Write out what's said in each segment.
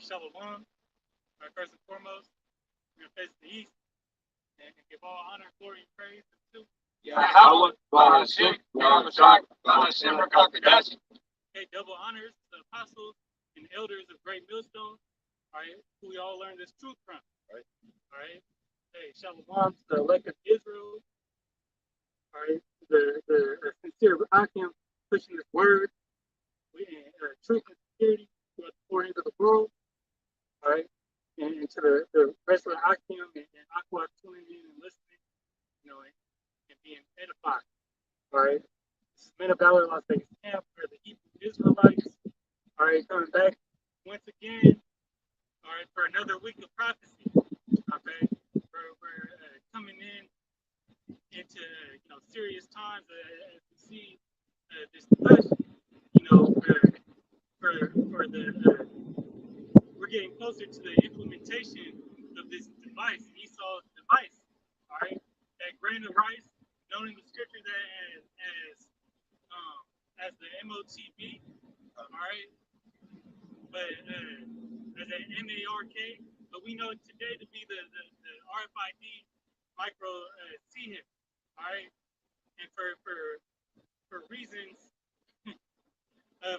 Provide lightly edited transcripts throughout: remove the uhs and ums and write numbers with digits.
Shalom. First and foremost, we're going to face the east and give all honor, glory, and praise to Yahweh, Bahashim, Yahweh, Bahashim, Rakakadashi. Okay, double honors to the apostles and elders of Great Millstone, all right, who we all learned this truth from. All right. Hey, Shalom to the elect of Israel. All right. The sincere Akim pushing this word, truth and security throughout the four ends of the world. All right. And to the rest of the Akim and Aqua tuning in and listening, and being edified. All right. This is Men of Valor Las Vegas Camp for the Hebrew Israelites. All right. Coming back once again. All right. For another week of prophecy. Okay. We're coming into serious times as we see this push. For the we're getting closer to the implementation of this device, Esau's device. All right, that grain of rice, known in the scriptures as the MOTB. All right, but as an MARK, but we know today to be the RFID micro CHIP. All right, and for reasons of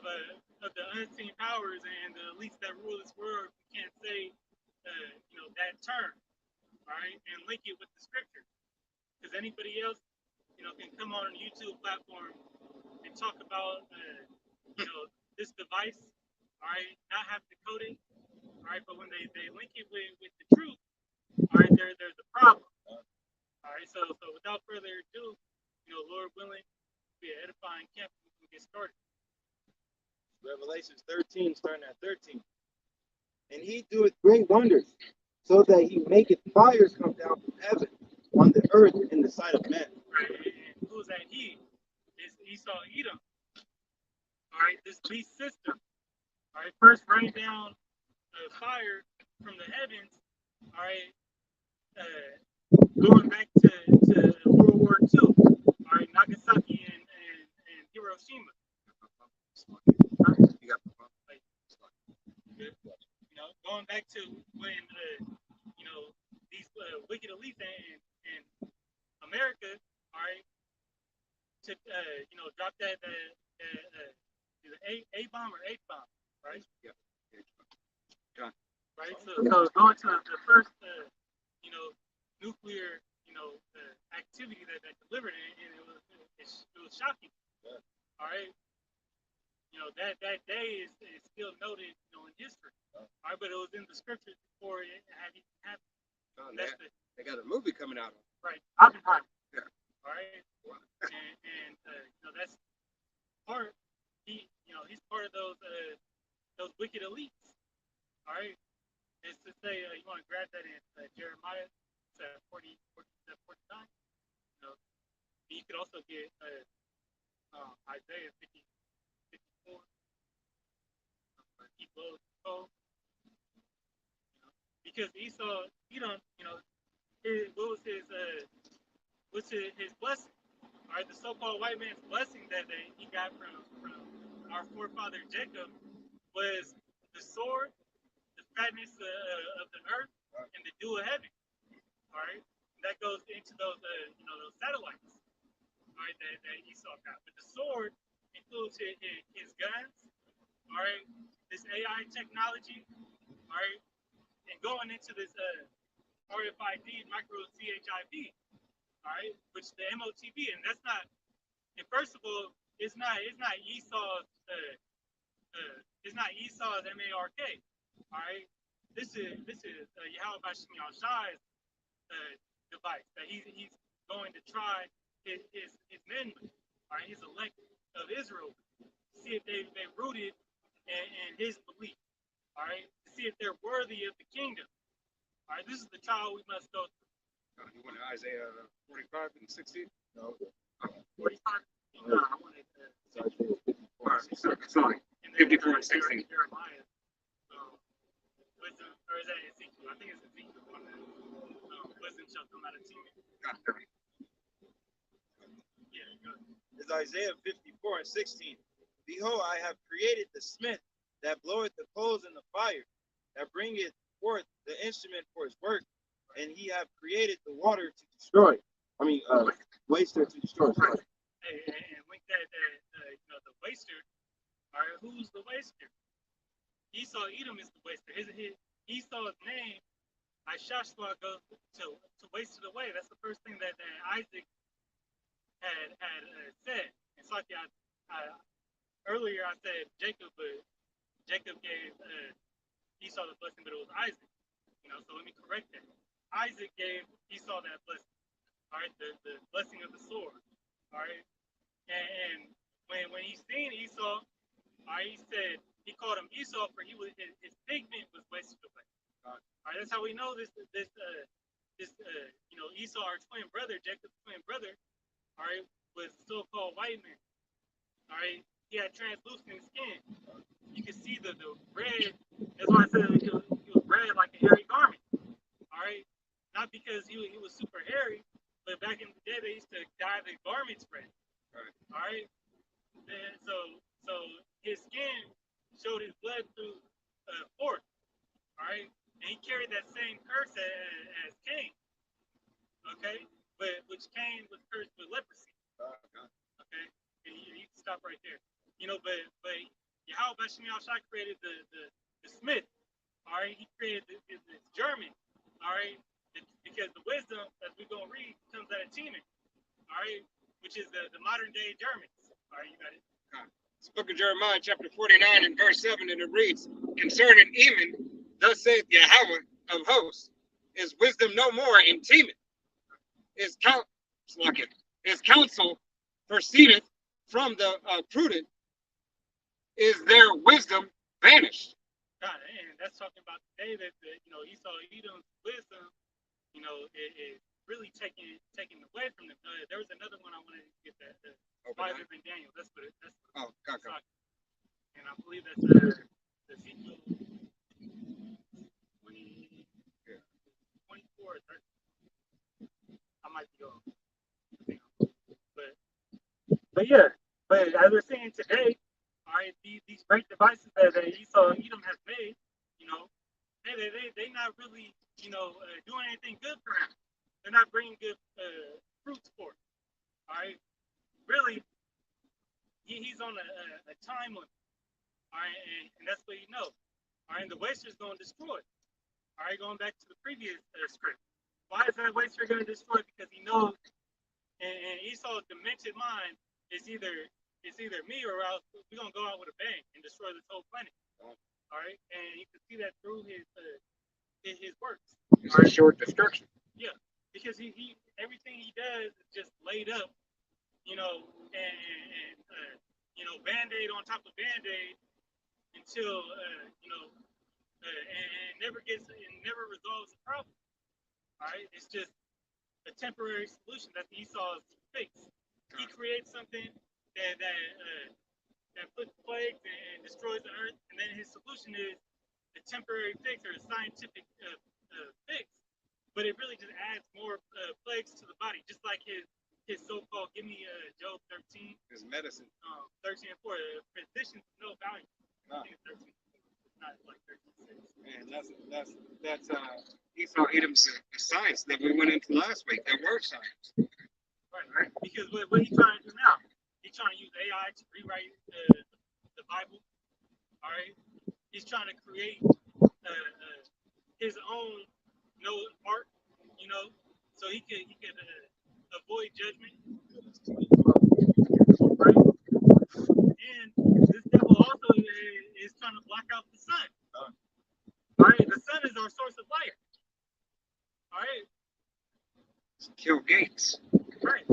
the unseen powers and the elites that rule this world, we can't say that term, all right, and link it with the scripture, because anybody else can come on a YouTube platform and talk about this device, all right, not have to code it, all right, but when they link it with the truth, all right, there's a problem. All right, so without further ado, Lord willing, be an edifying camp, we can get started. Revelations 13, starting at 13. And he doeth great wonders, so that he maketh fires come down from heaven on the earth in the sight of men. Right, and who's that he? Is Esau Edom. All right, this beast system. All right, first rain down fire from the heavens. All right, going back to World War II. All right, Nagasaki and Hiroshima. Going back to when these wicked elites in America, all right, to drop that A bomb or H bomb, right? Yeah. Right. So going to the first nuclear activity that delivered it, and it was shocking. Yeah. All right. That day is still noted, in history. All right, but it was in the scriptures before it had even happened. They got a movie coming out. Right, Oppenheimer. Yeah. All right, and that's part. He's part of those wicked elites. All right, it's to say you want to grab that in Jeremiah 49. You could also get Isaiah 54. He blows the coal. Because Esau, what's his blessing? All right, the so-called white man's blessing that he got from our forefather Jacob was the sword, the fatness of the earth, and the dew of heaven. All right, that goes into those satellites. All right, that Esau got. But the sword includes his guns. All right, this AI technology. All right, and going into this RFID micro CHIP. All right, which the MOTB, and that's not. And first of all, it's not Esau's. It's not Esau's MARK. All right, this is Yahweh Bashim Shai's device that he's going to try his men with. All right, his elect of Israel, see if they rooted in his belief. All right, to see if they're worthy of the kingdom. All right, this is the trial we must go through. You want Isaiah 45 and 16? No. 45? No, I wanted Sorry. 54 and 16. Jeremiah. Wisdom, or is that Ezekiel? I think it's Ezekiel. Wisdom shall come out of Timon. Yeah, go ahead. It's Isaiah 54 and 16. Behold, I have created the smith that bloweth the coals in the fire, that bringeth forth the instrument for his work, and he have created the water to destroy. Waster to destroy. Sorry. And with that, the waster. All right, who's the waster? Esau Edom is the waster. Esau's name, Ishashwa, goes to waste it away. That's the first thing that Isaac had said. And so earlier I said Jacob, but Jacob gave Esau the blessing, but it was Isaac. So let me correct that. Isaac gave Esau that blessing. All right, the blessing of the sword. All right, and when he seen Esau, all right, he called him Esau, for his pigment was wasted away. All right, that's how we know this Esau, our twin brother, Jacob's twin brother, all right, was so-called white man. All right, he had translucent skin. You could see the red. That's why I said he was red like a hairy garment. All right, not because he was super hairy, but back in the day they used to dye the garments red. All right, and so his skin showed his blood through forth. All right, and he carried that same curse as Cain. Okay, but which Cain was cursed with leprosy. Okay, and you can stop right there. But Yahweh Bashim Shai created the smith. All right, he created this German. All right, because the wisdom, as we're gonna read, comes out of Timan. All right, which is the modern day Germans. All right, you got it. It's the book of Jeremiah, chapter 49, and verse 7, and it reads, concerning Eman, thus saith Yahweh of hosts, is wisdom no more in Timan. His counsel proceedeth from the prudent, is their wisdom vanished. God, and that's talking about today that Esau Edom's wisdom, it really taken away from them. There was another one I wanted to get that. Wiser than Daniel. That's what it. That's what and I believe that's Ezekiel 24 or 30. I might be off. But yeah. But as we're seeing today, all right, these great devices that Esau Edom has made, they not really doing anything good for him. They're not bringing good fruits for him. All right. Really, he's on a time limit. All right, and that's what you know. All right, and the waster is going to destroy it. All right, going back to the previous script. Why is that waster going to destroy it? Because he knows, and Esau's demented mind is either me or else we're going to go out with a bang and destroy this whole planet. All right, and you can see that through his works. It's a short destruction. Yeah, because he everything he does is just laid up. And Band-Aid on top of Band-Aid until and never resolves the problem. All right, it's just a temporary solution. That's Esau's fix. He creates something that puts plagues and destroys the earth, and then his solution is a temporary fix or a scientific fix. But it really just adds more plagues to the body, just like his so-called, give me Job 13. His medicine. 13 and 4. Physicians no value. No. 13. It's not like 13. Man, that's Esau Edom's science that we went into last week. That word science. Right. Because what he's trying to do now, he's trying to use AI to rewrite the Bible. All right. He's trying to create his own art, so he could avoid judgment. Right? And this devil also is trying to block out the sun. All right, the sun is our source of light. All right. Kill Gates. Right.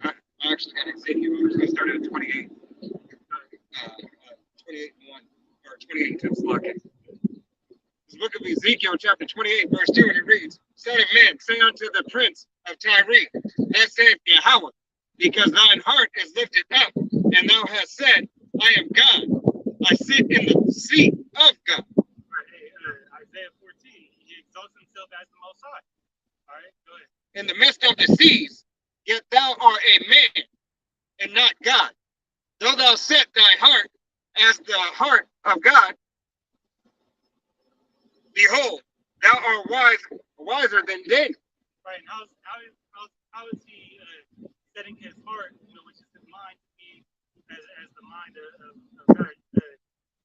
I actually got Ezekiel. I'm just going to start at 28. 28 and 1. Or 28 to block it. The book of Ezekiel, chapter 28, verse 2, and it reads, Son of man, say unto the prince of Tyre, thus saith Yahweh, because thine heart is lifted up, and thou hast said, I am God. I sit in the seat of God. Right. Isaiah 14, he exalts himself as the Most High. All right, go ahead. In the midst of the seas, yet thou art a man, and not God. Though thou set thy heart as the heart of God, Behold, thou art wiser than Daniel. Right. And how is he setting his heart, which is his mind, to be as the mind of God?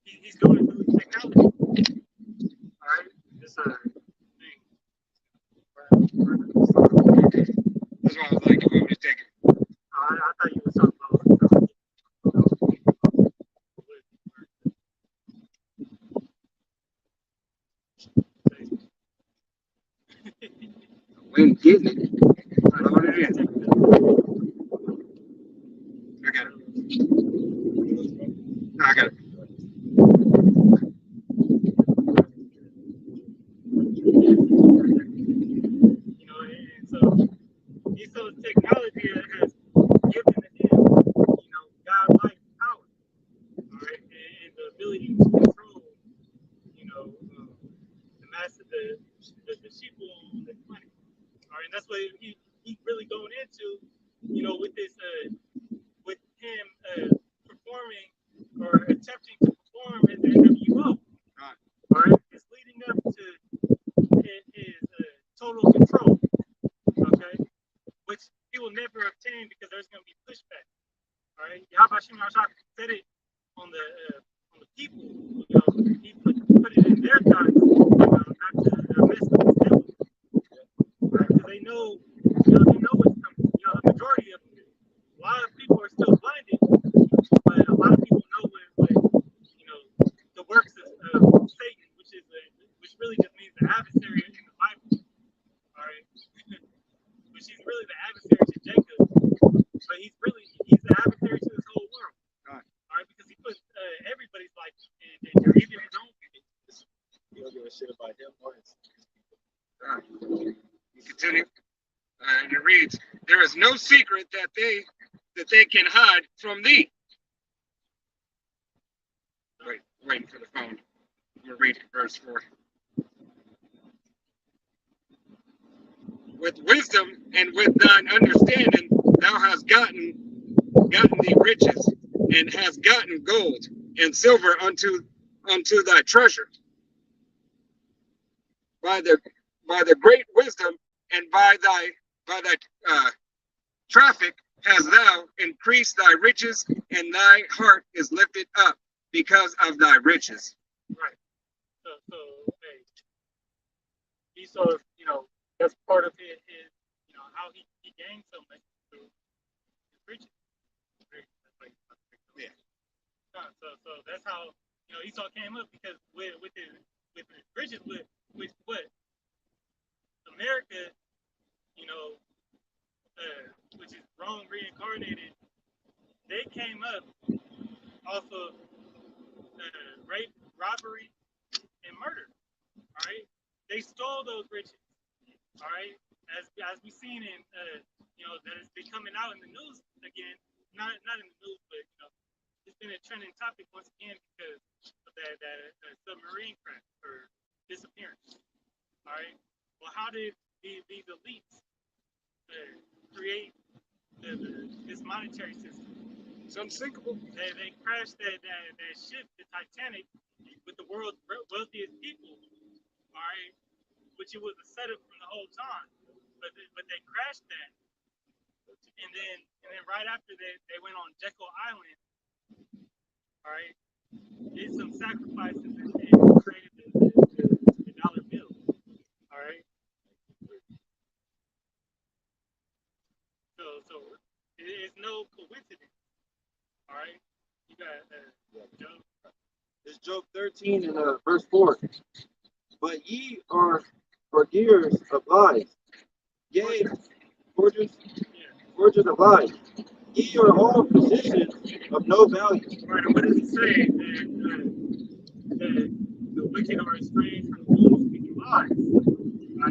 He's doing it through technology. All right. This thing. That's why I was like, I'm just taking. I thought you were talking about. When getting it. I don't want it in. I got it. No, I got it. And so Esau's technology has given him, God-like power, all right, and the ability to control, the mass of the sheep on the planet, all right, and that's what he really going into, with this, with him performing or attempting to perform in the NWO, all right, it's leading up to his total control, okay, which he will never obtain because there's going to be pushback. All right, Yahweh said it on the people. He put it in their thoughts, not to mess with his devil, right? Because they know what's coming. The majority of them. A lot of people are still blinded, but a lot of people know what the works of Satan, which really just means the adversary in the Bible. All right, which he's really the adversary to Jacob, but he's the adversary to this whole world. All right, because he puts everybody's life in danger, even his own people. You don't give a shit about him or his. You continue. And it reads, there is no secret that they can hide from thee. Waiting for the phone. I'm going to read verse 4. With wisdom and with thine understanding, thou hast gotten thee riches, and hast gotten gold and silver unto thy treasure. By the great wisdom and by thy traffic hast thou increased thy riches, and thy heart is lifted up because of thy riches. Right. So hey, Esau, that's part of his how he gained so much through his riches. Yeah. So that's how Esau came up, because with his riches, with what America, which is Rome reincarnated, they came up off of rape, robbery, and murder. All right, they stole those riches. All right, as we've seen in that it's been coming out in the news again. Not in the news, but it's been a trending topic once again because of that submarine crash or disappearance. All right. Well, how did these elites create this monetary system? It's unsinkable. They crashed that ship, the Titanic, with the world's wealthiest people. All right, which it was a setup from the whole time, but they crashed that, and then right after they went on Jekyll Island. All right, did some sacrifices and created the dollar bill. All right. So it's no coincidence. All right. You got Job. It's Job 13 and verse 4. But ye are forgers of lies. Yea, forgers of lies. Ye are all physicians of no value. Right, and what does it say? That the wicked are estranged from the womb speaking lies.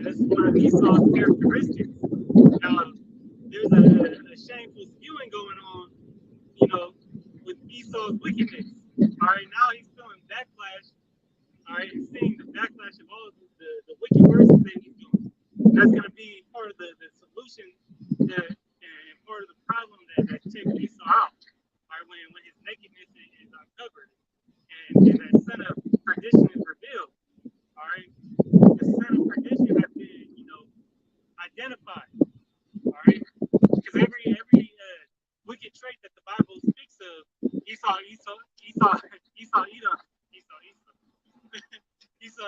That's one of Esau's characteristics. Now, there's a shameful skewing going on, with Esau's wickedness. All right, now he's feeling backlash. All right, he's seeing the backlash of all the wicked works that he's doing. That's going to be part of the solution and part of the problem that takes Esau out. All right, when his nakedness is uncovered and that son of perdition is revealed. All right,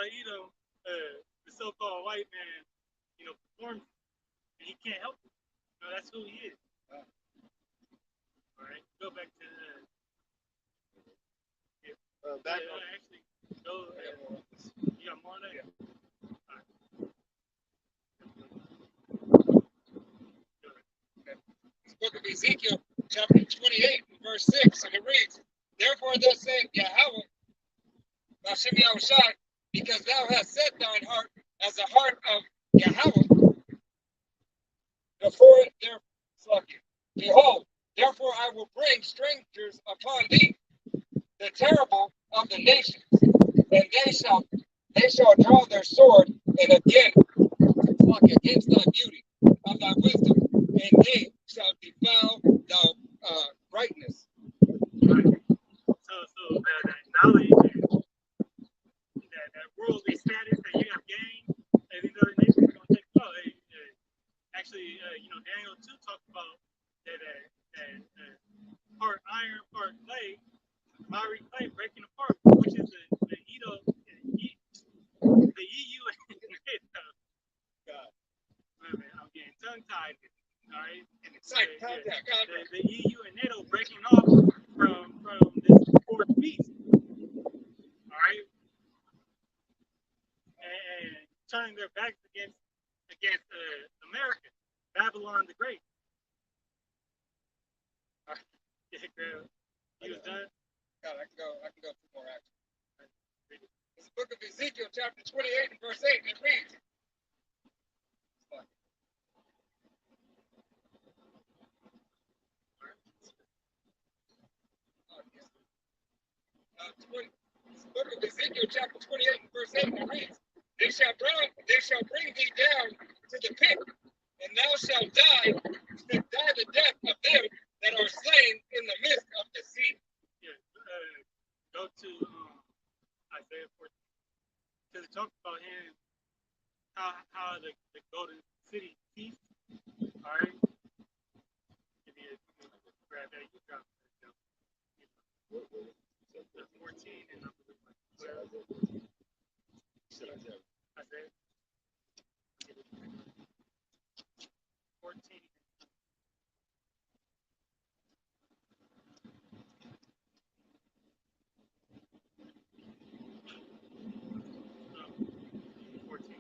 Edom, the so-called white man, performs, and he can't help it. That's who he is. All right, go back to back actually go. You got more on that? Yeah. All right. This book of Ezekiel, chapter 28, verse 6, and it reads, Therefore thus saith Yahweh, Hashem Yahushai, because thou hast set thine heart as the heart of Yahweh, behold, therefore I will bring strangers upon thee, the terrible of the nations, and they shall draw their sword, and again flock against thy beauty of thy wisdom, and they shall defile thy brightness. Right. So that knowledge and that worldly status that you have gained, and these other nations are gonna take. Oh, actually, Daniel 2 talked about that part iron, part clay, miry clay breaking apart, which is the EU and NATO. God, man, I'm getting tongue tied. All right, And excited contact. The EU and NATO breaking off from this fourth beast. All right, and turning their backs against America, Babylon the Great. All right. Yeah, Graham, you was done. God, I can go two more actually. It's the book of Ezekiel, chapter 28, and verse 8, and it reads. 20, it's the book of Ezekiel, chapter 28, and verse 8, and it reads, They shall bring thee down to the pit, and thou shalt die the death of them that are slain in the midst of the sea. Yeah, go to Isaiah 14, because it talks about him, how the golden city feast. All right, if you grab that, you drop it. 14 and number 12. Isaiah 14. 14.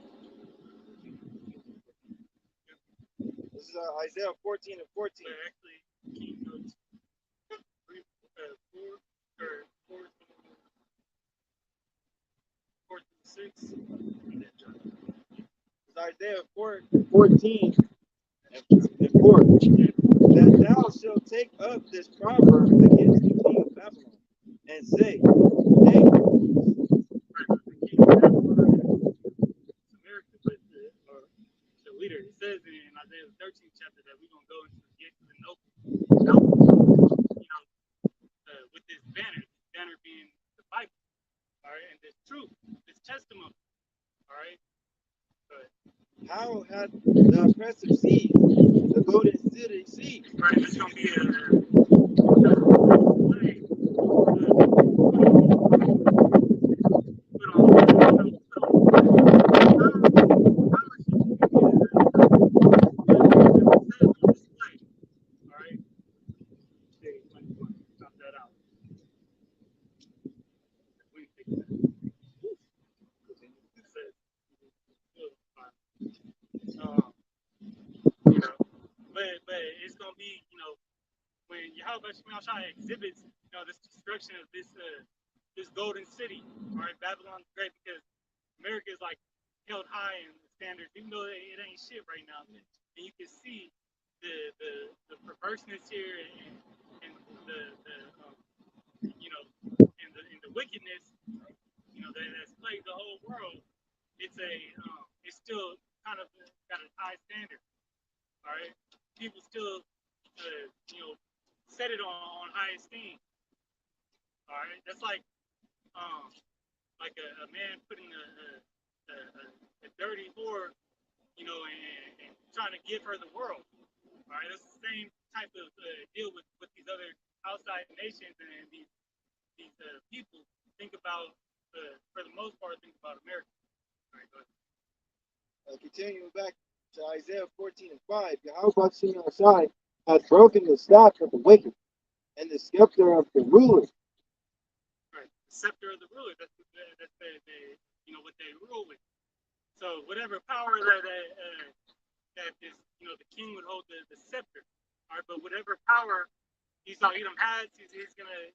This is Isaiah 14 and 14. But actually, King goes 4 through 6. And then John. It's Isaiah 14 and 4. That thou shalt take up this proverb against the king of Babylon, and say, Hey, America, but the leader. It says in Isaiah 13th chapter that we're gonna go into the gates of the noble, with this banner being the Bible, all right, and this truth, this testimony, all right. how had the oppressive seized the golden city seized? Right, it's gonna be but it's gonna be, when Yahweh Shai exhibits, this destruction of this golden city, all right, Babylon the Great, because America is like held high in the standards, even though it ain't shit right now. And you can see the perverseness here and the wickedness, that's plagued the whole world. It's still kind of got a high standard. All right, people still set it on high esteem. All right, that's like a man putting a dirty whore, and trying to give her the world. All right, that's the same type of deal with these other outside nations and these people think about, for the most part, think about America. All right, go ahead. Continuing back to Isaiah 14 and 5, Yahweh Shem Shai has broken the staff of the wicked and the scepter of the ruler. Right, the scepter of the ruler. That's what they rule with. So whatever power that is, the king would hold the scepter. All right, but whatever power Esau Edom has, he's gonna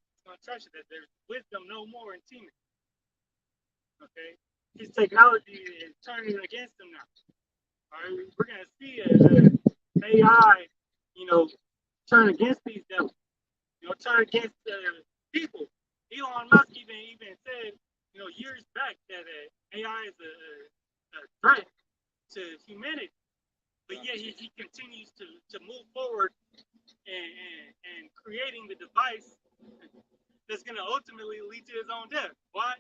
touch it. That there's wisdom no more in teaming. Okay, his technology is turning against him now. All right, we're gonna see AI, turn against these devils. Turn against people. Elon Musk even said, years back that AI is a threat to humanity. But yet he continues to move forward and creating the device that's going to ultimately lead to his own death. Why?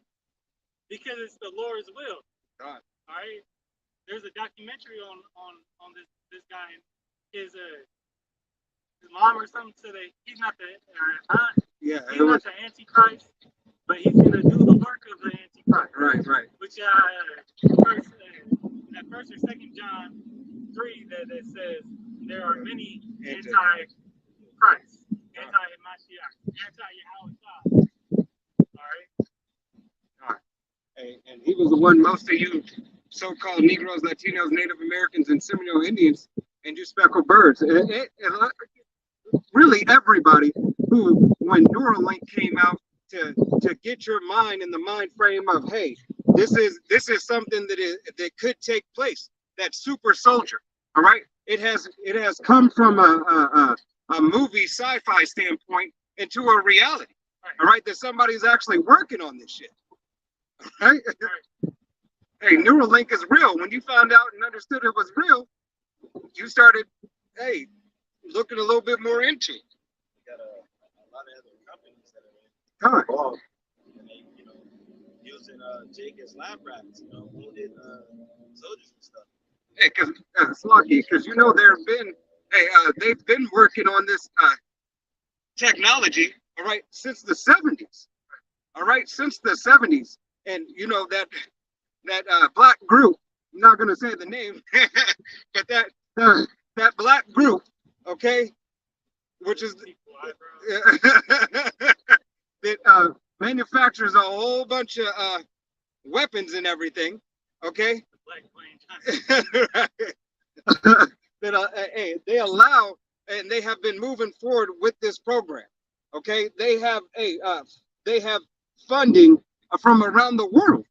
Because it's the Lord's will. God. All right. There's a documentary on this guy. His mom or something said that he's not the he's not the Antichrist, but he's going to do the work of the Antichrist. Right. Which first or second John 3 that says there are many anti-Christ, anti-Mashiach, anti-Yahweh. All right. And he was the one most of you so-called Negroes, Latinos, Native Americans, and Seminole Indians, and you speckled birds. Really everybody who, when Neuralink came out to get your mind in the mind frame of, hey, this is something that could take place. That super soldier, all right? It has come from a movie sci-fi standpoint into a reality, all right? That somebody's actually working on this shit, all right? Hey, Neuralink is real. When you found out and understood it was real, you started, looking a little bit more into it. We got a lot of other companies that are involved, and they, using Jacob's lab rats, wounded soldiers and stuff. Hey, because it's lucky, because they've been working on this technology, all right, since the 70s, all right, since the 70s, and that black group, I'm not gonna say the name, but that black group, okay, which is that manufactures a whole bunch of weapons and everything, okay. That they allow, and they have been moving forward with this program, okay. They have funding from around the world,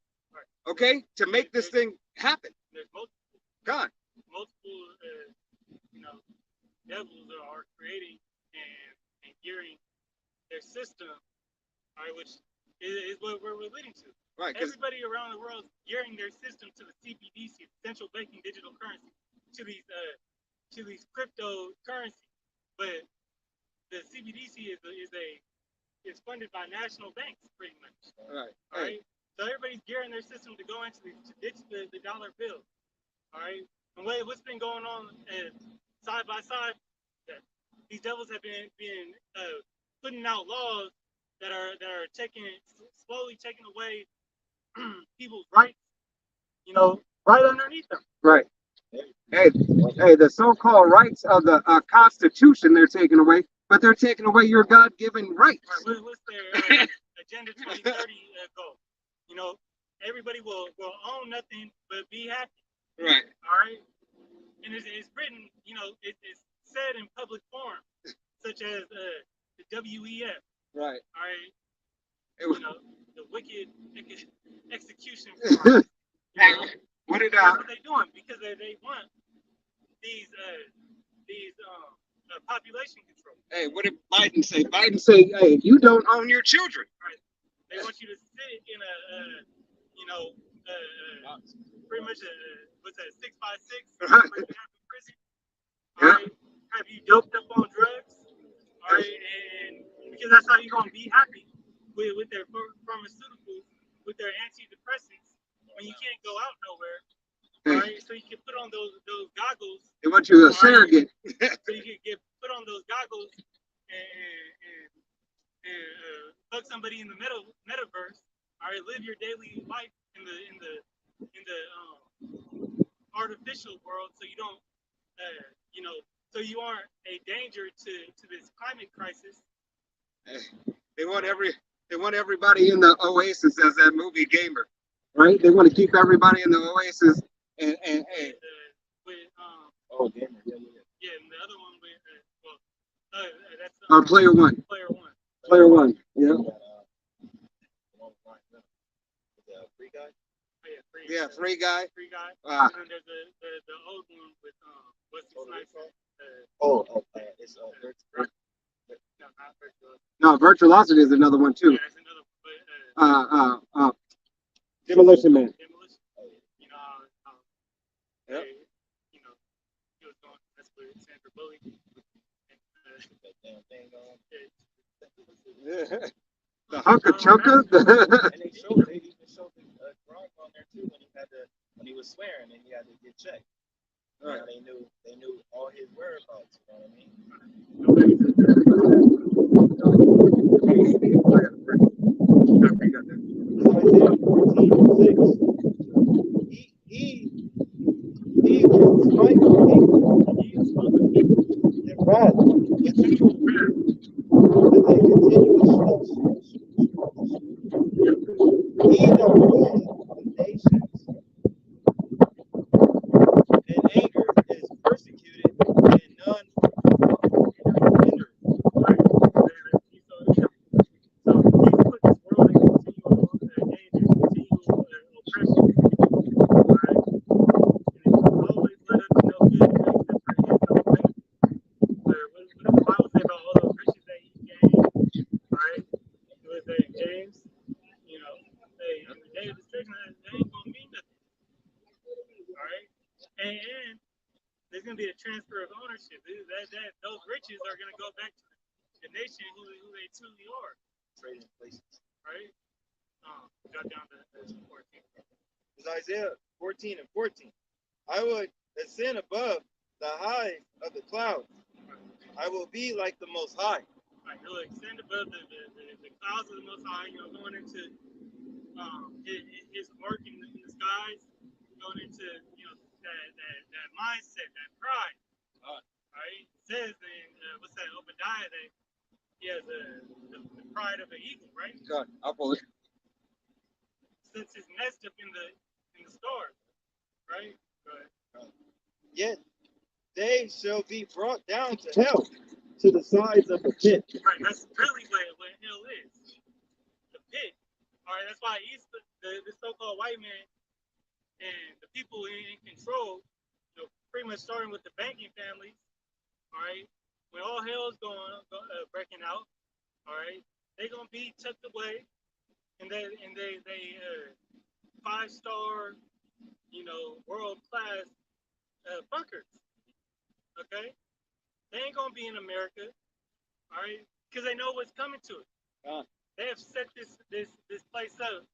okay, to make this thing happen. There's God. multiple devils are creating and gearing their system, all right, which is what we're leading to. Right. Everybody around the world is gearing their system to the CBDC, central banking digital currency, to these cryptocurrencies. But the CBDC is funded by national banks, pretty much. Right. All right. So everybody's gearing their system to go into to ditch the dollar bill. All right. And what's been going on side by side? These devils have been putting out laws that are slowly taking away people's rights. Right underneath them. Right. Hey, the so-called rights of the Constitution they're taking away, but they're taking away your God-given rights. Right. What's their Agenda 2030 goal? Everybody will own nothing but be happy. Right. All right. And it's written, it's said in public forums, such as the WEF. Right. All right. The wicked execution. What that's what they're doing, because they want these population control. Hey, what did Biden say? Biden said, hey, you don't own your children. Right. They want you to sit in pretty much what's that, 6x6? Right. Like you have in prison. Yeah. All right. Have you doped up on drugs? All right. And because that's how you're gonna be happy with their pharmaceuticals, with their antidepressants, when you can't go out nowhere. All right. So you can put on those goggles. They want you a surrogate. So you can put on those goggles and fuck somebody in the metaverse. All right, live your daily life in the artificial world, so you don't, so you aren't a danger to this climate crisis. They want everybody in the Oasis as that movie Gamer, right? They want to keep everybody in the Oasis and With Oh, gamer. Yeah. yeah, and the other one with that's Player One. Player One. Player One. Yeah. The free guy. Oh, yeah, free. Yeah, Free Guy. Free guy. Ah. And then there's the old one with Wesley Snipes. It's No, not virtual. No, Virtuosity is another one too. Yeah, that's another one. But Demolition Man. Demolition. You know, Yep. he was going. That's with Sandra Bullock. And, that damn thing going. Yeah. The Hunka Chunka. And they even showed the drawing on there too when he was swearing and he had to get checked. Right. They knew all his whereabouts. You know what I mean? Isaiah 14:6. He will smite the people in wrath, continual wrath, with a continuous he that ruleth the nations in anger is persecuted, and none hindered. right. So he put this world in continual danger, continual oppression. All right. And he always let us know good things that for his own benefit. What does the Bible say about all those riches that he gained? All right. It was James. Hey, on the day of destruction, that ain't gonna mean nothing. All right. And there's gonna be a transfer of ownership. Those riches are gonna go back to the nation who they truly are. Trading places. Right. Got down to 14. It's Isaiah 14:14. I would ascend above the height of the clouds. I will be like the Most High. Right. He'll extend above the clouds of the Most High. Going into his work in the skies, going into that mindset, that pride. Right. It says in what's that, Obadiah, that he has the pride of an eagle, right? God, I'll pull it. Sets his nest up in the stars, right? Right. Yet they shall be brought down to hell, to the sides of the pit. Right. That's really what hell is. The pit. All right. That's why the so-called white man and the people in control, pretty much starting with the banking families. All right. When all hell's breaking out, all right, they're gonna be tucked away, and they 5-star, world-class bunkers. Okay, they ain't gonna be in America, all right, because they know what's coming to it. They have set this place up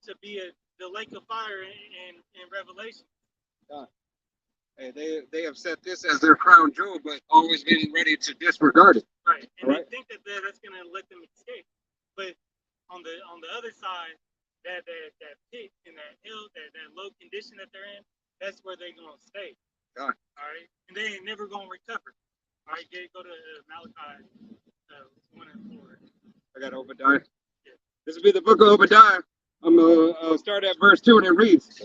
to be the lake of fire in Revelation. Hey, they have set this as their crown jewel, but always getting ready to disregard it. Right, and Right. they think that that's gonna let them escape, but on the other side, that pit and that hill, that low condition that they're in, that's where they're gonna stay. God. All right, and they ain't never gonna recover. All right, go to Malachi 1:4. I got Obadiah. This will be the book of Obadiah. I'm gonna start at verse 2, and it reads,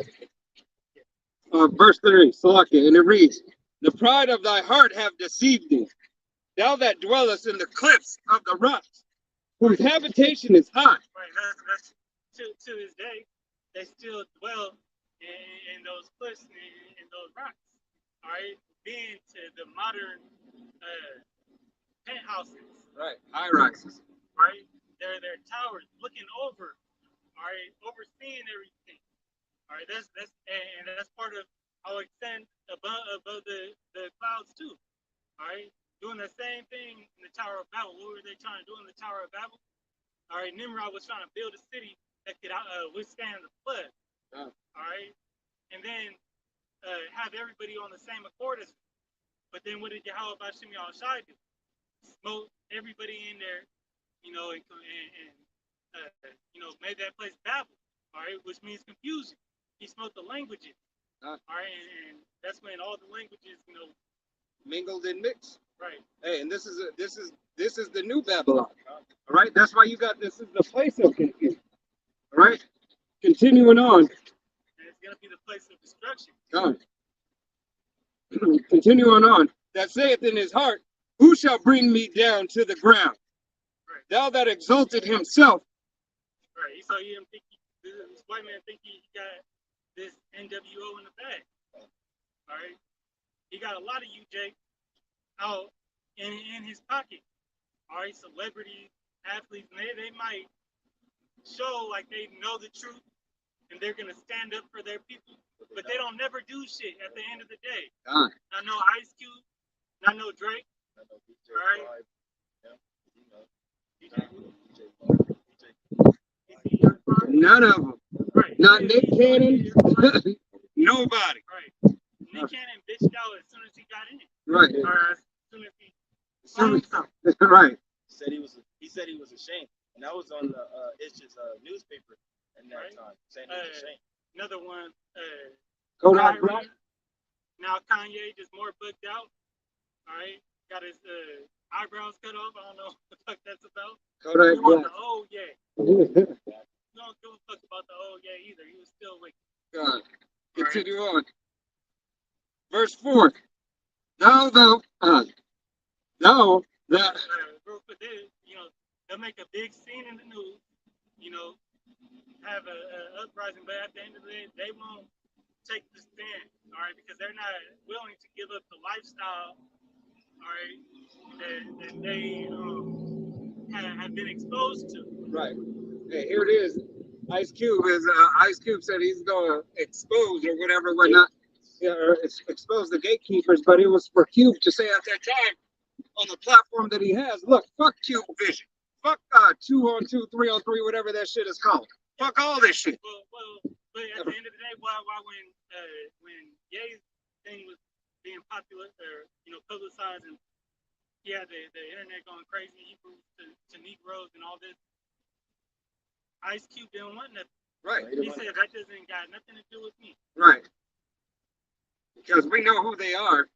verse 3, Salakia, and it reads, the pride of thy heart have deceived thee, thou that dwellest in the cliffs of the rocks, whose habitation is high. Right, that's to this day, they still dwell in those cliffs and in those rocks. All right, being to the modern penthouses. Right, high rises. Right, they're towers looking over. All right, overseeing everything. All right, that's part of how it extends above the clouds too. All right, doing the same thing in the Tower of Babel. What were they trying to do in the Tower of Babel? All right, Nimrod was trying to build a city that could withstand the flood. Oh. All right, and then have everybody on the same accord as. But then what did Yahweh Bashim Yahushai do? Smote everybody in there, made that place Babel, all right, which means confusion. He smote the languages, Ah. all right, and that's when all the languages, Mingled and mixed. right. Hey, and this is the new Babylon. All right, that's why you got this is the place of confusion. All right, continuing on. And it's gonna be the place of destruction. God. Continuing on. That saith in his heart, who shall bring me down to the ground? Right. Thou that exalted himself. Right. So you didn't think this white man think he got this NWO in the bag. All right. He got a lot of you, Jake, out in his pocket. All right. Celebrities, athletes, and they might show like they know the truth and they're gonna stand up for their people, but they don't never do shit at the end of the day. God. Not no Ice Cube, not no Drake. All right. None of them. Right. Not Nick Cannon. Nobody. Right. Nick Cannon bitched out as soon as he got in. Right. Or as soon as he found something. Right. He said he was ashamed, and that was on the Itch's newspaper in that Right. time, saying he was ashamed. Another one. Kodak Kyrie. Black. Now Kanye just more bugged out. All right. Got his eyebrows cut off. I don't know what the fuck that's about. Kodak He want Black. the oh yeah. You don't give a fuck about the oh yeah either. He was still like. God. Continue on. Verse 4. Thou that Real quick, they'll make a big scene in the news, have a uprising, but at the end of the day, they won't take the stand, all right, because they're not willing to give up the lifestyle, all right, that they have been exposed to. right. Hey, here it is. Ice Cube said he's gonna expose or whatever, whatnot. Yeah, or expose the gatekeepers, but it was for Cube to say at that time on the platform that he has, look, fuck Cube Vision. Fuck 2-on-2, 3-on-3, whatever that shit is called. Fuck all this shit. Well, but at the end of the day, why when Ye's thing was being popular or publicized and he had the internet going crazy, Hebrews to Negroes and all this, Ice Cube didn't want nothing. Right. He said that doesn't got nothing to do with me. Right. Because we know who they are,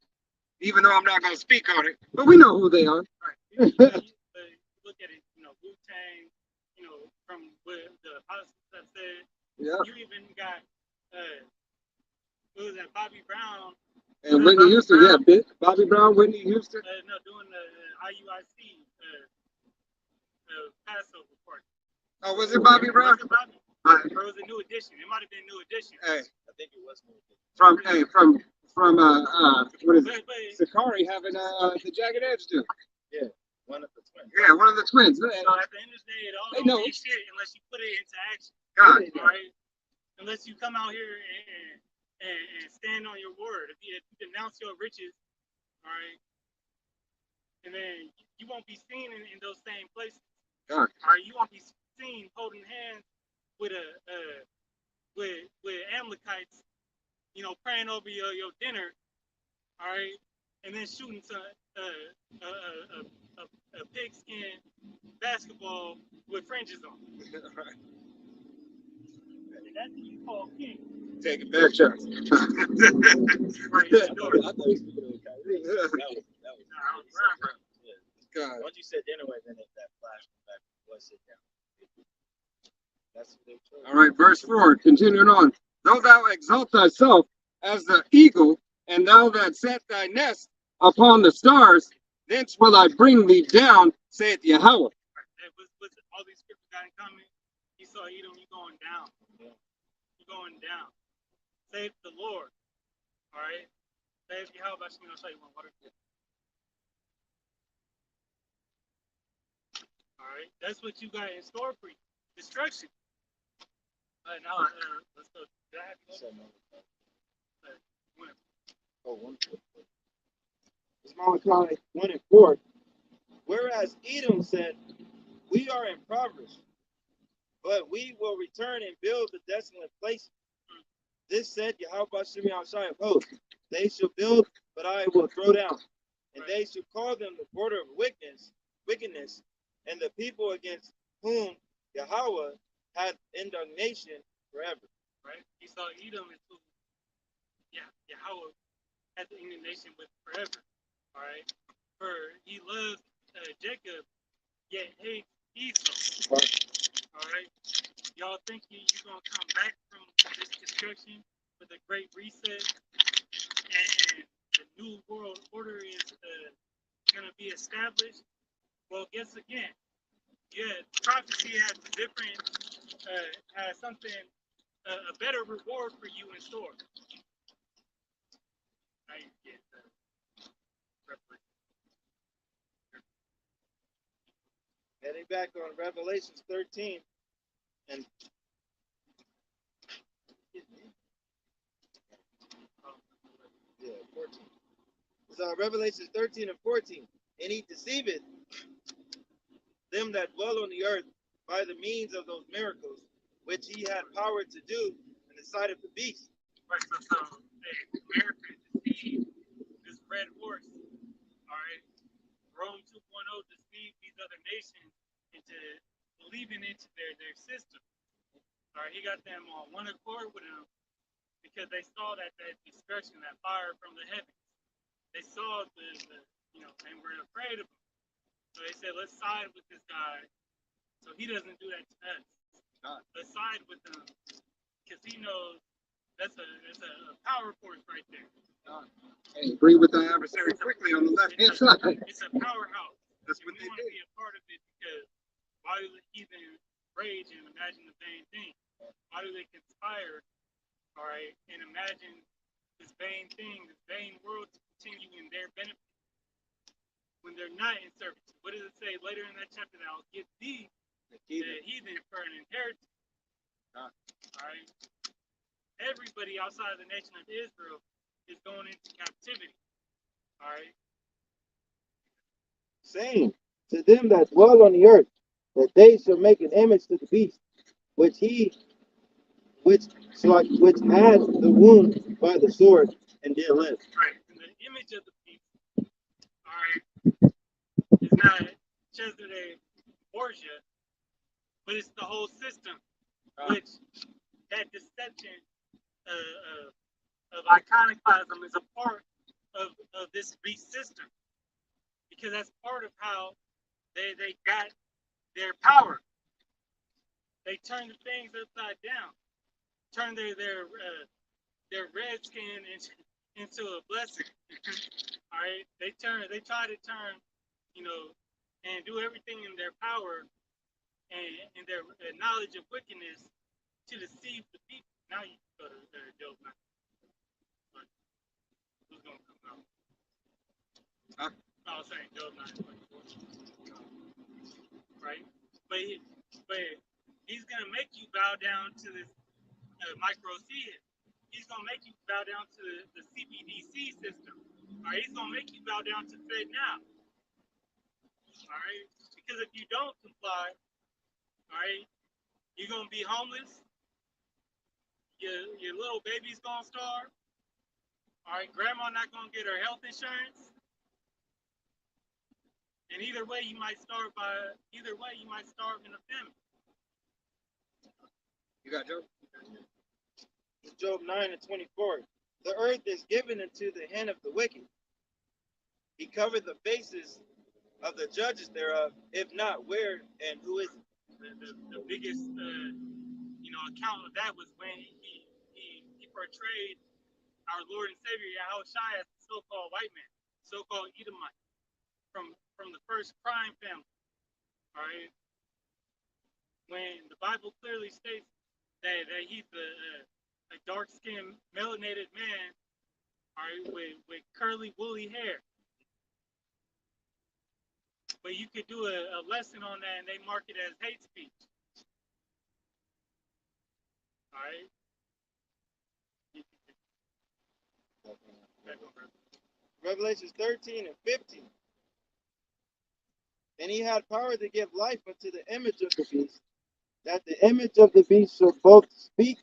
even though I'm not gonna speak on it, but we know who they are. Right. You look at it, Wu-Tang, from what the apostles have said. Yeah. You even got what was that, Bobby Brown? And Whitney Houston, yeah, Bobby Brown, Whitney Houston. Doing the IUIC Passover party. Oh, was it Bobby Brown? Was it Bobby? Or was it New Edition? It might have been New Edition. Hey, I think it was New Edition. from what is it? But Sakari having the Jagged Edge dude. Yeah, one of the twins. Yeah, one of the twins. so at the end of the day, it all They don't know. mean shit unless you put it into action. God. All right? Unless you come out here and stand on your word. If you denounce your riches, all right, and then you won't be seen in those same places. God. All right, you won't be seen holding hands with with Amalekites, praying over your dinner, all right, and then shooting some a pigskin basketball with fringes on. And that's what you call king. Taking back shots. Right, I thought he was speaking of Kyrie. That was yeah. God. Once you said dinner, then that flashback was sit down. That's what they told. All right, verse 4, continuing on. Though thou exalt thyself as the eagle, and thou that set thy nest upon the stars, thence will I bring thee down, saith Yahweh. What's all these scriptures got in common? You saw Edom, you going down. Yeah. You're going down. Save the Lord. All right? Save Yahweh. I'll show you one water. All right? That's what you got in store for you. Destruction. Now, let's go. Did I have to go? Oh, 1:4. It's Malachi 1:4. Whereas Edom said, we are impoverished, but we will return and build the desolate places. This said Yahweh Shimei Shai of hosts. They shall build, but I will throw down. And they shall call them the border of wickedness, and the people against whom Yahweh had indignation forever. Right? Esau, Edom is who Yahweh had the indignation with forever. All right? For he loves Jacob, yet hates Esau. All right? Y'all think you're going to come back from this destruction with a great reset and the new world order is going to be established? Well, guess again. Yeah, prophecy has different, has something, a better reward for you in store. Now you get the reference. Heading back on Revelations 13 and yeah, 14. So Revelations 13 and 14. And he deceiveth them that dwell on the earth by the means of those miracles which he had power to do in the sight of the beast. Right, so America deceived this red horse. All right, Rome 2.0 deceived these other nations into believing into their system. All right, he got them on one accord with him because they saw that destruction, that fire from the heavens. They saw the and were afraid of him. So they said, let's side with this guy so he doesn't do that to us. Let's side with him because he knows that's a power force right there. Hey, agree with the adversary quickly on the left-hand side. It's a powerhouse. That's what we they want to did. be a part of it because why do the heathen rage and imagine the vain thing? Why do they conspire, all right, and imagine this vain thing, this vain world to continue in their benefit when they're not in servitude? What does it say later in that chapter? That I'll give thee the heathen for an inheritance. All right. Everybody outside of the nation of Israel is going into captivity. All right. Saying to them that dwell on the earth that they shall make an image to the beast, which had the wound by the sword and did live. Right. And the image of the beast, all right, is not Cesare Borgia, but it's the whole system, which that deception of iconoclasm is a part of this beast system, because that's part of how they got their power. They turned the things upside down, turned their red skin into a blessing. All right, they try to turn, and do everything in their power and their knowledge of wickedness to deceive the people. Now you go to Job 9. But who's gonna come out? Huh? I was saying Job 9. Right, but he's gonna make you bow down to this micro seed. He's gonna make you bow down to the CBDC system. All right, he's gonna make you bow down to Fed now. All right, because if you don't comply, all right, you're gonna be homeless. Your little baby's gonna starve. All right, grandma not gonna get her health insurance. And either way, you might starve in a famine. You got Job? Job 9 and 24. The earth is given into the hand of the wicked. He covered the faces of the judges thereof. If not, where and who is it? The biggest account of that was when he portrayed our Lord and Savior Yahushua as the so-called white man, so-called Edomite, from the first crime family. All right, when the Bible clearly states that he's a dark-skinned, melanated man, all right, with curly, woolly hair. But you could do a lesson on that, and they mark it as hate speech. All right. Revelations 13 and 15. And he had power to give life unto the image of the beast, that the image of the beast should both speak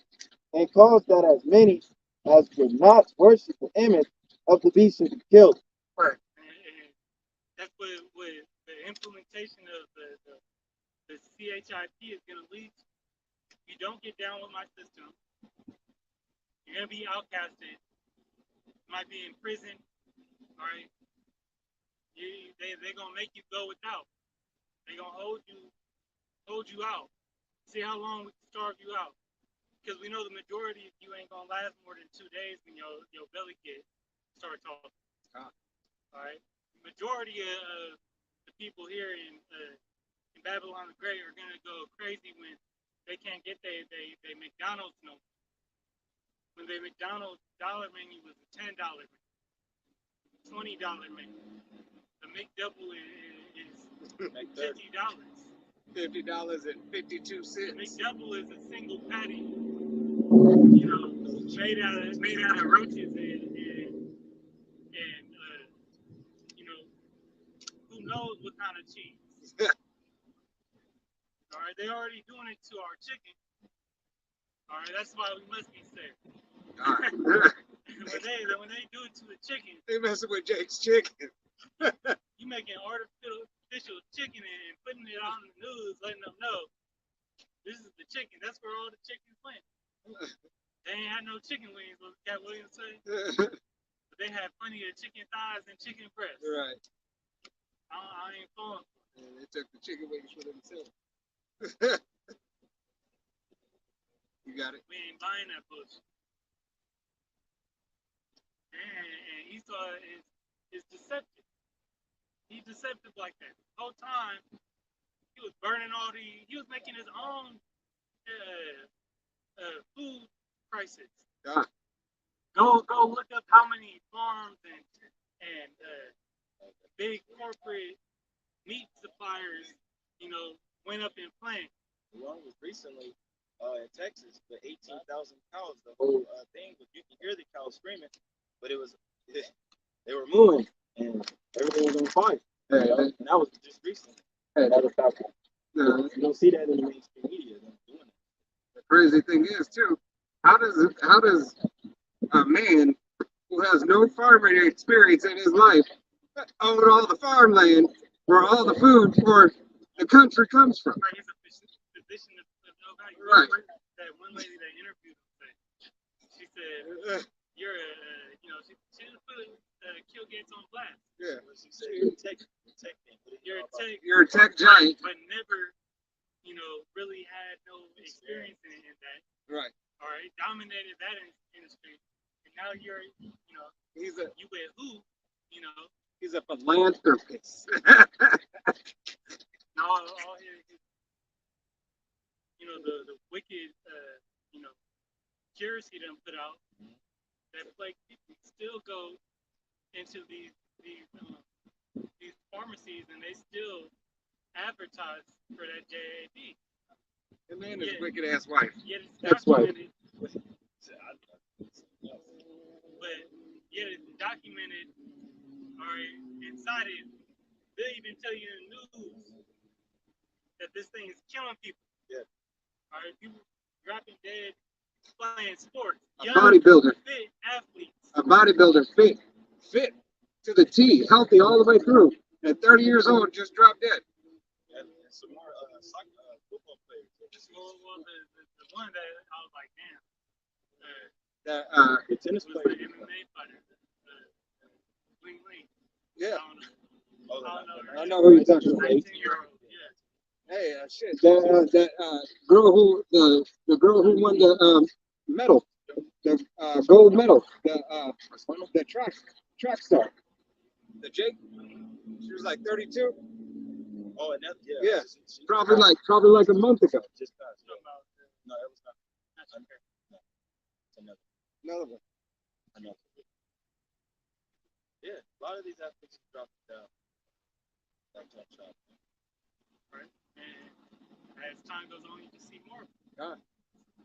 and cause that as many as would not worship the image of the beast should be killed. Right. And that's what the implementation of the CHIP is going to lead to. If you don't get down with my system, you're going to be outcasted. You might be in prison. All right. They're going to make you go without. They're going to hold you out. See how long we can starve you out. Because we know the majority of you ain't going to last more than 2 days when your belly kid start talking. All right. The majority of the people here in Babylon the Great are going to go crazy when they can't get their McDonald's no more. When their McDonald's dollar menu was a $10 menu, $20 menu. The McDouble is $50. $50.52. The McDouble is a single patty, made out of roaches and who knows what kind of cheese. All right, they're already doing it to our chicken. All right, that's why we must be safe. when they do it to the chicken, They messing with Jake's chicken. you making artificial chicken and putting it on the news, letting them know this is the chicken. That's where all the chickens went. They ain't had no chicken wings, what Cat Williams say. But they had plenty of chicken thighs and chicken breasts. Right. I ain't falling. Yeah, they took the chicken wings for themselves. You got it. We ain't buying that bullshit. And Esau is deceptive. He's deceptive like that. The whole time, he was burning he was making his own food prices. Go look up how many farms and big corporate meat suppliers, went up in flames. The one was recently in Texas, the 18,000 cows. The whole thing, you can hear the cows screaming, but they were mooing and everything was on fire. Hey, and that was just recently. Hey, that was happening. You don't see that in the mainstream media. Them doing it. the crazy thing is too, how does a man who has no farming experience in his life own all the farmland where all the food for the country comes from? Right, he's a physician of no value. Right. That one lady that interviewed him, she said, "You're she just put Kill Gates on blast." Yeah. She said, "You're a tech thing. You're a tech giant, but never, really had no experience in that. right? All right, dominated that industry, and now you're, He's you with who, he's a philanthropist. Now all his the wicked, cures he done put out that plague people still go into these pharmacies and they still advertise for that JAD. And then his wicked ass wife. Yet it's Ex-wife. documented. But yet it's documented, all right, inside it. They even tell you in the news that this thing is killing people. Yeah. All right, people dropping dead playing sports. A bodybuilder. Fit athletes. A bodybuilder fit to the T, healthy all the way through. At 30 years old, just dropped dead. And some more football players. Well, the one that I was like, damn. The tennis was player. the MMA fighter. Ling Ling. Yeah. I I know who you're talking about. 19-year-old. Yeah. Hey, shit. That girl who the girl who won the medal, the gold medal, the track star, the Jake. She was like 32. Oh, and that, yeah. Yeah. Probably like a month ago. Just passed. No, that was not. No. It's Another one. another. Yeah, a lot of these athletes dropped down. Right? And as time goes on, you can see more. God.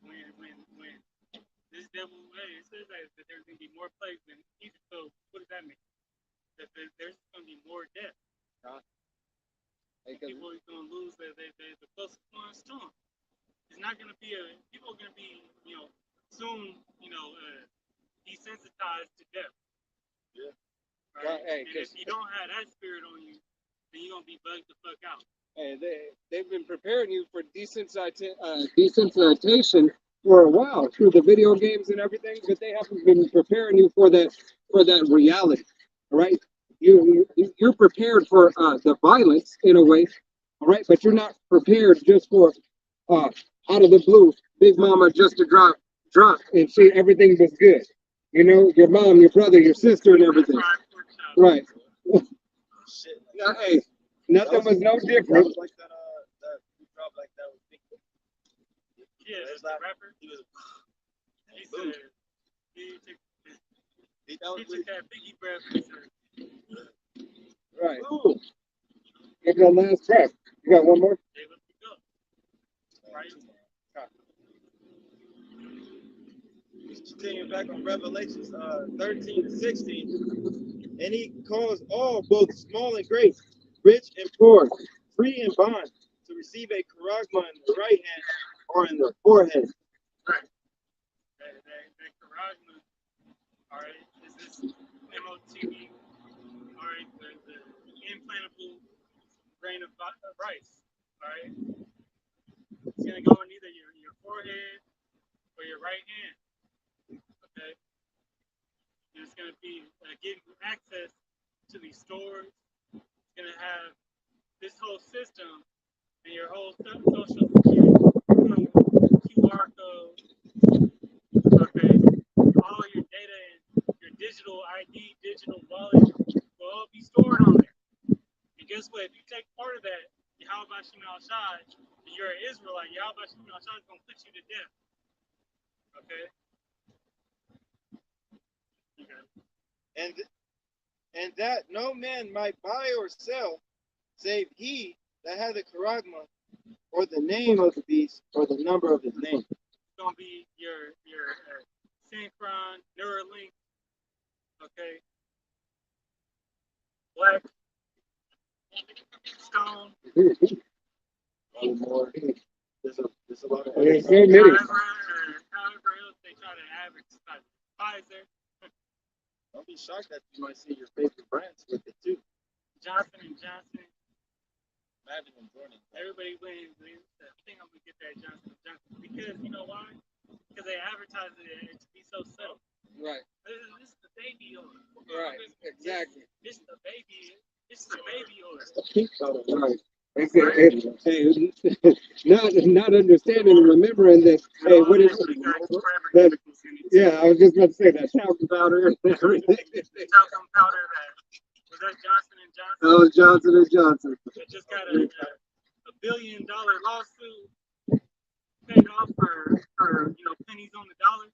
When this devil, it says that there's going to be more plagues than Egypt. So what does that mean? That there's going to be more death. God. People are going to lose the closest ones to them. It's not going to be people are going to be, soon, desensitized to death. Yeah. Right? Hey, and if you don't have that spirit on you, then you're gonna be bugged the fuck out. Hey, they've been preparing you for desensitization for a while through the video games and everything, but they haven't been preparing you for that reality. All right, you're prepared for the violence in a way, all right, but you're not prepared just for out of the blue, Big Mama just to drop and see everything was good. You know, your mom, your brother, your sister, and everything. Right. Shit. Now, hey, nothing was no That different. was like that who dropped like that with Big. Yeah, There's the that rapper. He was. He said he took That was that Biggie breath. He said, Right. Ooh. Get that last track. You got one more? "Hey, let's go." Right? Continuing back on Revelations 13 to 16, and he calls all, both small and great, rich and poor, free and bond, to receive a charagma in the right hand or in the forehead. Right. That charagma, all right, is this MOTV, all right, the implantable grain of rice, all right? It's going to go in either your forehead or your right hand, okay? And it's going to be giving you access to these stores. It's going to have this whole system and your whole social security, QR code, okay? All your data and your digital ID, digital wallet will all be stored on there. And guess what? If you take part of that, Yahweh Shem Al Shai, and you're an Israelite, Yahweh Shem Al Shai is going to put you to death. Okay? And that no man might buy or sell, save he that had the charagma, or the name of the beast, or the number of his name. It's going to be your Synchron, Neuralink, okay? Black Stone. There's a lot of There's so many. However else they try to advertise. Pfizer, Don't be shocked that you might see your favorite brands with it too. Johnson and Johnson. Imagine them joining. Everybody wins. I think I'm gonna get that Johnson and Johnson because you know why? Because they advertise it to be so subtle. Right. This is the baby oil. Right. Exactly. This is the baby. This is the baby oil. Pink powder. Right. Hey, not understanding and remembering that. Hey, what is that? Yeah, I was just about to say that talcum powder and everything. Talcum powder that was that Johnson and Johnson. That was Johnson and Johnson. It just got a $1 billion lawsuit paid off for pennies on the dollar.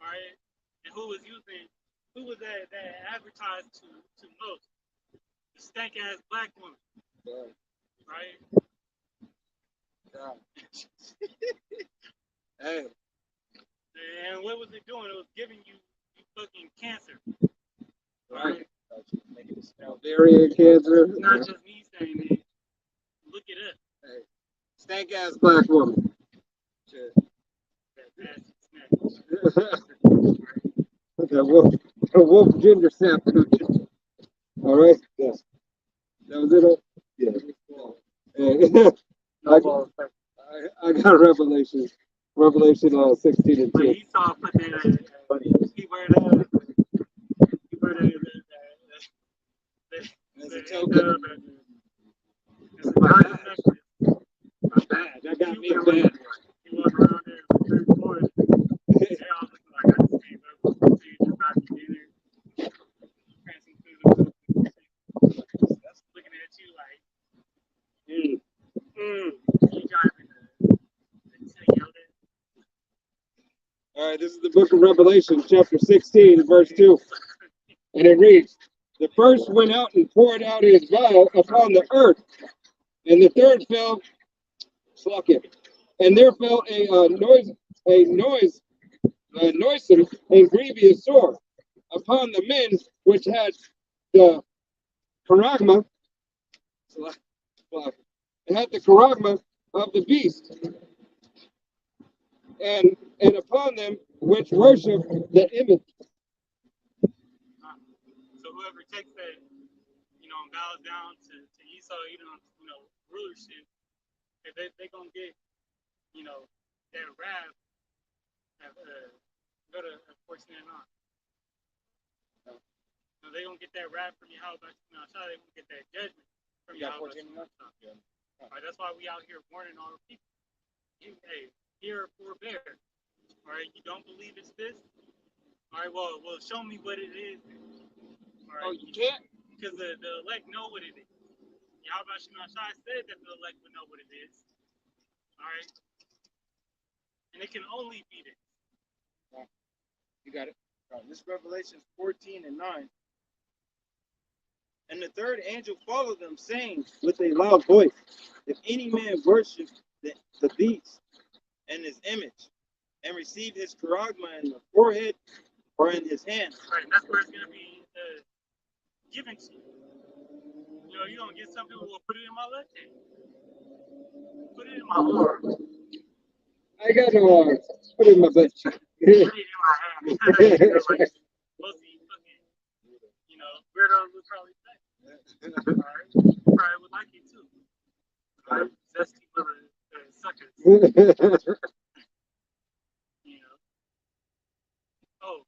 All right, and who was that advertised to most? The stank ass black woman. Right? Hey. And what was it doing? It was giving you fucking cancer. Right. Ovarian cancer. It's not just me saying it. Look it up. Hey. Stank ass black woman. Shit. The wolf ginger sap. All right. Yeah. That was it. Yeah. I got Revelation 16 and 2. He saw put that he wear that As a token. My bad. That got me bad. He walked around there with three boys. They all looking like I just came up with you about to dinner. Prancing through the that's looking at you like you driving the Yoda. All right, this is the book of Revelation, chapter 16, verse 2. And it reads, the first went out and poured out his vial upon the earth, and the third fell, and there fell a noisome and grievous sore upon the men which had the charagma, of the beast, and upon them which worship the image. So whoever takes that, and bows down to Esau, rulership, if they gonna get, that wrath, go to 14 and on. They gonna get that wrath from Yahweh. They gonna get that judgment from Yahweh. All right, that's why we out here warning all the people. Hey, here forbear. All right, you don't believe it's this? All right, well, show me what it is. All right, you can't? Because the elect know what it is. Yahweh Shai said that the elect would know what it is. All right, and it can only be this. You got it. All right, this is Revelation 14 and 9. And the third angel followed them, saying with a loud voice, if any man worship the beast and his image, and receive his charagma in the forehead or in his hand. Right, and that's where it's going to be given to you. You're going to get some people who will put it in my left hand. Put it in my arm. I got no arms. Put it in my butt. Put it in my hand. Mostly fucking, weirdos would probably say. All right. Probably would like it too. All right. Zesty little suckers. Oh,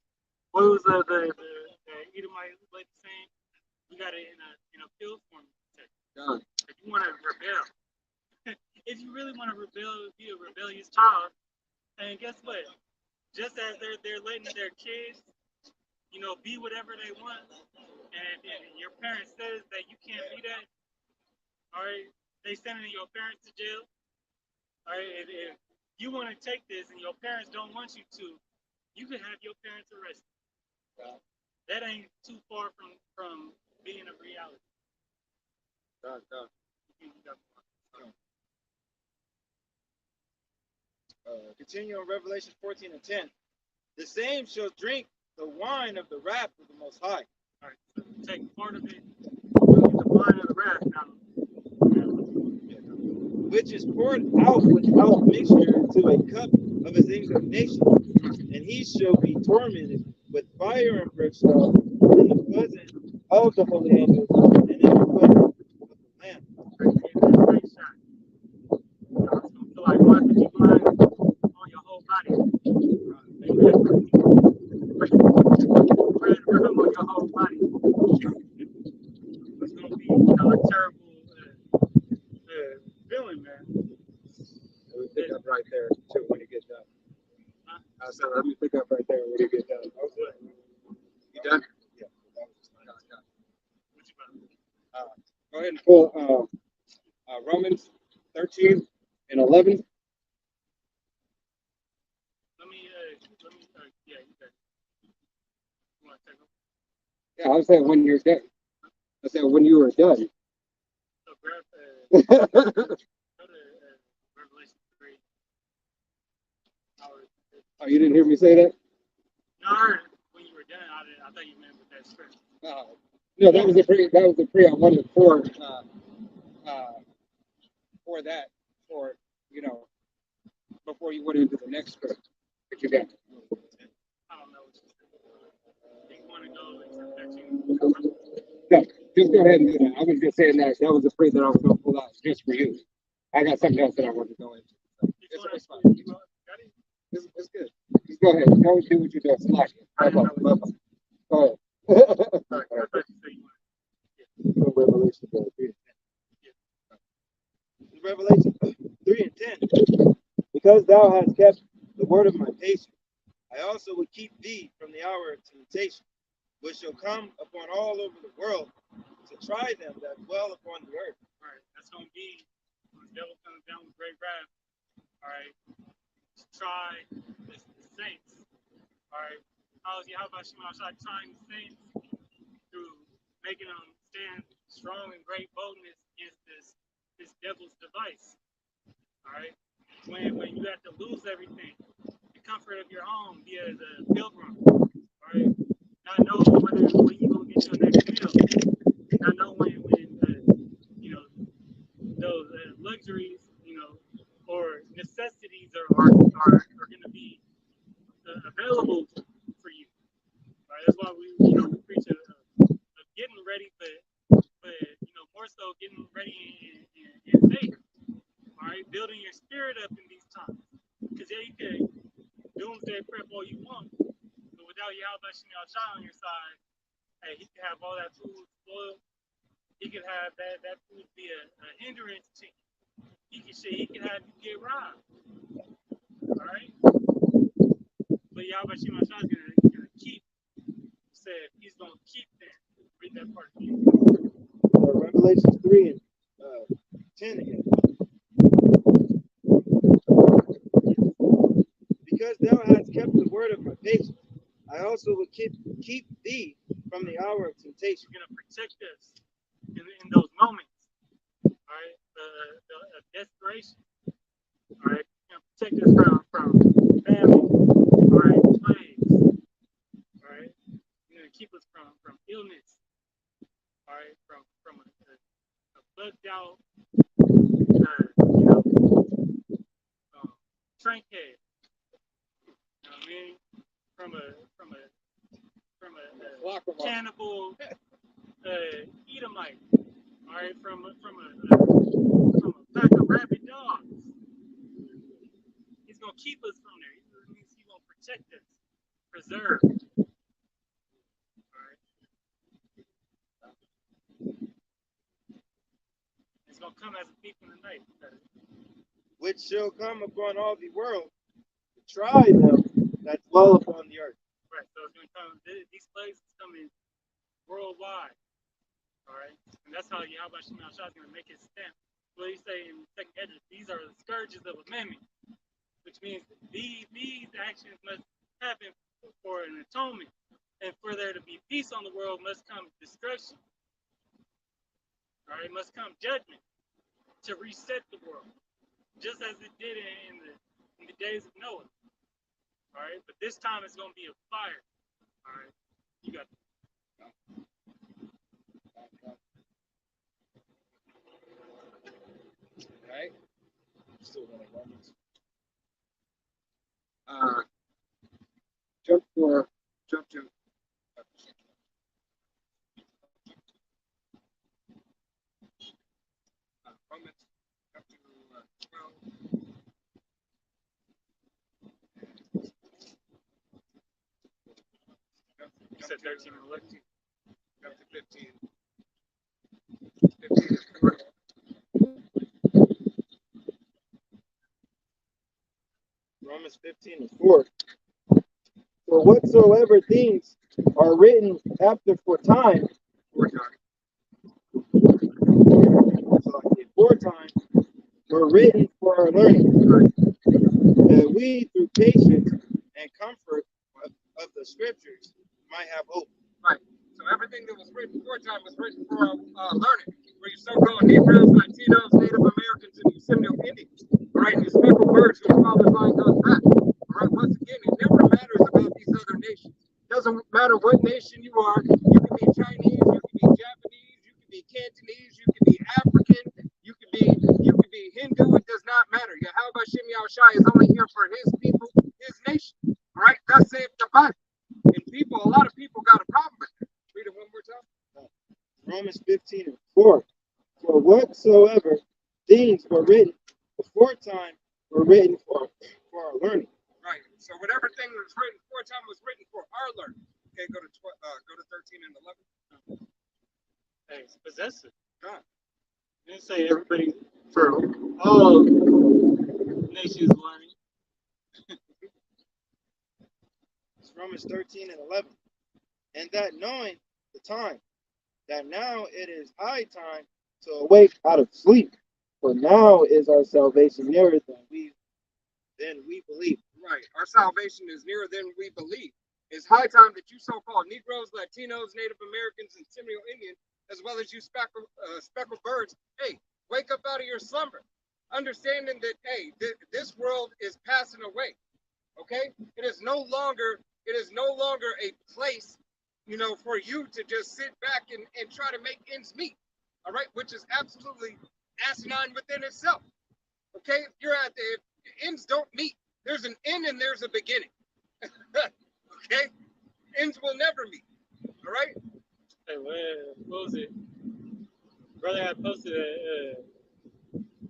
what was the Edomite lady saying? You got it in a pill form. If you want to rebel, if you really want to rebel, be a rebellious child, and guess what? Just as they're letting their kids, be whatever they want, and your parents says that you can't be that, all right, they sending your parents to jail. All right, if you want to take this and your parents don't want you to, you can have your parents arrested. That ain't too far from being a reality. Continue on Revelation 14 and 10. The same shall drink the wine of the wrath of the Most High. All right, so take part of it, the wine of the wrath now. Which is poured out without mixture into a cup of his indignation, and he shall be tormented with fire and brimstone in the presence of the holy angels and in the presence of the Lamb. Great shot. It's gonna feel like one that you blind on your whole body. Rhythm on your whole body. It's gonna be a terrible feeling, man. Let me pick up right there too when you get done. I said, let me pick up right there when you get done. You done? Yeah. Go ahead and pull Romans 13 and 11. Yeah, you got it. You want to take them? Yeah, I was saying when you're done. I said when you were done. So grab, go to Revelation 3. Oh, you didn't hear me say that? No, I heard it when you were done. I thought you meant with that script. No, that was the pre I wanted for that, for before you went into the next script that you got. I don't know what you said. Do you want to go into 13? No, just go ahead and do that. I was just saying that was the pre that I was going to pull out just for you. I got something else that I wanted to go into. So it's fine. It's good. Just go ahead. Go do what you're doing. Slash it. Go ahead. Revelation 3 and 10. Because thou hast kept the word of my patience, I also will keep thee from the hour of temptation, which shall come upon all over the world to try them that dwell upon the earth. All right, that's going to be when the devil comes down with great wrath. All right, to try the saints. All right, how is Yahweh Shemashah trying the saints? Through making them stand strong and great boldness against this devil's device. All right, when you have to lose everything, the comfort of your home, be as a pilgrim. All right, not know when you gonna get your next meal. Not know when those luxuries, or necessities are going to be available for you. All right, that's why we preach of getting ready, but yeah, you can doomsday prep all you want, but without Yahweh Shemel Shah on your side, hey, he can have all that food spoiled. He could have that food be a hindrance to you. He can have you get robbed. All right? But Yahweh Shemel Shah is gonna keep. Said he's gonna keep them. Read that part again. Revelation 3 and 10 again. Because thou hast kept the word of my patience, I also will keep thee from the hour of temptation. He's gonna protect us in those moments. All right, the desperation. All right, he's gonna protect us from famine. All right, plagues. All right, he's gonna keep us from illness. All right, from a bugged out, trank head. You know what I mean? From a cannibal Edomite. All right, from a pack of rabid dogs. He's gonna keep us from there. He's gonna protect us, preserve. All right. It's gonna come as a thief in the night. Which shall come upon all the world to try them that dwell upon the earth. Right. So it's gonna come. These plagues is coming worldwide. All right. And that's how Yahweh Shemel Shah is gonna make his stamp. What he say in second Edges, these are the scourges of amendment, which means these actions must happen for an atonement, and for there to be peace on the world must come destruction. All right, must come judgment to reset the world, just as it did in the days of Noah. All right, but this time it's gonna be a fire. All right, you got. Right? Still running Romans. Jump to Romans chapter 12. You said 13 and 11. Chapter 15. 15 is correct. Romans 15 and 4. For whatsoever things are written after for time, were written for our learning, that we through patience and comfort of the scriptures might have hope. Right. So everything that was written aforetime was written for our learning. For you so-called Negroes, Latinos, Native Americans, and you Seminole Indians. All right, these people birds whose father's line goes back. All right, once again, it never matters about these other nations. Doesn't matter what nation you are. You can be Chinese, you can be Japanese, you can be Cantonese, you can be African, you can be Hindu. It does not matter. Yahweh Shem Yahushai is only here for his people, his nation. All right, thus saith the Bible. And a lot of people got a problem with it. Read it one more time. Romans 15 and 4. For whatsoever things were written before time were written for our learning. Right. So whatever thing was written before time was written for our learning. Okay, go to 13 and 11. Hey, it's possessive. God. You didn't say everybody for all nations learning. It's Romans 13 and 11. And that knowing the time, that now it is high time to awake out of sleep, for now is our salvation nearer than we believe. Right. Our salvation is nearer than we believe. It's high time that you so-called Negroes, Latinos, Native Americans, and Seminole Indians, as well as you speckled birds, hey, wake up out of your slumber, understanding that, hey, this world is passing away. Okay? It is no longer a place, for you to just sit back and try to make ends meet. All right, which is absolutely asinine within itself. Okay, you're at the ends don't meet. There's an end and there's a beginning. Okay, ends will never meet. All right. Hey, what was it? Brother had posted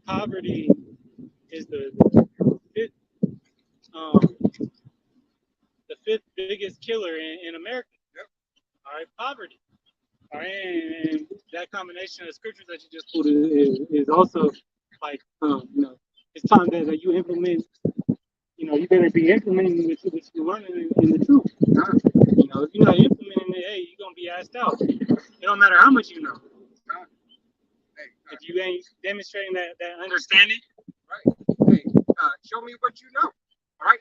poverty is the biggest killer in America. Yep. All right, poverty. All right, and that combination of scriptures that you just pulled is also like, it's time that you implement. You better be implementing what you're learning in the truth. If you're not implementing it, hey, you're gonna be asked out. It don't matter how much you know. If you ain't demonstrating that understanding, right? Hey, show me what you know. All right.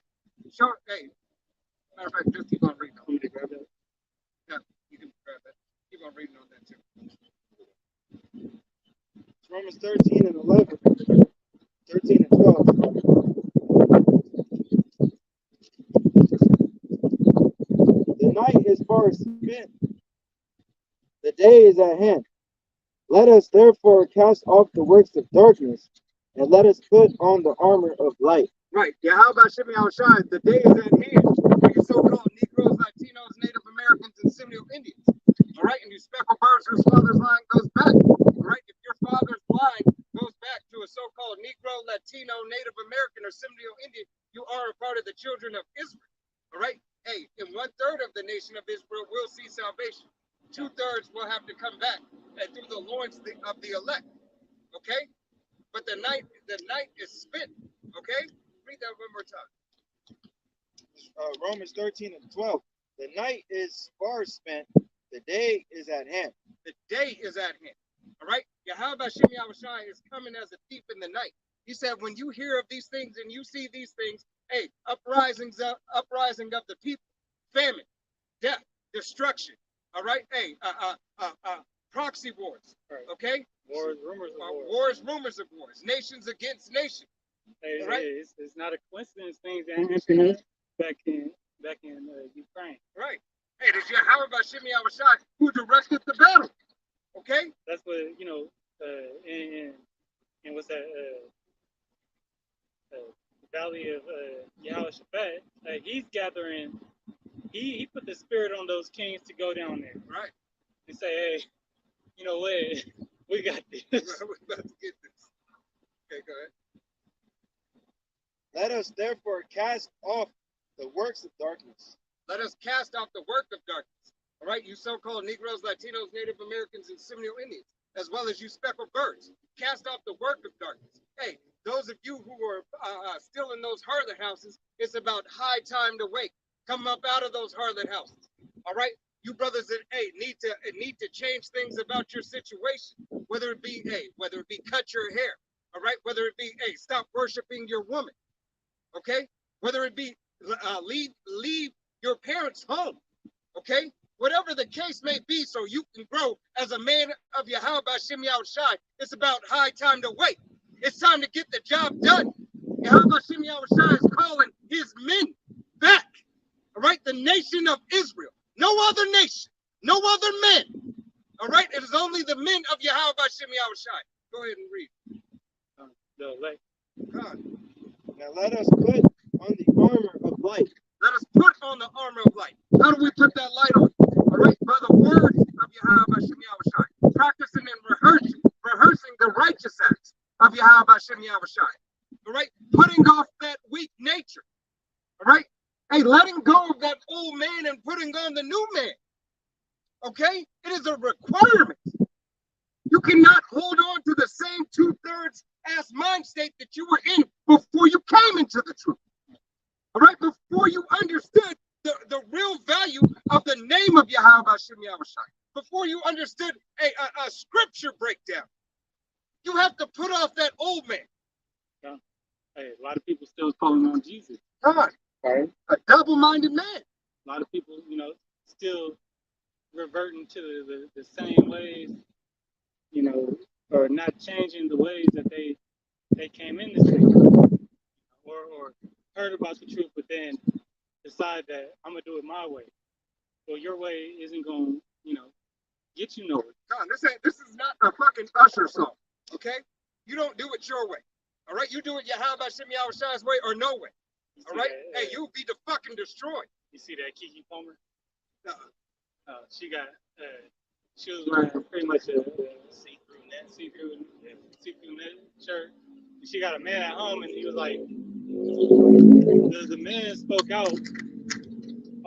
Hey, matter of fact, just keep on reading. I'm gonna grab that. Yeah, you can grab that. Keep on reading on that too. It's Romans 13 and 11. 13 and 12. The night is far spent. The day is at hand. Let us therefore cast off the works of darkness, and let us put on the armor of light. Right. Yeah, how about Shimmy Al-Shai? The day is at hand. You so-called Negroes, Latinos, Native Americans, and Seminole Indians. All right, and you speckled birds whose father's line goes back. All right, if your father's line goes back to a so-called Negro, Latino, Native American, or Seminole Indian, you are a part of the children of Israel. All right. Hey, and 1/3 of the nation of Israel will see salvation. 2/3 will have to come back and through the loins of the elect. Okay, but the night is spent. Okay, read that one more time. Romans 13 and 12. The night is far spent. The day is at hand. The day is at hand. All right, Yahweh Shimei Awashai is coming as a thief in the night. He said, when you hear of these things and you see these things, hey, uprising of the people, famine, death, destruction. All right, hey, proxy wars. Okay, Wars, rumors of wars. Wars, rumors of wars, nations against nations. Hey, right? It's not a coincidence things that happened back in Ukraine. Right. Hey, this Yahweh Shimei Awashai who directed the battle. Okay. That's what and what's that? The Valley of Yehoshaphat. He's gathering. He put the spirit on those kings to go down there. Right. And say, hey, you know what? We got this. We're about to get this. Okay, go ahead. Let us therefore cast off the works of darkness. Let us cast off the work of darkness. All right, you so-called Negroes, Latinos, Native Americans, and Seminole Indians, as well as you speckled birds. Cast off the work of darkness. Hey, those of you who are still in those harlot houses, it's about high time to wake. Come up out of those harlot houses. All right, you brothers that need to change things about your situation. Whether it be cut your hair. All right, whether it be stop worshiping your woman. Okay, whether it be leave your parents' home. Okay, whatever the case may be, so you can grow as a man of Yahweh Shimei Awashai. It's about high time to wait. It's time to get the job done. Yahweh Shimei Awashai is calling his men back. All right, the nation of Israel. No other nation, no other men. All right, it is only the men of Yahweh Shimei Awashai. Go ahead and read. The elect. God. Now let us put on the armor of light. Let us put on the armor of light. How do we put that light on? All right, by the words of Yahweh Shimei Awashai. Practicing and rehearsing the righteous acts of Yahweh Shimei Awashai. All right, putting off that weak nature. All right, hey, letting go of that old man and putting on the new man. Okay, it is a requirement. You cannot hold on to the same 2/3 ass mind state that you were in before you came into the truth. All right, before you understood the real value of the name of Yahweh Shimei Awashai, before you understood a scripture breakdown, you have to put off that old man. Yeah. Hey, a lot of people still calling on Jesus. God, Right? a double-minded man. A lot of people, still reverting to the same ways, or not changing the ways that they came in this thing, or heard about the truth, but then decide that I'm gonna do it my way. Well, your way isn't gonna, get you nowhere. God, this is not a fucking Usher song. Okay, you don't do it your way. All right, you do it Yahweh Shimei Awashai's way or no way. All right, hey, you'll be fucking destroyed. You see that Kiki Palmer? Uh-uh. She was wearing pretty much a see-through net shirt. And she got a man at home, and he was like, the man spoke out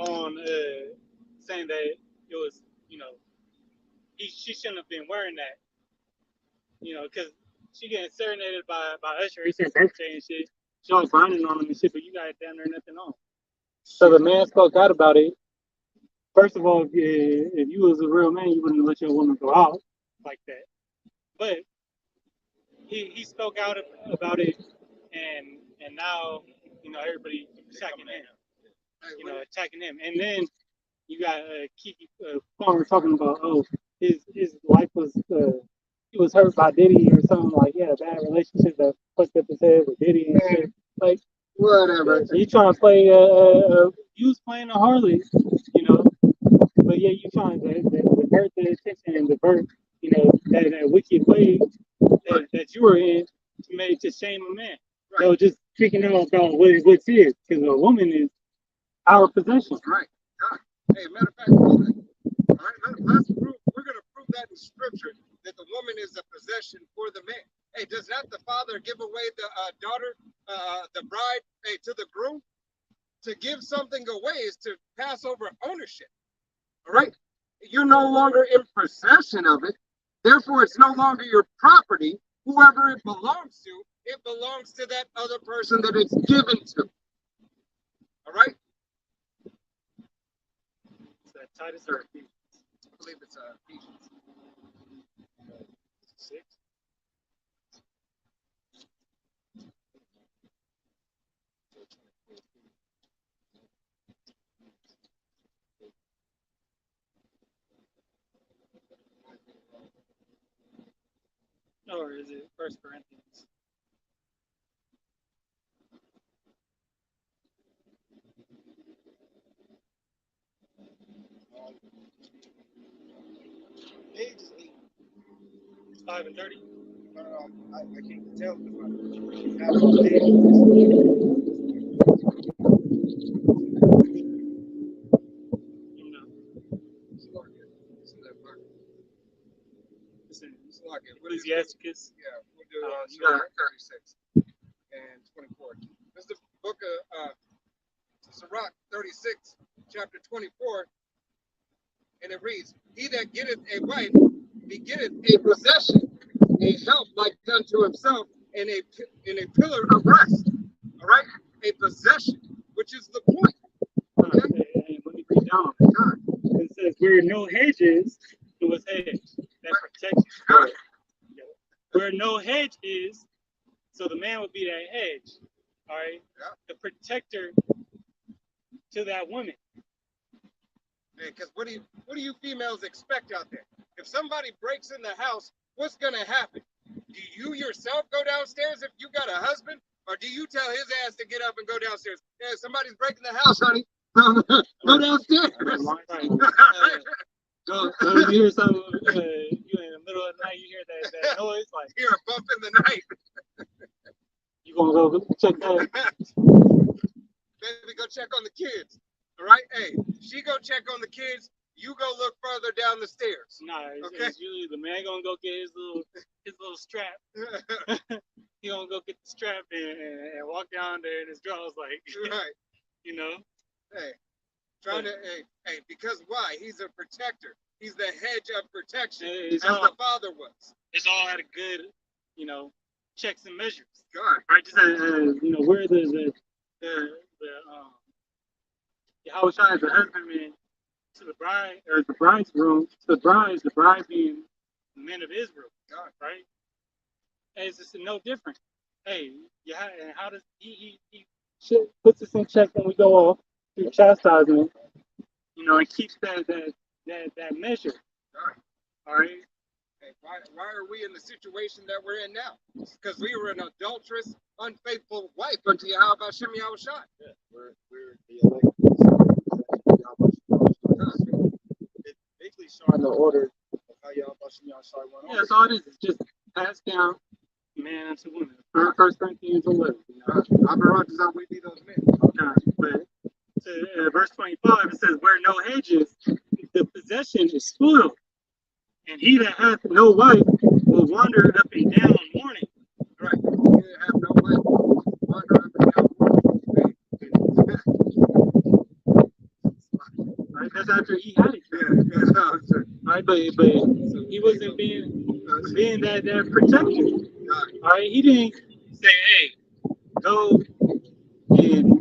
on saying that it was, she shouldn't have been wearing that, because she getting serenaded by Usher. It's her birthday and shit. She all grinding on him and shit, but you got damn near nothing on. So the man spoke out about it. First of all, if you was a real man, you wouldn't let your woman go out like that. But he spoke out about it, and now everybody attacking him, attacking him, and then you got Kiki Palmer talking about his wife was he was hurt by Diddy or something, like he had a bad relationship that fucked up his head with Diddy and shit. Like Whatever. you trying to play you was playing a Harley, but yeah, you trying to divert the attention and divert that wicked way that you were in to shame a man. Right. So just speaking out about what is, because a woman is our possession. Right. God. Hey, matter of fact, all right, let's prove. We're going to prove that in Scripture that the woman is a possession for the man. Hey, does not the father give away the daughter, the bride, to the groom? To give something away is to pass over ownership. All right? You're no longer in possession of it. Therefore, it's no longer your property. Whoever it belongs to that other person that it's given to. All right? Is that Titus or Ephesians? I believe it's Ephesians 6. Or is it 1 Corinthians? Page is 8. 5 and 30. I can't tell because I have all day. Ecclesiasticus. Yeah, we'll do You got 36 and 24. This is the book of Sirach 36, chapter 24, and it reads, "He that getteth a wife begetteth a possession, a help like unto himself, and a pillar of rest." All right, a possession, which is the point. Okay. Hey, let me read down. It says, "Where no hedges, it was hedge that protects you." Where no hedge is, so the man would be that hedge, all right? Yeah. The protector to that woman. Because what do you females expect out there? If somebody breaks in the house, what's gonna happen? Do you yourself go downstairs if you got a husband, or do you tell his ass to get up and go downstairs? Yeah, somebody's breaking the house, honey. Go downstairs. You hear something, you in the middle of the night, you hear that noise, like Hear a bump in the night. you gonna go check that. Baby, go check on the kids. All right? Hey, she go check on the kids. You go look further down the stairs. Nah, Okay. it's usually the man gonna go get his little strap. He gonna go get the strap and walk down there, and his girl's like, Right. Hey, Hey, because why? He's a protector. He's the hedge of protection, It's as all- the father was. it's all at a good, checks and measures. God. Right? Just where Yahushua is the husbandman to the bride, or the bride's room, to the bride being the men of Israel. God. Right? And it's just no different. Hey, yeah, and how does he puts us in check when we go off through chastisement, and keeps that measure. God. All right. Hey, why are we in the situation that we're in now? Because we were an adulterous, unfaithful wife unto Yahweh Shem Yahushua. Yeah, we're the elect. It's basically showing the order of how y'all went Yeah, that's all it is. It's just passed down man unto woman. 1 Corinthians 11. We be those men. Okay, but verse 25, it says, "Where no hedges, the possession is spoiled, and he that hath no wife will wander up and down mourning." Right. You have no wife. Wander up and down. Right? That's after he had it. Right? But he wasn't being that protector. All right, he didn't say, "Hey, go and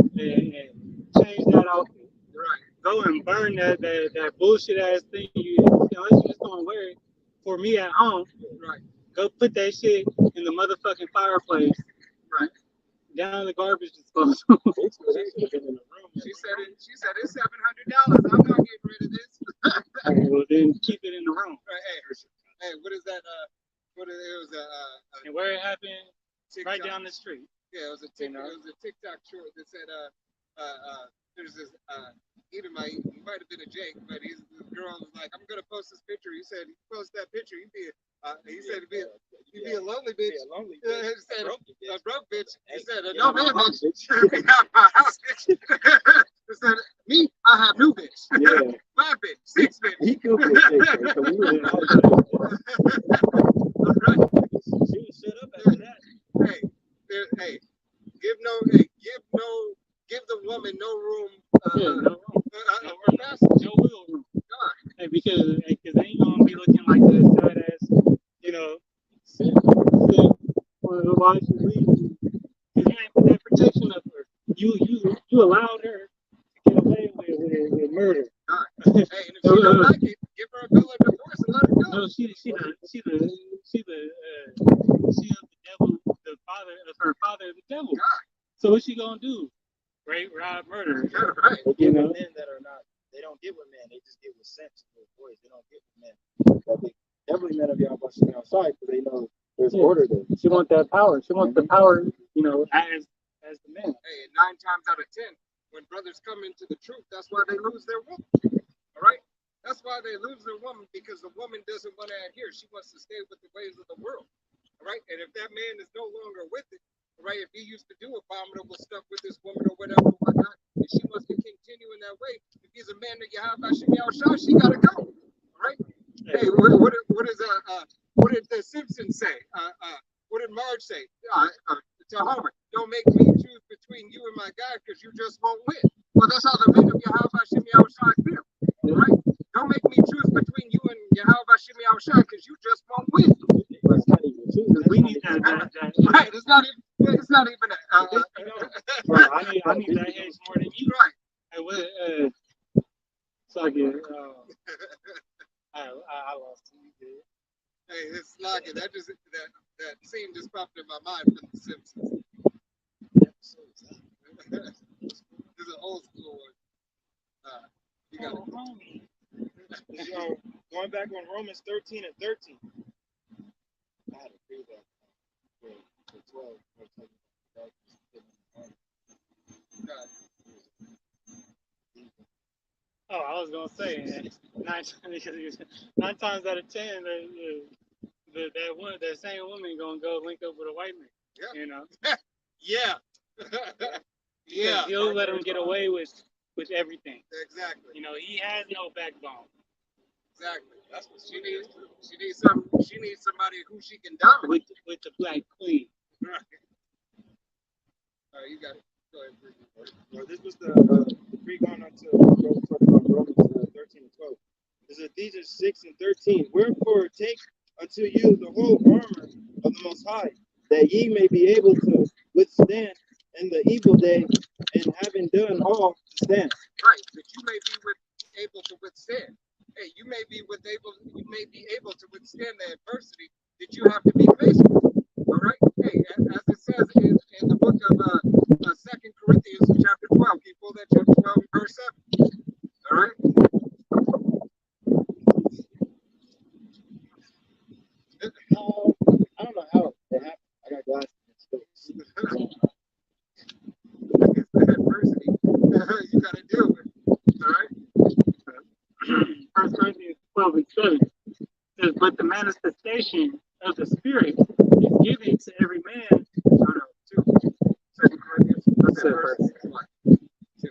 change that outfit. Right. Go and burn that bullshit ass thing unless you just gonna wear it for me at home. Right. Go put that shit in the motherfucking fireplace. Right. Down the garbage disposal." She said it's $700. I'm not getting rid of this. Well, then keep it in the room. Right, hey, what is that? It was And where it happened, TikTok. right down the street. Yeah, it was a TikTok short that said there's this either he might have been a Jake, but this girl was like, I'm gonna post this picture. He said, you post that picture, you'd be a lonely bitch. He said a broke bitch. He said a no man bitch. He said me, I have new bitch. Yeah. 5 bitch, 6 bitch. He killed that so we were She shut up after that. Hey, give the woman no room. No Passage. wiggle room. Hey, because they ain't gonna be looking like that side ass, why should we? Because you ain't put that protection up for her. You allowed her to get away with murder. Hey, and if she don't like it, give her a bill of divorce and let her go. No, she of the devil, the father of her father, the devil. God. So what's she gonna do? Rape, rob, murder. Right. They get with men that are not. They don't get with men. They just get with sense. With boys, they don't get with men. But they definitely men of y'all watching outside because they know there's order there. She wants that power. She wants the power, as the man. Hey, and 9 times out of 10, when brothers come into the truth, that's why they lose their woman. All right? That's why they lose their woman, because the woman doesn't want to adhere. She wants to stay with the ways of the world. All right? And if that man is no longer with it, all right, if he used to do abominable stuff with this woman or whatever, whatnot, and she wants to continue in that way, if he's a man that Yahweh Hashem Yahushua, she got to go. All right? Hey, what did the Simpsons say? What did Marge say to Homer? Don't make me choose between you and my God because you just won't win. Well, that's how the men of Yahweh Hashem Yahushua feel. All right? Don't make me choose between you and Yahweh Hashem Yahushua because you just won't win. We need that. Right? It's not even. Bro, I need that hedge more than you. Right. Hey, what? So I get. I lost you. Hey, it's like that scene just popped in my mind from The Simpsons. This is an old school one. You got it. So going back on Romans 13 and 13. I had to read that for 12. Oh, I was gonna say 9 times out of 10, that same woman gonna go link up with a white man. Yeah. Yeah. Yeah. He'll let him get away with everything. Exactly. He has no backbone. Exactly. That's what she needs. She needs somebody who she can dominate. With the black queen. Right. All right, you got it. Go ahead, Bridget. Well, this was the pre-going on to Romans 13 and 12. This is Ephesians 6 and 13. Wherefore take unto you the whole armor of the Most High, that ye may be able to withstand in the evil day, and having done all to stand. Right, that you may be able to withstand. Hey, you may be able to withstand the adversity that you have to be faced with. All right. Hey, as it says in the book of 2 Corinthians, chapter 12. Can you pull that chapter 12, verse 7? All right. I don't know how it happened. I got glasses. It's the adversity you got to deal with. All right. 1 Corinthians 12 and 7 says, but the manifestation of the Spirit is given to every man. No, 2 Corinthians. That's verse 1. 2.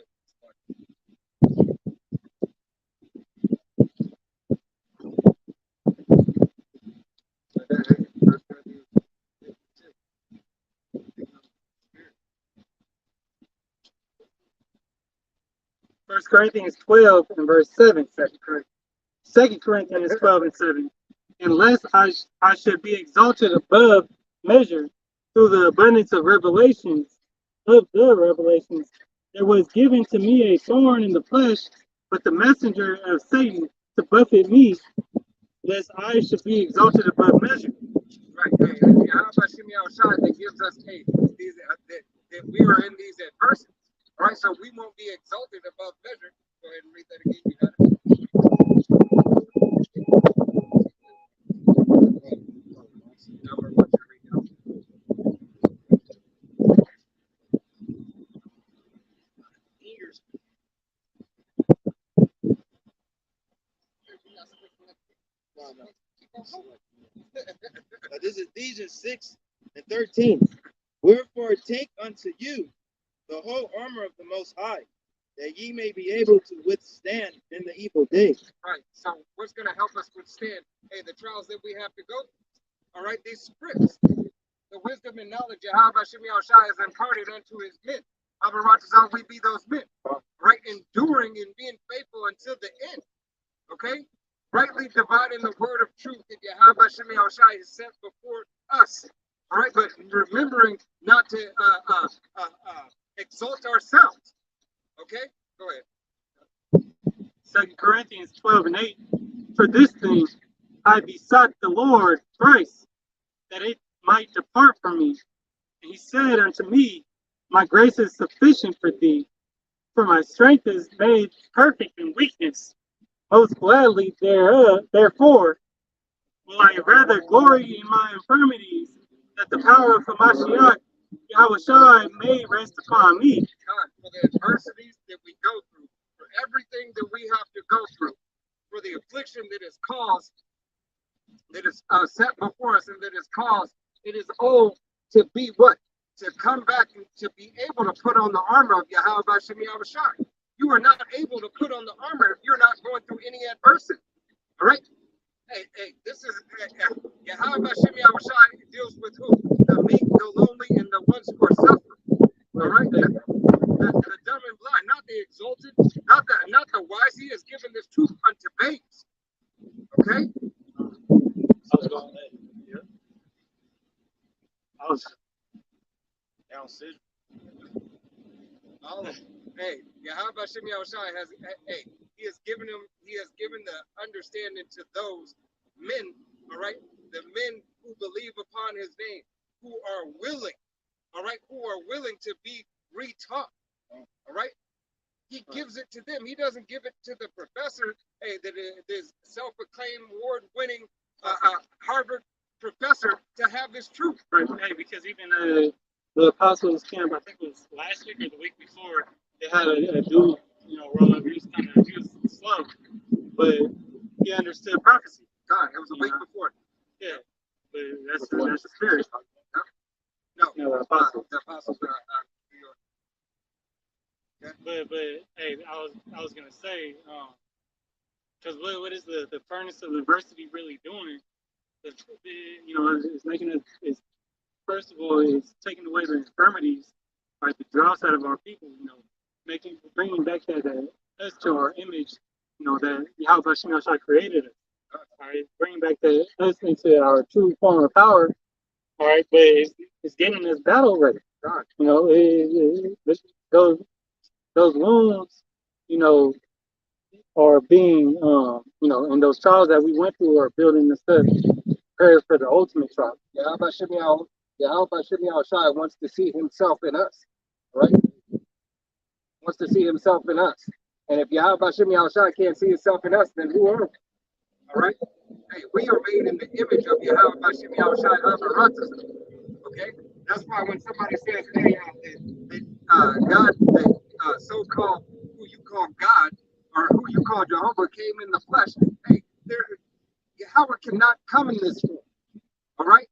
1 Corinthians 12 and verse 7. 2 Corinthians 12 and 7. Unless I should be exalted above measure through the abundance of the revelations, there was given to me a thorn in the flesh, but the messenger of Satan to buffet me, lest I should be exalted above measure. Right. Hey, how about Shimei Shai that gives us these that we are in these adversities. All right, so we won't be exalted above measure. Go ahead and read that again. You got it. This is Ephesians 6 and 13. Wherefore take unto you the whole armor of the Most High, that ye may be able to withstand in the evil day. Right. So what's going to help us withstand, the trials that we have to go through? All right, these scripts, the wisdom and knowledge of how Shimei Shai is imparted unto his men. How we be those men, right? Enduring and being faithful until the end. Okay? Rightly dividing the word of truth that Yahweh Shimei Shai has set before us. All right, but remembering not to exalt ourselves. Okay? Go ahead. 2 Corinthians 12 and 8. For this thing I besought the Lord thrice, that it might depart from me. And he said unto me, my grace is sufficient for thee, for my strength is made perfect in weakness. Most gladly therefore will I rather glory in my infirmities, that the power of Hamashiach Yahushua may rest upon me. God, for the adversities that we go through, for everything that we have to go through, for the affliction that is caused, that is set before us, and that is caused, it is all to be what? To come back and to be able to put on the armor of Yahweh Shimei Shai. You are not able to put on the armor if you're not going through any adversity. All right? Hey, this is Yahweh Shimei Shai deals with who? The meek, the lowly, and the ones who are suffering. All right? The dumb and blind, not the exalted, not the wise. He has given this truth unto babes. Okay? Hey, Yahweh Shimei Shai he has given the understanding to those men, all right, the men who believe upon his name, who are willing, all right, who are willing to be retaught, all right. He gives it to them. He doesn't give it to the professor, that is self-proclaimed award-winning Harvard professor to have this truth. Right, hey, because even the Apostles Camp, I think it was last week or the week before, they had a dude, roll up. He was slow, but he understood prophecy. God, it was a week before. Yeah, but that's the spirit. No, the apostles. The apostles. Yeah. But hey, I was gonna say, because what is the furnace of adversity really doing? It's making us. First of all, it's taking away the infirmities, like the dross out of our people. Bringing back us to our image. That Yahweh Shimei Shai created us. All right, bringing back us into our true form of power. All right, but it's getting us battle ready. God. Those wounds, are being, and those trials that we went through are building us up, prepare for the ultimate trial. Yahweh Shimei Shai wants to see himself in us, right? Wants to see himself in us. And if Yahweh Shimei Shai can't see himself in us, then who are we? All right? Hey, we are made in the image of Yahweh Shimei Shai Avaratas. Okay? That's why when somebody says, hey, God, so-called, who you call God, or who you call Jehovah, came in the flesh, hey, Yahweh cannot come in this form. All right?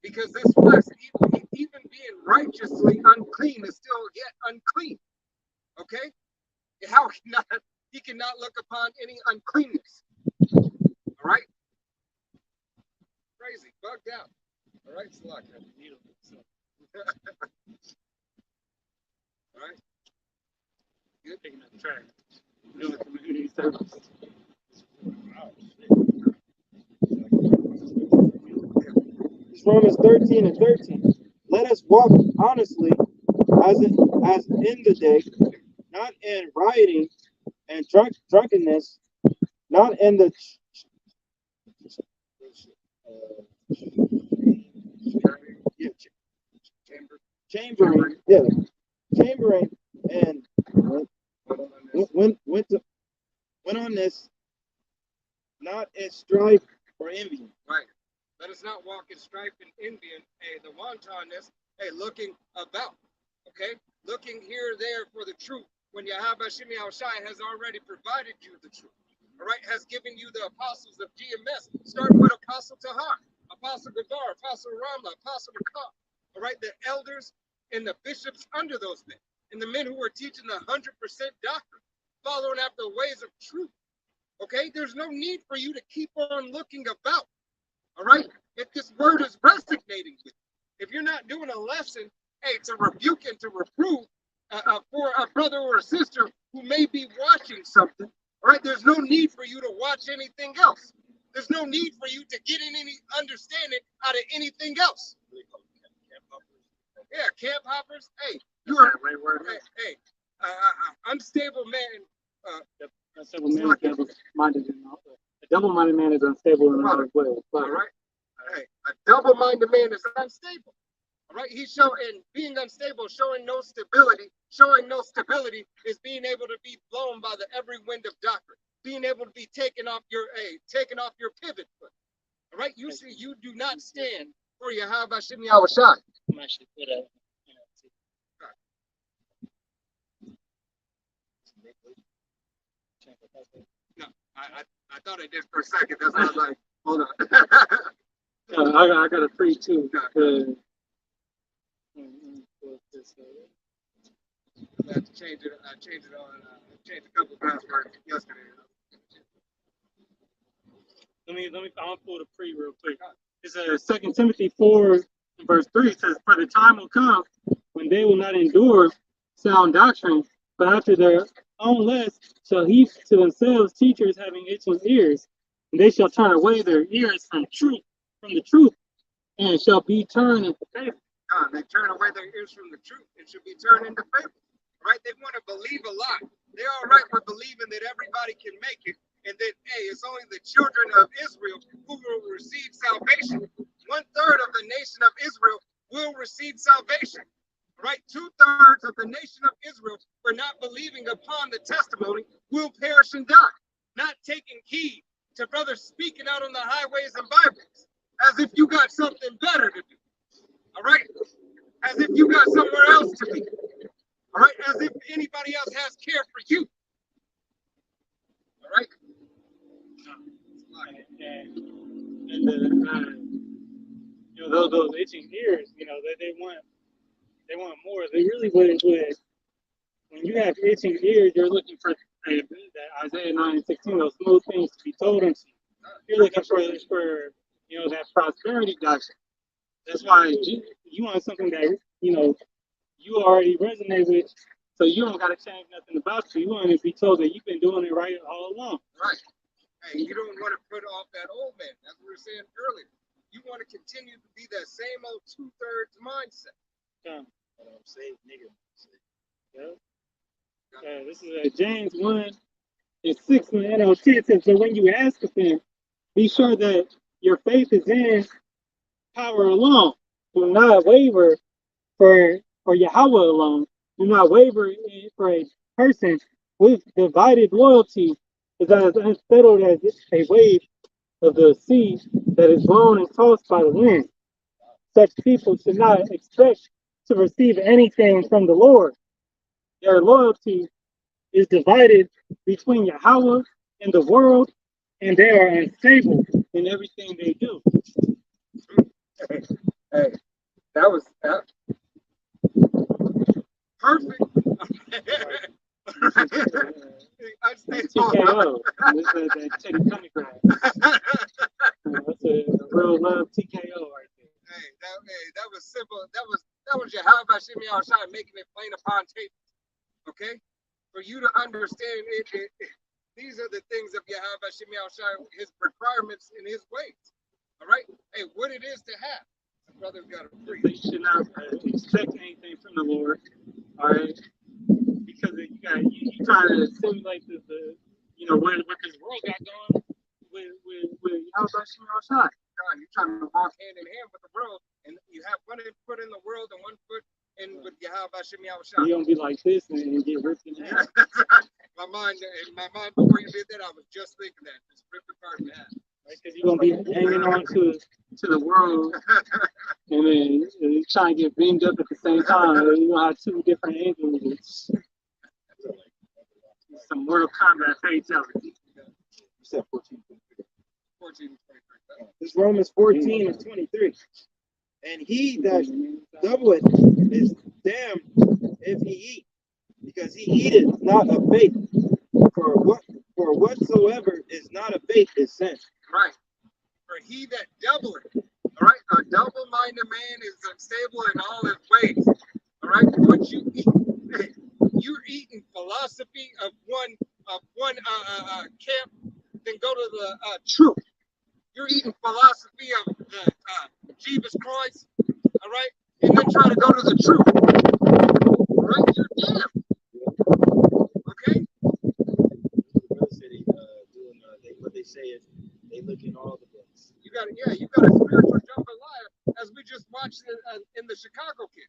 Because this flesh, even being righteously unclean, is still yet unclean. Okay? Yahweh cannot look upon any uncleanness. All right? Crazy, bugged out. All right, it's like a needle. All right. Good. picking up trash, doing community service. It's Romans 13 and 13. Let us walk honestly as in the day, not in rioting and drunkenness, not in the chambering, chambering, and went on this, not in strife or envy. Right. Let us not walk in strife and envy and the wantonness, looking about, okay? Looking here, there for the truth. When Yahweh Shemi Shai has already provided you the truth, all right, has given you the apostles of GMS, starting with Apostle Tahar, Apostle Gavar, Apostle Ramla, Apostle Makar, all right, the elders and the bishops under those men, and the men who are teaching the 100% doctrine, following after the ways of truth, okay? There's no need for you to keep on looking about, all right? If this word is resonating with you, if you're not doing a lesson, to rebuke and to reprove for a brother or a sister who may be watching something, all right? There's no need for you to watch anything else. There's no need for you to get in any understanding out of anything else. Yeah, camp hoppers. Hey, you are unstable man. Unstable man is double-minded. A double-minded man is unstable in all his ways. All right. Hey, a double-minded man is unstable. All right. He's showing being unstable, showing no stability. Showing no stability is being able to be blown by the every wind of doctrine. Being able to be taken off your pivot foot. All right. You see, you do not stand for Yahweh Shemi Awashai. I'm actually put a, No, I thought I did for a second. That's why I was like, hold on. I got a free too. I had to change it. I changed it on. Changed a couple of passwords yesterday. Let me. I'll pull the pre real quick. It's 2 Timothy 4 verse 3 says, "For the time will come when they will not endure sound doctrine, but after their own lust shall heap to themselves teachers having itching ears, and they shall turn away their ears from the truth, and shall be turned into fable." They turn away their ears from the truth and should be turned into fable. Right? They want to believe a lot. They're all right with believing that everybody can make it, and that it's only the children of Israel who will receive salvation. 1/3 of the nation of Israel will receive salvation. Right? 2/3 of the nation of Israel, for not believing upon the testimony, will perish and die. Not taking heed to brothers speaking out on the highways and byways, as if you got something better to do. All right? As if you got somewhere else to be. All right? As if anybody else has care for you. All right? And those itching ears, they want more. They really would. When you have itching ears, you're looking for that Isaiah 9:16, those smooth things to be told unto you. You're looking for that prosperity doctrine. That's why you want something that you already resonate with, so you don't got to change nothing about you. You want to be told that you've been doing it right all along. Right. Hey, you don't want to put off that old man, as we were saying earlier. You want to continue to be that same old 2/3 mindset. Yeah. Say nigga. Yeah. This is James 1:6 in the NLT. It says, "So when you ask of him, be sure that your faith is in power alone. Do not waver for Yahweh alone. Do not waver for a person with divided loyalty is as unsettled as a wave of the sea that is blown and tossed by the wind. Such people should not expect to receive anything from the Lord. Their loyalty is divided between Yahweh and the world, and they are unstable in everything they do." Hey, that was perfect. I stay TKO. This is that Teddy Pendergrass. That's a real love TKO right there. That was simple. That was Yahweh Shemi Shai making it plain upon tape. Okay? for you to understand it. These are the things of Yahweh Hashem Yahushua, his requirements and his ways. All right? Hey, what it is to have. The brother's got to preach. You should not expect anything from the Lord, all right? Because you try to simulate the what this world got going with Yahweh Shem Shai. You're trying to walk hand in hand with the world, and you have one foot in the world and one foot in with Yahweh Hashem Yahushua. You don't be like this and get ripped in half. my mind before you did that, I was just thinking that. Just rip the part in half. Because you're gonna be hanging on to the world, and then you trying to get beamed up at the same time. You gonna have two different angles. It's some Mortal Kombat fatality. You said 14. 14, 23. This Romans 14 and 23. And he that doubleth is damned if he eat, because he eateth not of faith. For whatsoever is not of faith is sin. Right. For he that doubleth, all right, a double-minded man is unstable in all his ways. All right, what you eat, you're eating philosophy of one camp, then go to the truth. You're eating philosophy of the Jesus Christ, all right, and then try to go to the truth. All right, you're damned. Okay. What they say is they look in all the books. You got a spiritual jambalaya, as we just watched in the Chicago Kid,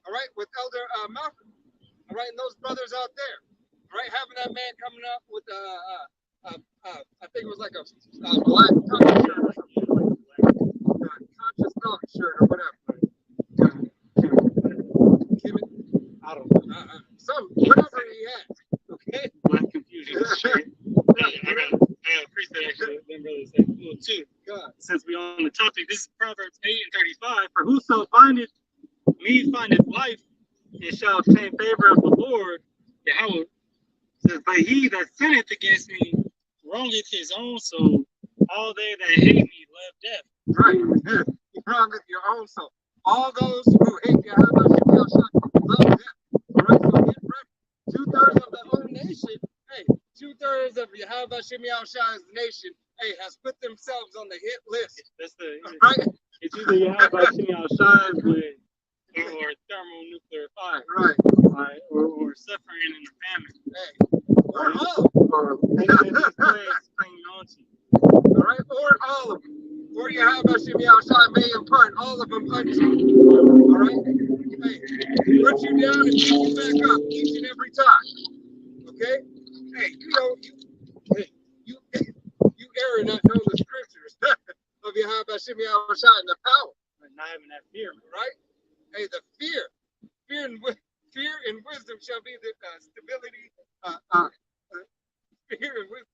all right, with Elder Malcolm, all right, and those brothers out there, all right, having that man coming up with I think it was like a black conscious dog shirt or whatever. Kimmit? I don't know. Whatever he had. Okay. Black confusion. I appreciate that. Them brothers say cool too. God. Since we on the topic, this is Proverbs 8 and 35. For whoso findeth life, and shall obtain favor of the Lord, Yahweh says, but he that sinneth against me wrongeth his own soul. All they that hate me love death. Right. You wrongeth your own soul. All those who hate Yahweh love death. All right, so get ready. 2/3 of the whole nation, hey, 2/3 of Yahweh Shem Yahushua's nation, hey, has put themselves on the hit list. That's Right? it's either Yahweh Shem Shai with or thermonuclear fire. Right. Or suffering in the famine. Hey. Or all. Or these plagues clinging on to you. All right, or all of them. Or Yahweh Shem Yahushua may impart all of them unto you. All right? Hey, put you down and pick you back up each and every time. Okay? Hey, you err not know the scriptures of Yahweh Shem Yahushua and the power. And not having that fear, right? Hey, the fear and wisdom shall be the stability. Fear and wisdom.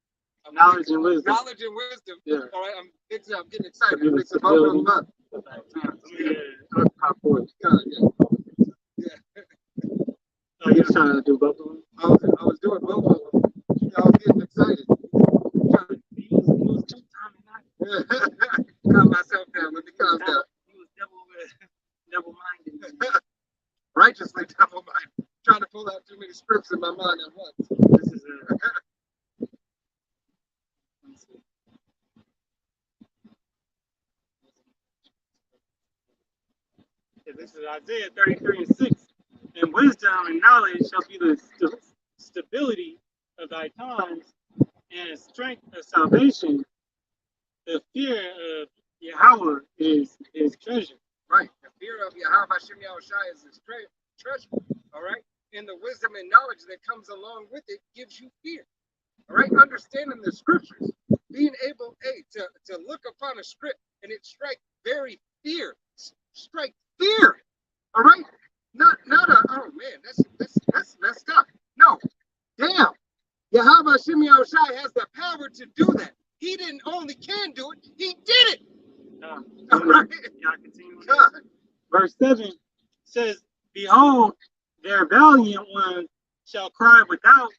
Knowledge and wisdom. Knowledge and wisdom. Yeah. All right, I'm getting excited. I'm mixing both of them up. Yeah. Oh, you're trying to do both of them? I was doing both of them. I was getting excited. Calm myself down. Let me calm down. He was double-minded. Righteously double-minded. Trying to pull out too many scripts in my mind at once. This is this is Isaiah 33:6. And wisdom and knowledge shall be the stability of thy times and strength of salvation. The fear of Yahweh is his treasure. Right. The fear of Yahweh Shem Yahushua is his treasure. All right. And the wisdom and knowledge that comes along with it gives you fear. All right. Understanding the scriptures, being able, to look upon a script and it strike very fear. Strike fear. All right. Not oh man, that's messed up. No. Damn. Yahweh Shem Yahushua has the power to do that. He didn't only can do it, he did it. All right. Y'all continue with that. Verse 7 says, behold, their valiant ones shall cry without,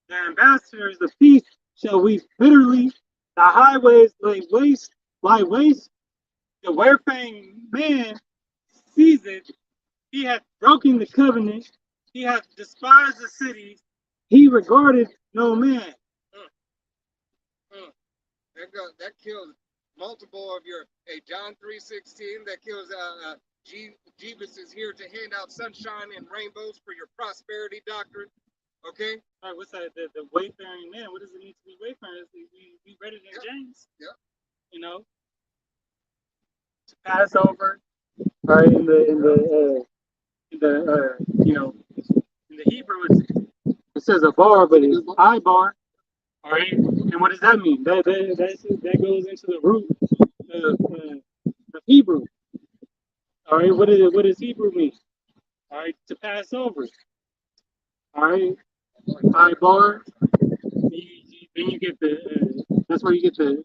the ambassadors of peace shall weep bitterly, the highways lie waste, the wayfaring man sees it, he hath broken the covenant, he hath despised the cities, he regarded no man. That kills multiple of your John 3:16. That kills Jesus is here to hand out sunshine and rainbows for your prosperity doctrine. Okay. All right, what's that? The wayfaring man. What does it mean to be wayfaring? We read it in James. Yeah. You know, to pass over. All right, in the you know, in the Hebrew it says a bar, but it's I bar. All right, and what does that mean? That goes into the root of Hebrew. All right, what does Hebrew mean? All right, to pass over. All right, I bar. Then you get the that's where you get the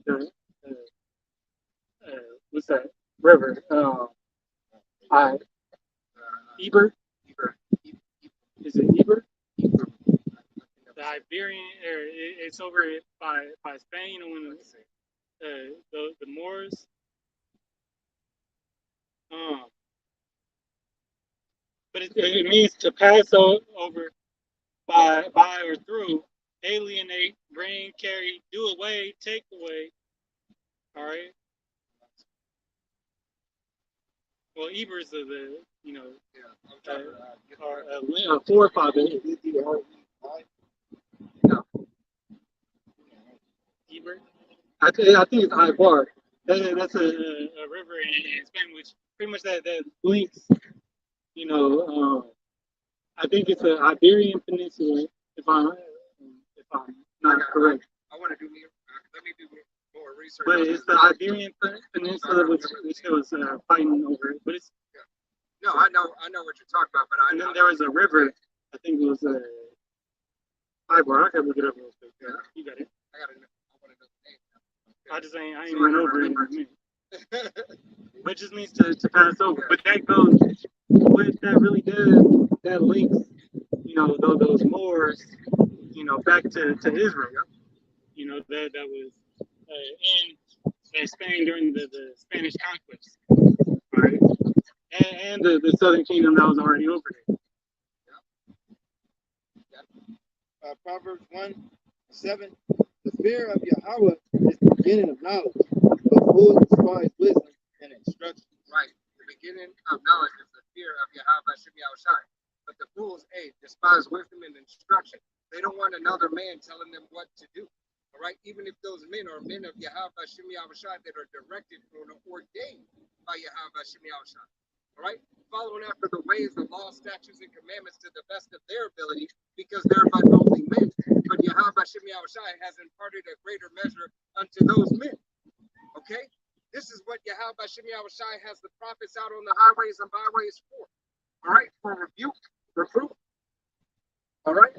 what's that river? I Eber. Is it Eber? The Iberian, or it's over by Spain when the Moors. But it means to pass over by or through, alienate, bring, carry, do away, take away. All right. Well, Ebers are the our forefather. No. Eber. I think it's Ibar. That's a river in Spain, which pretty much that links. I think it's an Iberian Peninsula. If I'm not correct. I want to do let me do more research. But it's the Iberian Peninsula which was fighting over it. But it's no, I know what you're talking about. But and then there was a river. I think it was Ibar. I can look it up real quick. Yeah, you got it. I want to know the name. Okay. I ain't went over it in a minute. But it just means to pass over. But that goes, what that really does, that links, those Moors, back to Israel. That was in Spain during the Spanish conquest. Right? And the southern kingdom that was already over there. Proverbs 1:7. The fear of Yahweh is the beginning of knowledge, but fools despise wisdom and instruction. Right. The beginning of knowledge is the fear of Yahweh Shem Yahushai. But the fools, despise wisdom and instruction. They don't want another man telling them what to do. All right. Even if those men are men of Yahweh Shem Yahushai that are directed or ordained by Yahweh Shem Yahushai. All right. Following after the ways, the law, statutes, and commandments to the best of their ability, because they're but only men. But Yahweh Shem Yahushai has imparted a greater measure unto those men. Okay? This is what Yahweh Shem Yahushai has the prophets out on the highways and byways for. All right? For rebuke, reproof. All right?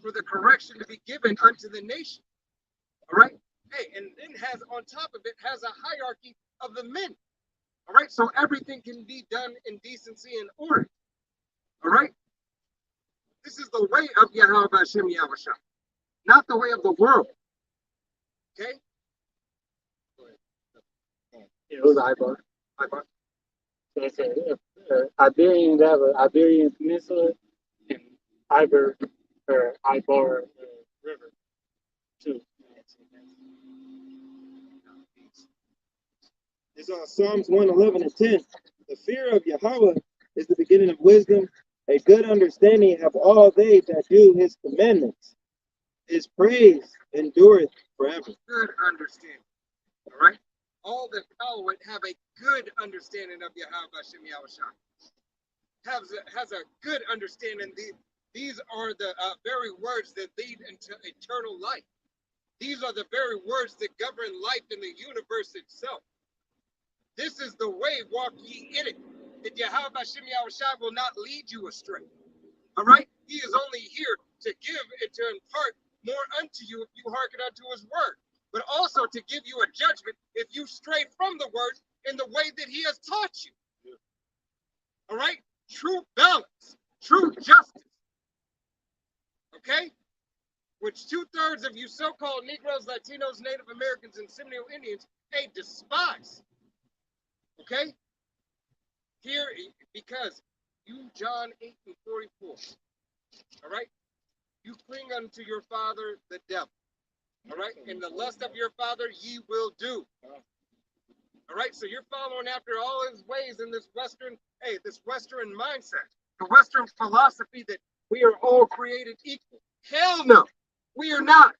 For the correction to be given unto the nation. All right? And then has on top of it has a hierarchy of the men. All right? So everything can be done in decency and order. All right? This is the way of Yahweh Shem Yahushai, not the way of the world. Okay? It was Ibar. So it's Iberian. They have an Iberian Peninsula and Ibar River too. It's on Psalms 1:11-10. The fear of Yahweh is the beginning of wisdom. A good understanding have all they that do his commandments. His praise endureth forever. Good understanding. All right? All that follow it have a good understanding of Yahweh Shem Yahushai. Has a good understanding. These are the very words that lead into eternal life. These are the very words that govern life in the universe itself. This is the way, walk ye in it. That Yahweh Shem Yahushai will not lead you astray. All right? He is only here to give and to impart more unto you if you hearken unto his word. But also to give you a judgment if you stray from the word in the way that he has taught you. All right? True balance, true justice. Okay? Which 2/3 of you so-called Negroes, Latinos, Native Americans, and Seminole Indians, despise. Okay? Here, because you, John 8:44. All right? you cling unto your father, the devil. All right? And the lust of your father ye will do. All right? So you're following after all his ways in this Western mindset, the Western philosophy that we are all created equal. Hell no, we are not.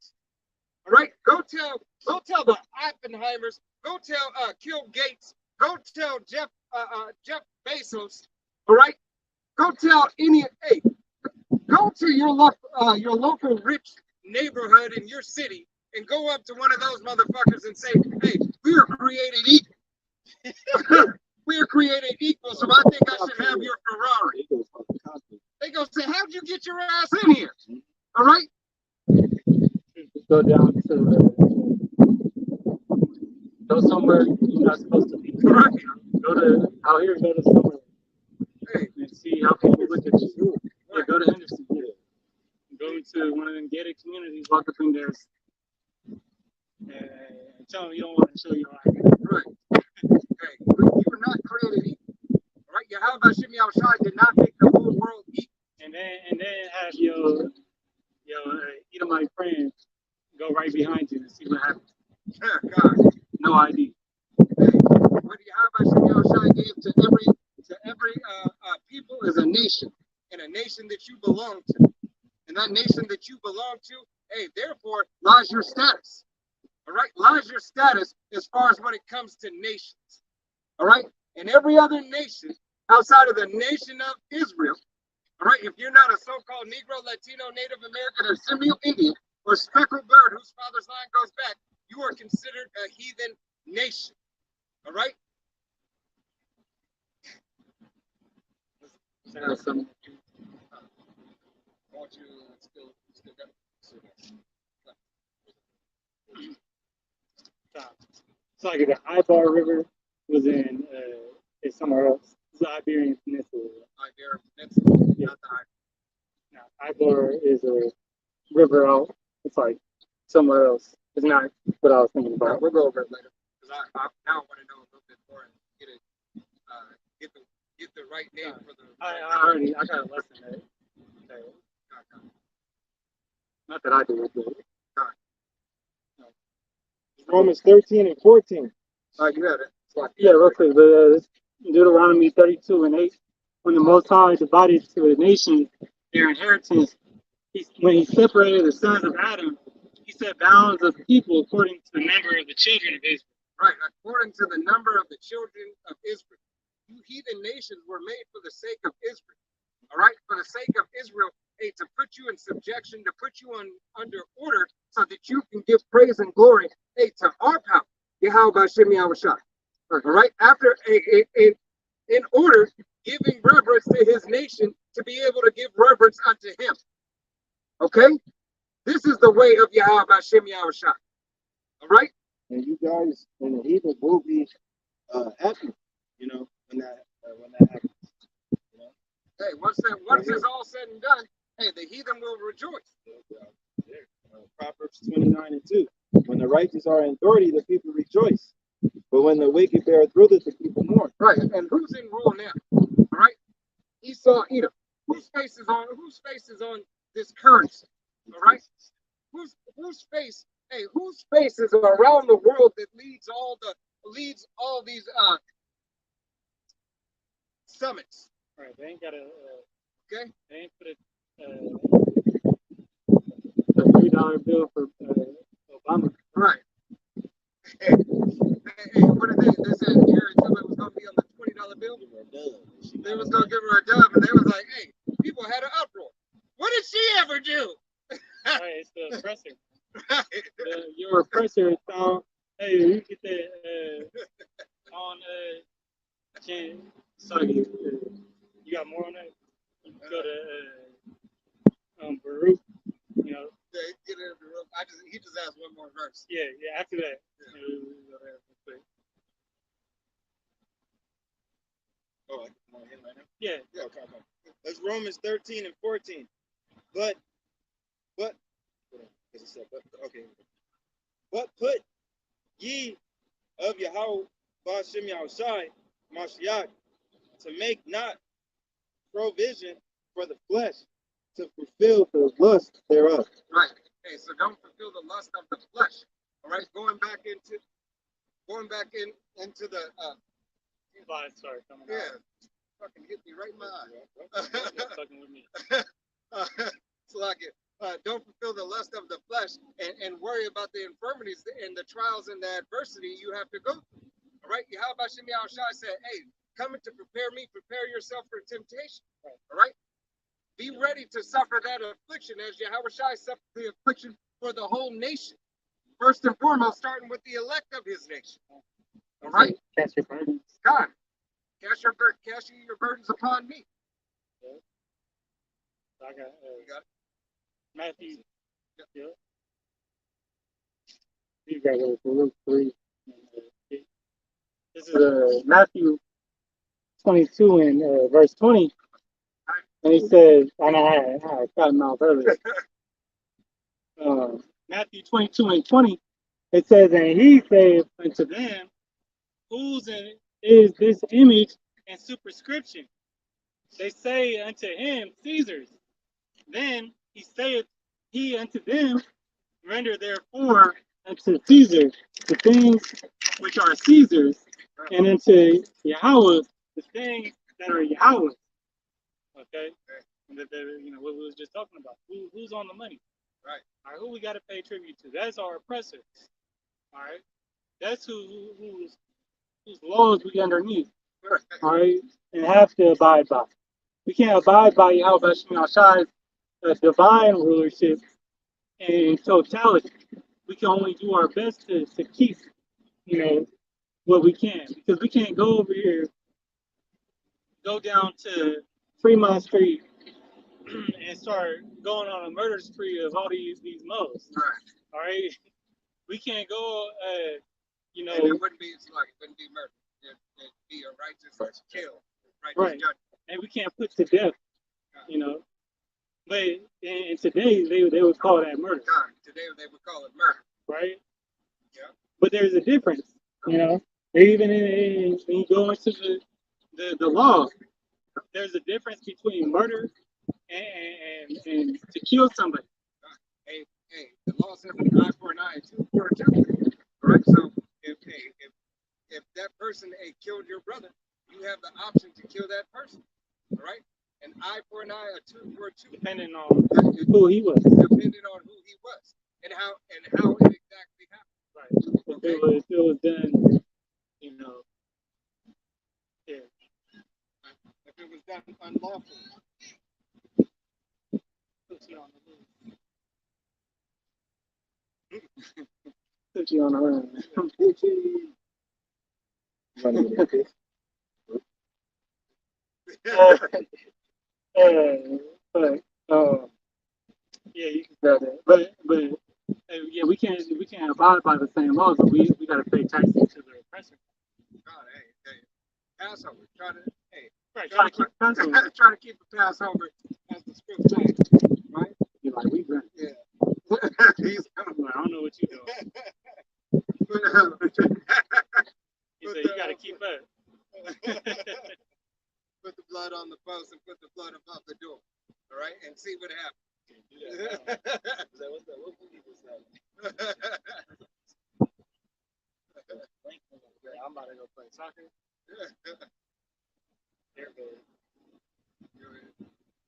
All right? Go tell the Oppenheimers, go tell Bill Gates, go tell Jeff Bezos, all right? Go tell go to your local rich neighborhood in your city and go up to one of those motherfuckers and say, hey, we are created equal. We are created equal, so I think I should have your Ferrari. They go say, how'd you get your ass in here? All right? Go down to go somewhere you're not supposed to be. Right. Go to out here. Go to somewhere Hey, and see how people look at you. Yeah, go to Henderson. Yeah. Go to one of them gated communities. Walk up in there and tell them you don't want to show your ID. right. Hey, you were not created equal. All right? Yahweh Shemi Shai did not make the whole world equal. And then have your Edomite friend go right behind you and see what happens. God. No ID. Hey, what Yahweh Shemi Shai gave to every people is a nation, and a nation that you belong to. And that nation that you belong to, hey, therefore lies your status. All right, lies your status as far as when it comes to nations. All right, and every other nation outside of the nation of Israel. All right, if you're not a so-called Negro, Latino, Native American, or Seminole Indian, or speckled bird whose father's line goes back, you are considered a heathen nation. All right? Some, I want you still got it's like the Ibar River was in it's somewhere else. It's the Iberian Peninsula. Iberian Peninsula, Yeah. not the Now, Ibar is a river out. It's like somewhere else. It's not what I was thinking about. We'll go over it later because I now want to know a little bit more and get the right name for the. I got a lesson there. Not that I do it, but Romans 13 and 14. You got it. yeah, real quick. But Deuteronomy 32:8, when the Most High divided to the nations their inheritance, when he separated the sons of Adam, he set bounds of people according to the number of the children of Israel. Right, according to the number of the children of Israel. You heathen nations were made for the sake of Israel. All right, for the sake of Israel, hey, to put you in subjection, to put you under order, so that you can give praise and glory, hey, to our power, Yahweh Shemi Awashai. All right, after in order, giving reverence to his nation to be able to give reverence unto him. Okay, this is the way of Yahweh Shemi Awashai. All right. And you guys and the heathen will be happy, when that happens. Hey, once it's all said and done, hey, the heathen will rejoice. Proverbs 29 and 2. When the righteous are in authority, the people rejoice. But when the wicked beareth ruleth, the people mourn. Right, and who's in rule now? All right, Esau, Edom. Whose face is on this currency? All right, whose face? Hey, whose face is around the world that leads all these summits? All right, they ain't got a Okay, they ain't put a $3 bill for Obama. right. Hey, what did they said Jerry Tillman was gonna be on the $20 bill? They was gonna give her a dub, and they was like, hey, people had an uproar. What did she ever do? Right, it's the oppressor. Your oppressor found, hey, you get that on can't sorry, you got more on that? You go to Baruch, Yeah, get it in the room. He just asked one more verse. yeah, after that. Oh, I can hit right now. Yeah. Yeah, okay. That's Romans 13 and 14. But put ye of Yahweh Ba'ashem Yahushai Mashiach to make not provision for the flesh to fulfill the lust thereof. Right. Hey, so don't fulfill the lust of the flesh. All right. Going back into into the Lies started coming yeah, out. fucking hit me right in my eye. You're fucking with me. It's like it. Don't fulfill the lust of the flesh and worry about the infirmities and the trials and the adversity you have to go through. All right. Yahweh Shem Yahushua said, hey, coming to prepare me, prepare yourself for temptation. All right. Be ready to suffer that affliction as Yahweh Shai suffered the affliction for the whole nation. First and foremost, starting with the elect of his nation. All right. Cast your burdens. God, cast your burdens upon me. I got You got it? Matthew. Yeah. You got to go to Luke 3. This is Matthew 22 and verse 20. And he says, and I cut him off earlier. Matthew 22 and 20. It says, and he said unto them, Whose is this image and superscription? They say unto him, Caesar's. Then he saith he unto them, Render therefore unto Caesar the things which are Caesar's, and unto Yahweh the things that are Yahweh. okay, and that what we was just talking about. Who's on the money? Right. All right, who we got to pay tribute to? That's our oppressors. All right, that's whose Laws we underneath, all right, and have to abide by. We can't abide by Yahweh Shai's divine rulership in totality. We can only do our best to keep, what we can, because we can't go over here, go down to Fremont Street, and start going on a murder spree of all these moles. Right. All right, we can't go. And it wouldn't be murder. It'd be a righteous kill. Right. Judgment. And we can't put to death, But and today they would call that murder, God, today they would call it murder. right? Yeah. But there's a difference, Even when you go into the law, there's a difference between murder and to kill somebody. Hey, the law says an eye for an eye, a tooth for a tooth. All right. So if that person killed your brother, you have the option to kill that person. All right. An eye for an eye, a tooth for a tooth. Depending on who he was. Depending on who he was and how it exactly happened. Right. Okay. If it was done, yeah. If it was done unlawfully. Puts you on the move. Put you on the run. But yeah, you can tell that. But yeah, we can't abide by the same laws, but we got to pay taxes to the oppressor. God, hey, Passover. Try Try to keep Passover. try to keep the Passover as the script says, right? You're like, we run. Yeah. I don't know what you're doing. He said you got to keep up. Put the blood on the post and put the blood above the door. All right, and see what happens. I'm about to go play soccer.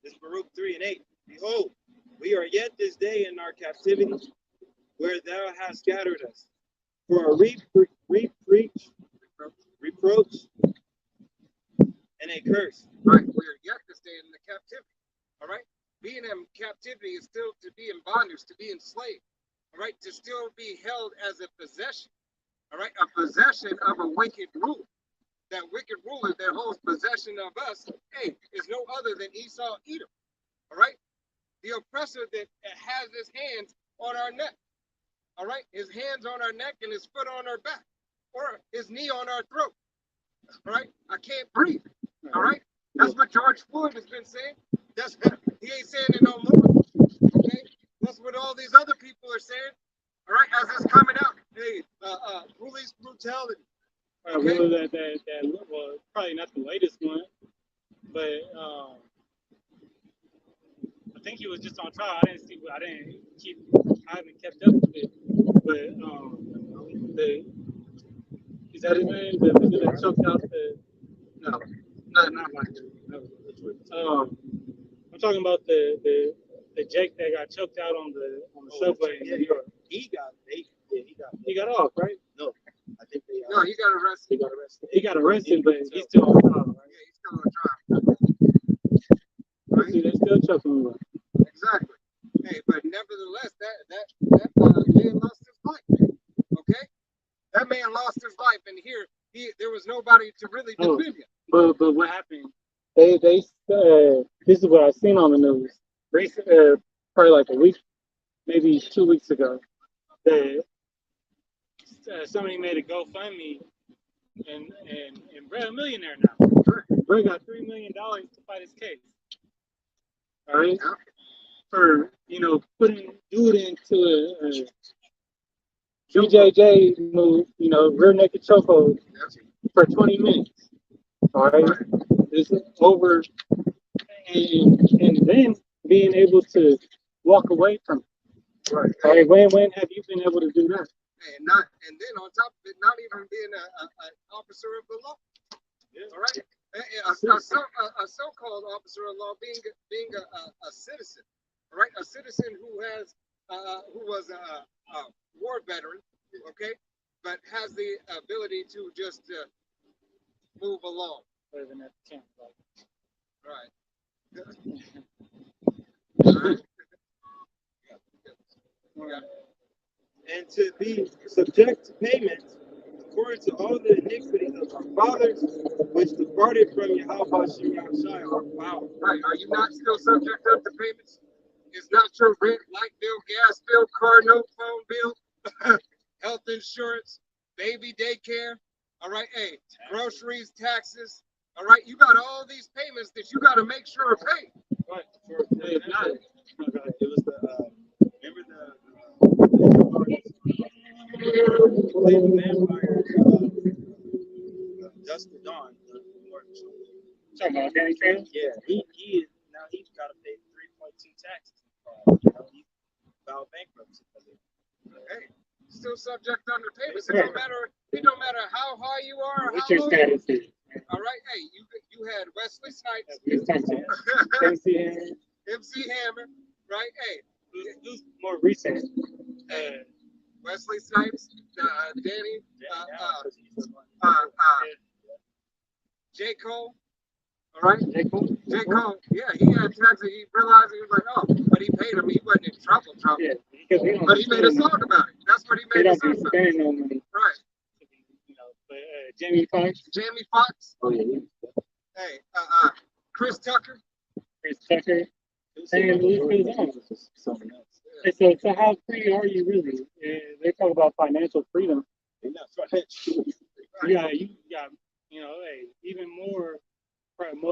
This is Baruch 3 and 8. Behold, we are yet this day in our captivity, where thou hast scattered us, for a reproach, and a curse. Right, we are yet to stay in the captivity. All right, being in captivity is still to be in bondage, to be enslaved. All right, to still be held as a possession. All right, a possession of a wicked ruler. That wicked ruler that holds possession of us, is no other than Esau Edom. All right, the oppressor that has his hands on our neck. All right, his hands on our neck and his foot on our back, or his knee on our throat. All right, I can't breathe. All right, that's what George Floyd has been saying. He ain't saying it no more. Okay, that's what all these other people are saying. All right, as it's coming out, police brutality. Okay. Well, probably not the latest one, but I think he was just on trial. I didn't I haven't kept up with it. But is that his name? The nigga that choked out no, not like that. No. I'm talking about the Jake that got choked out on the subway in New York. He got He got off, right? no. I think they No, he got arrested. He got arrested, but he's still on trial, right? Yeah, he's still on trial. See, they're still choking him. Exactly. Hey, but nevertheless, that man lost his life. Okay, that man lost his life, and here there was nobody to really defend him. But what happened? They this is what I seen on the news. Recent, probably like a week, maybe 2 weeks ago, that somebody made a GoFundMe, and Brett a millionaire now. Brett got $3 million to fight his case. All right, for putting dude into a BJJ move, rear naked chokehold for 20 minutes. All right, it's over, and then being able to walk away from it. Right. All right, when have you been able to do that? And then on top of it, not even being an officer of the law. Yeah. All right. A so-called officer of law being a citizen. All right. A citizen who was a war veteran. Okay. But has the ability to just move along. Living at the camp, Right. All right. and to be subject to payment according to all the iniquities of our fathers, which departed from Yahweh Shem Yahushua our power. Right. Are you not still subject to payments? Is not your rent, light bill, gas bill, car note, phone bill, health insurance, baby daycare? All right. Hey, groceries, taxes. All right. You got all these payments that you got to make sure are paid. Right. If not, It was the remember the vampire Dusk to Dawn. talking about Danny Trejo? Yeah, he he's got to pay 3.2 taxes. He filed bankruptcy. Hey, still subject under payments. It don't matter how high you are. Or What's how your low. status is? All right. Hey, you had Wesley Snipes, MC Hammer, right? Hey, Who's more recent? Wesley Snipes, Danny, J. Cole. All right. J. Cole? J. Cole, yeah, he had taxes. He realized he was like, oh, but he paid him. He wasn't in trouble. Yeah, because But he made a song about it. That's what he They made a don't song be about. spending no money. Right. But Jamie Foxx, Jamie Foxx. oh yeah, Hey, Chris Tucker. Chris Tucker, and the list goes on. Something else. And so how free are you really? They talk about financial freedom. They're not financial. Yeah, you got, hey, even more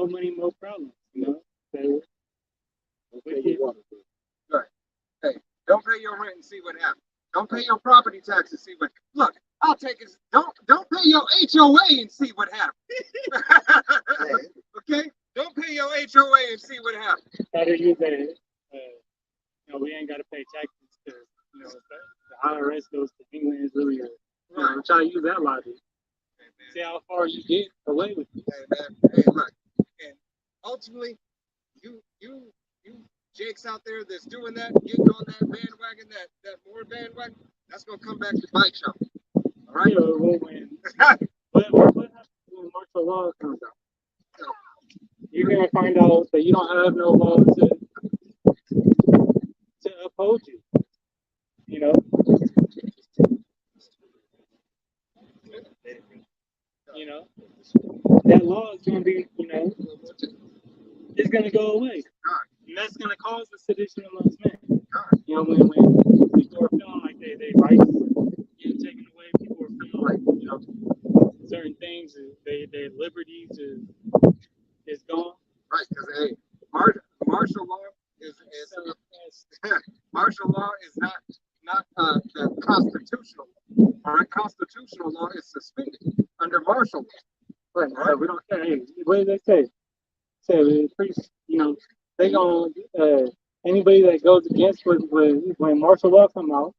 money, more problems. So, Right. Hey, don't pay your rent and see what happens. Don't pay your property taxes. See what. Look, I'll take it. Don't pay your HOA and see what happens. Okay. Don't pay your HOA and see what happens. how do you say, we ain't got to pay taxes because the IRS goes to England is really Right. I'm trying to use that logic. Hey, man. See how far you get away with it. Hey, man. Hey, look. And ultimately, you Jakes out there that's doing that, getting on that bandwagon, that more bandwagon, that's gonna come back to bite y'all. All right. What happens when martial law comes out? You're gonna find out that you don't have no law to uphold you. That law is gonna be, it's gonna go away. And that's gonna cause a sedition amongst men. When people are feeling like they rights get taken away, people are feeling like, certain things, their liberties is gone. Right, because hey, martial law is martial law is not the constitutional law. All right, constitutional law is suspended under martial law. Right. We don't care. Hey, what did they say? Say the priests, they gonna anybody that goes against when martial law come out,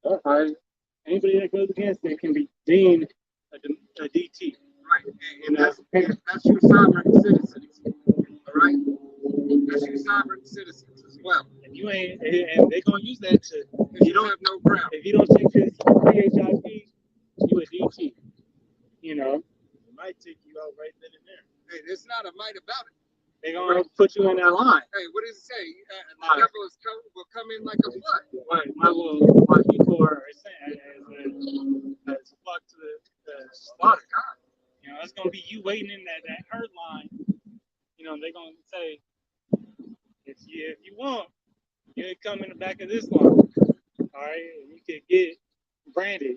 all right, anybody that goes against it can be deemed a DT. Right. And that's your sovereign citizens. All right. That's your sovereign citizens as well. And you ain't, and they're gonna use that to. If you don't have no ground. If you don't take this PHIP, you a DT. You know, It might take you out right then and there. Hey, there's not a might about it. they're gonna put you in that line. Hey, what does it say? The devil will come in like a flood. Right. My people are saying as flock to the slaughter. You know, it's gonna be you waiting in that herd line. You know, they're gonna say, if you want, you can come in the back of this line. All right, you could get branded.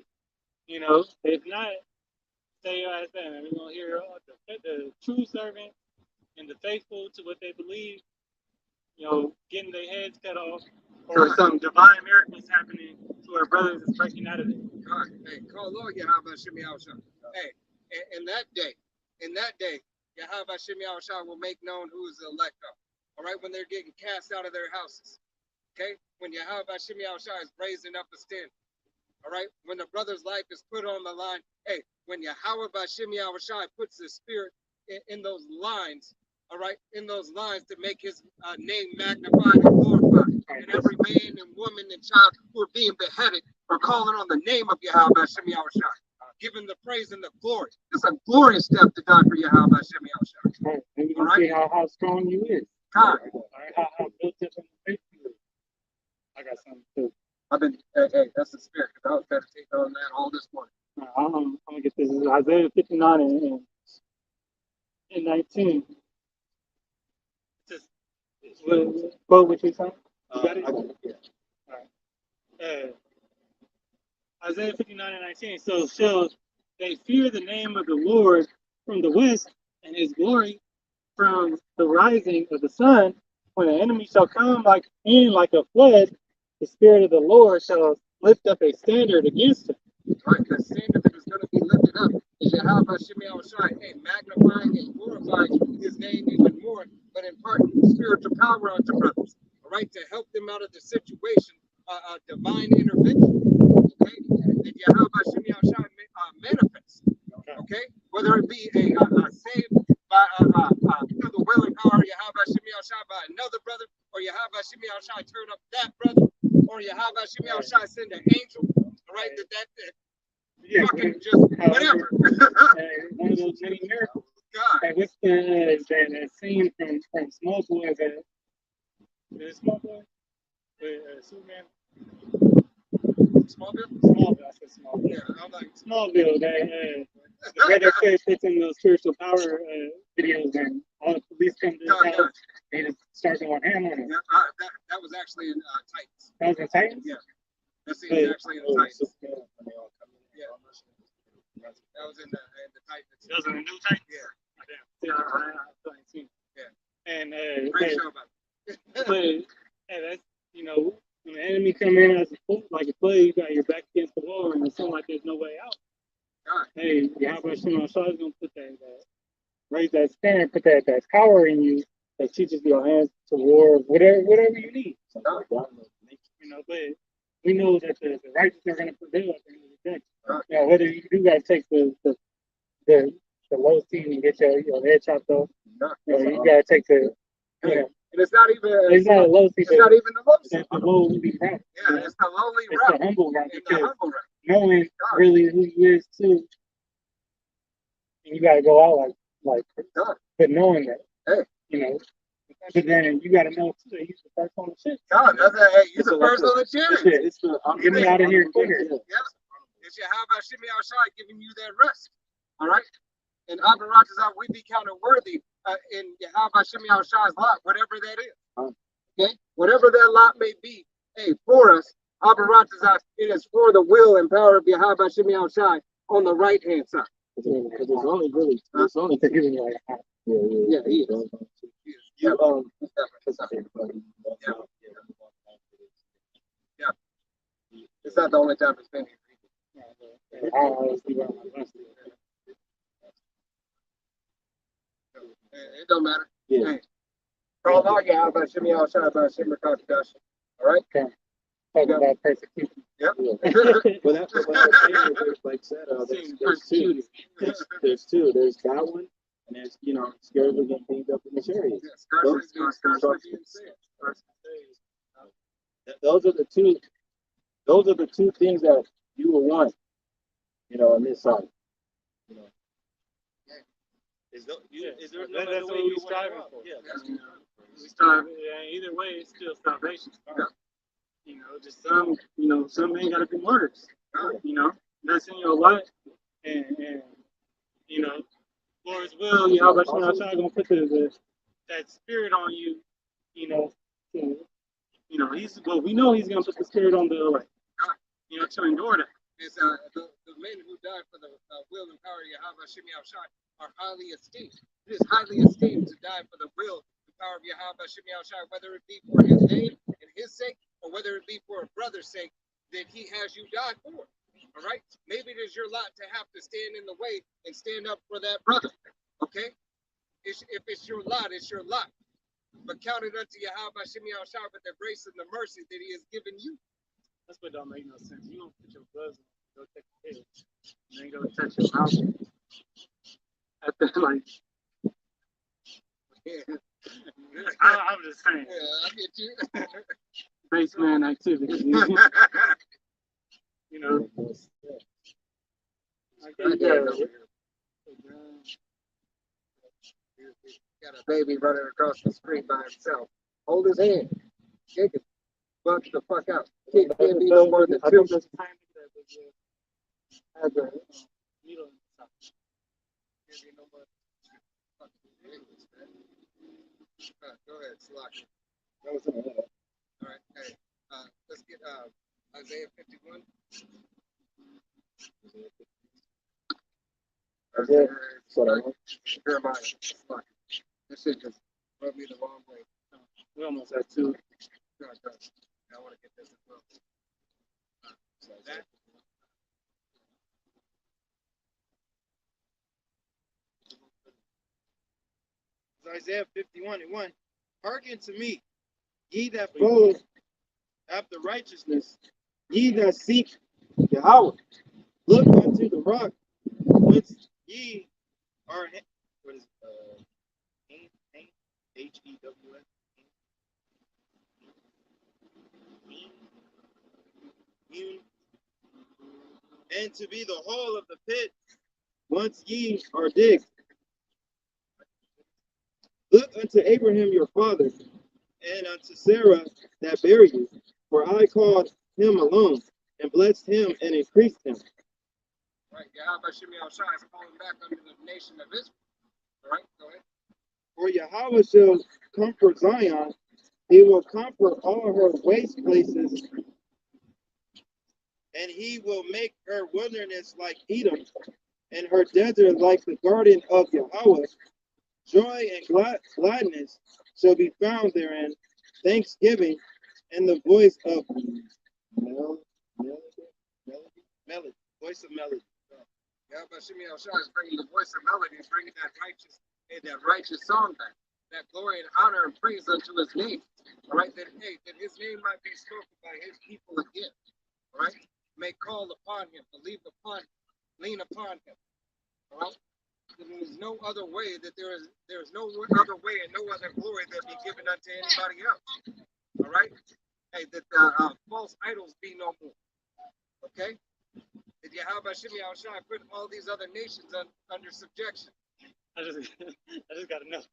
You know, if not, say as that, we're gonna hear the true servant and the faithful to what they believe. You know, getting their heads cut off, or some divine miracles happening to our brothers that's breaking out of it. God, hey, call Lord Yahweh Shemi Yahushua. Hey, in that day, Yahweh Shemi Yahushua will make known who is the elect of. All right, when they're getting cast out of their houses. Okay, when Yahweh Shemi Yahushua is raising up a stand. All right, when the brother's life is put on the line. Hey, when Yahweh Shemi Yahushua puts the spirit in those lines. All right, in those lines to make his name magnified and glorified. And every man and woman and child who are being beheaded are calling on the name of Yahweh Shemi Yahushua, giving the praise and the glory. It's a glorious step to die for Yahweh Shemi Yahushua. Right. And you can see how strong you is. God. All right, how built up in the faith you is. I got something too. I've been, hey, that's the spirit, because I was meditating on that all this morning. I'm gonna get this. This is Isaiah 59 and 19. What you saying? You got it? Yeah. All right. Isaiah 59 and 19. So shall they fear the name of the Lord from the west, and his glory from the rising of the sun. When the enemy shall come like a flood, the spirit of the Lord shall lift up a standard against him. Right, the standard that is going to be lifted up is Yahweh Shemi Yahushua, hey, magnifying and glorifying his name even more, but imparting spiritual power unto brothers, all right, to help them out of the situation, divine intervention, okay, that Yahweh Shemi Yahushua manifests, okay, whether it be a saved by through the will and power of Yahweh Shemi Yahushua by another brother, or Yahweh Shemi Yahushua turn up that brother, or Yahweh Shemi Yahushua send an angel. Right, that Yeah, fucking just whatever. One of those many miracles. God. Like what's that scene from Small Boy? Is Small Boy? Superman? Smallville? I said Smallville. Yeah, I'm like Smallville. The Red Kid puts in those spiritual power videos, and all the police come to his house. They just start going ham on him. Yeah, that was actually in Titans. That was in Titans? Yeah. That scene's actually in the Titans. Yeah. That was in the Titans. That was in the new Titans? Yeah. I ain't seen it. Yeah. And Great show about it. but hey, that's when the enemy come in as like a play, you got your back against the wall, and it seems like there's no way out. God. Hey, Yahweh Shema Shah is gonna put that raise that standard, put that power in you that teaches your hands to war, whatever you need. But we know that the righteous are gonna prevail at the end of the day. Now, whether you do gotta take the low seat and get your head chopped off, you gotta take the And it's not even not a low seat. It's not even the low seat. It's the lowly route. Yeah, it's the lowly It's route. the humble route, It's the because humble route. knowing really who you is too, and you gotta go out like but knowing that, but then you gotta know too that he's the first on the ship. God, hey, you're the first on the chariot. It's the Get me out of here quicker. Yeah. It's Yahweh Shemi Yahushua giving you that rest. All right? And Abba Ratazah, we be counted worthy in Yahweh Shemi Yahushua's lot, whatever that is. Okay? Whatever that lot may be, hey, for us, Abba Ratazah, it is for the will and power of Yahweh Shemi Yahushua on the right hand side. Because it's only really, it's only To give me like Yeah, he is. yeah. Yeah. It's not the only time it's been here. I always leave out my lunch. It don't matter. Yeah. Hey, Call out Yahweh Hashem Yahushua Hashem Rakadash. All right? Talking about persecution. Yep. Well, that's what I was saying. There's, like said, there's two. There's that one, and there's scarcely getting beamed up in the chariots. Yeah, scarcely being saved. Those are the two. Those are the two things that you will want, on this side. Is there no That's other what way we you striving want for. Yeah, We strive. Either way, it's still salvation. Just some ain't gotta be martyrs. That's in your life, and Lord's will, but I'm gonna put that spirit on you. We know he's gonna put the spirit on the elect. To endure that. Is the men who died for the will and power of Yahweh Hashem Yahushua are highly esteemed. It is highly esteemed to die for the will and power of Yahweh Hashem Yahushua, whether it be for his name and his sake, or whether it be for a brother's sake that he has you die for. All right? Maybe it is your lot to have to stand in the way and stand up for that brother. Okay? If it's your lot, it's your lot. But count it unto Yahweh Hashem Yahushua with the grace and the mercy that he has given you. That's what don't make no sense. You don't put your gloves on, go take a pill, and then go touch your mouth. After I'm just saying. Yeah, I get you. Baseman activity. Got a baby running across the street by himself. Hold his hand. Shake it. Bunch the fuck out. Can't be no more than two. Has a needle inside. Go ahead, Slocky. that was something like that. All right, hey, let's get Isaiah 51. Jeremiah. Slocky. This shit just rubbed me the wrong way. We almost had two. No, it doesn't. I want to get this as well. So that. Isaiah 51:1. Hearken to me, ye that follow after righteousness, ye that seek Yahweh. Look unto the rock, whence ye are. What is H-E-W-S? And to be the whole of the pit, once ye are digged. Look unto Abraham your father, and unto Sarah that bare you, for I called him alone, and blessed him, and increased him. Right, Yahweh Hashem Yahushua is falling back under the nation of Israel. All right, go ahead. For Yahweh shall comfort Zion, he will comfort all her waste places, and he will make her wilderness like Edom, and her desert like the garden of Yahweh. Joy and gladness shall be found therein, thanksgiving, and the voice of melody. Voice of melody. Yahweh Hashem Yahushua is bringing the voice of melody, is bringing that righteous song back, that glory and honor and praise unto his name. All right, that his name might be spoken by his people again. All right, may call upon him, believe upon him, lean upon him. All right. There is no other way that there is no other way and no other glory that be given unto anybody else. All right? Hey, that false idols be no more. Okay? That Yahweh Hashem Yahushua put all these other nations under subjection. I just gotta know.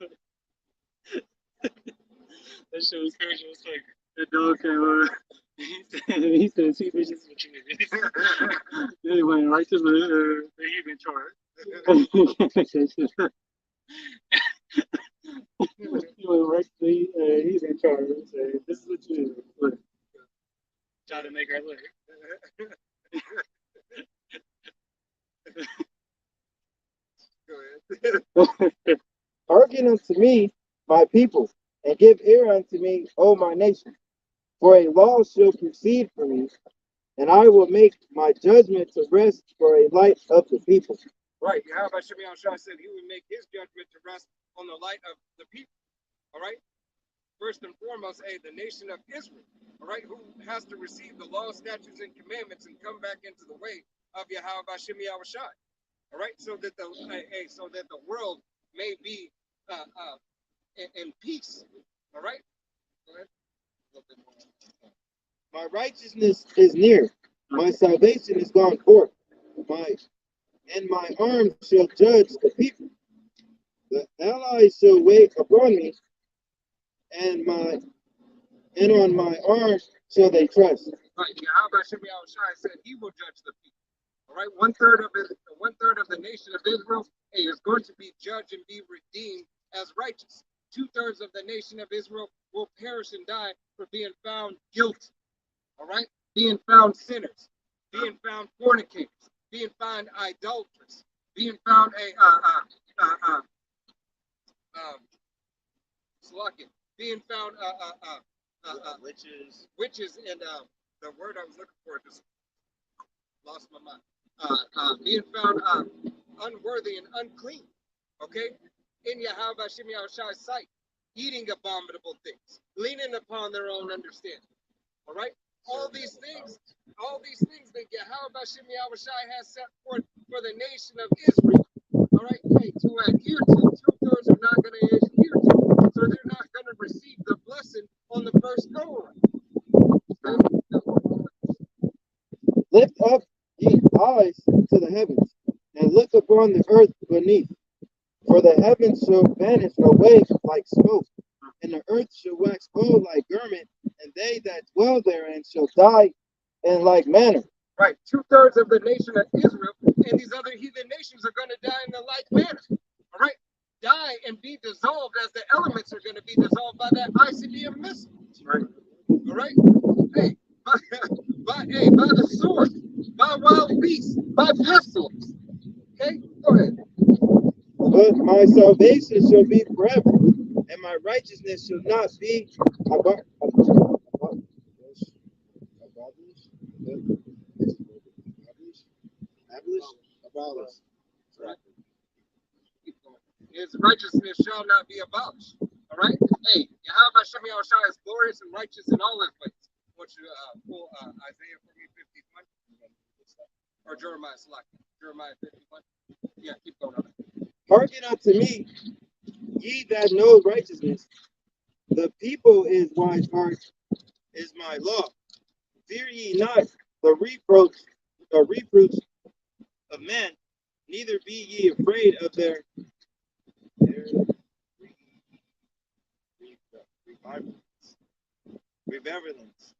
That shit was crazy. It was like the dog came over. He said, "See, bitches, what you did." He went right to the heathen chart. He went right to the heathen chart and said, "This is what you do." Look. Try to make her look. Go ahead. Hearken unto me, my people, and give ear unto me, O my nation. For a law shall proceed from me, and I will make my judgment to rest for a light of the people. Right. Yahweh Hashem Yahushua said he would make his judgment to rest on the light of the people. All right? first and foremost, the nation of Israel, all right, who has to receive the law, statutes, and commandments and come back into the way of Yahweh Hashem Yahushai, all right, so that the world may be in peace, all right. Go ahead. A little bit more. My righteousness is near. My salvation is gone forth. My arm shall judge the people. The allies shall wait upon me, and on my arm shall they trust. Right. Yahweh Hashem Yahushai said he will judge the people. All right. One third of the nation of Israel is going to be judged and be redeemed as righteous. 2/3 of the nation of Israel will perish and die for being found guilty. All right, being found sinners, being found fornicators, being found idolaters, being found being found witches, and the word I was looking for just lost my mind. Being found unworthy and unclean. Okay, in Yahweh Hashem Yahushai's sight, eating abominable things, leaning upon their own understanding. All right. All these things that Yahweh Hashem Yahushai has set forth for the nation of Israel, all right, to adhere to. 2/3 are not going to adhere to, so they're not going to receive the blessing on the first go around. Lift up ye eyes to the heavens, and look upon the earth beneath. For the heavens shall vanish away like smoke, and the earth shall wax old like garment, and they that dwell therein shall die in like manner. Right, 2/3 of the nation of Israel and these other heathen nations are going to die in the like manner. All right, die and be dissolved as the elements are going to be dissolved by that ICBM missile. Right. All right. Hey, by the sword, by wild beasts, by pestilence. Okay, go ahead. But my salvation shall be forever, and my righteousness shall not be abolished. Right. His righteousness shall not be abolished. All right. Hey, Yahweh Hashem Yahushai is glorious and righteous in all his ways. I want you to pull Isaiah for me 51 or Jeremiah 51. Yeah, keep going on. Hearken unto me, ye that know righteousness. The people is wise heart is my law. Fear ye not the reproach of men, neither be ye afraid of their reverence.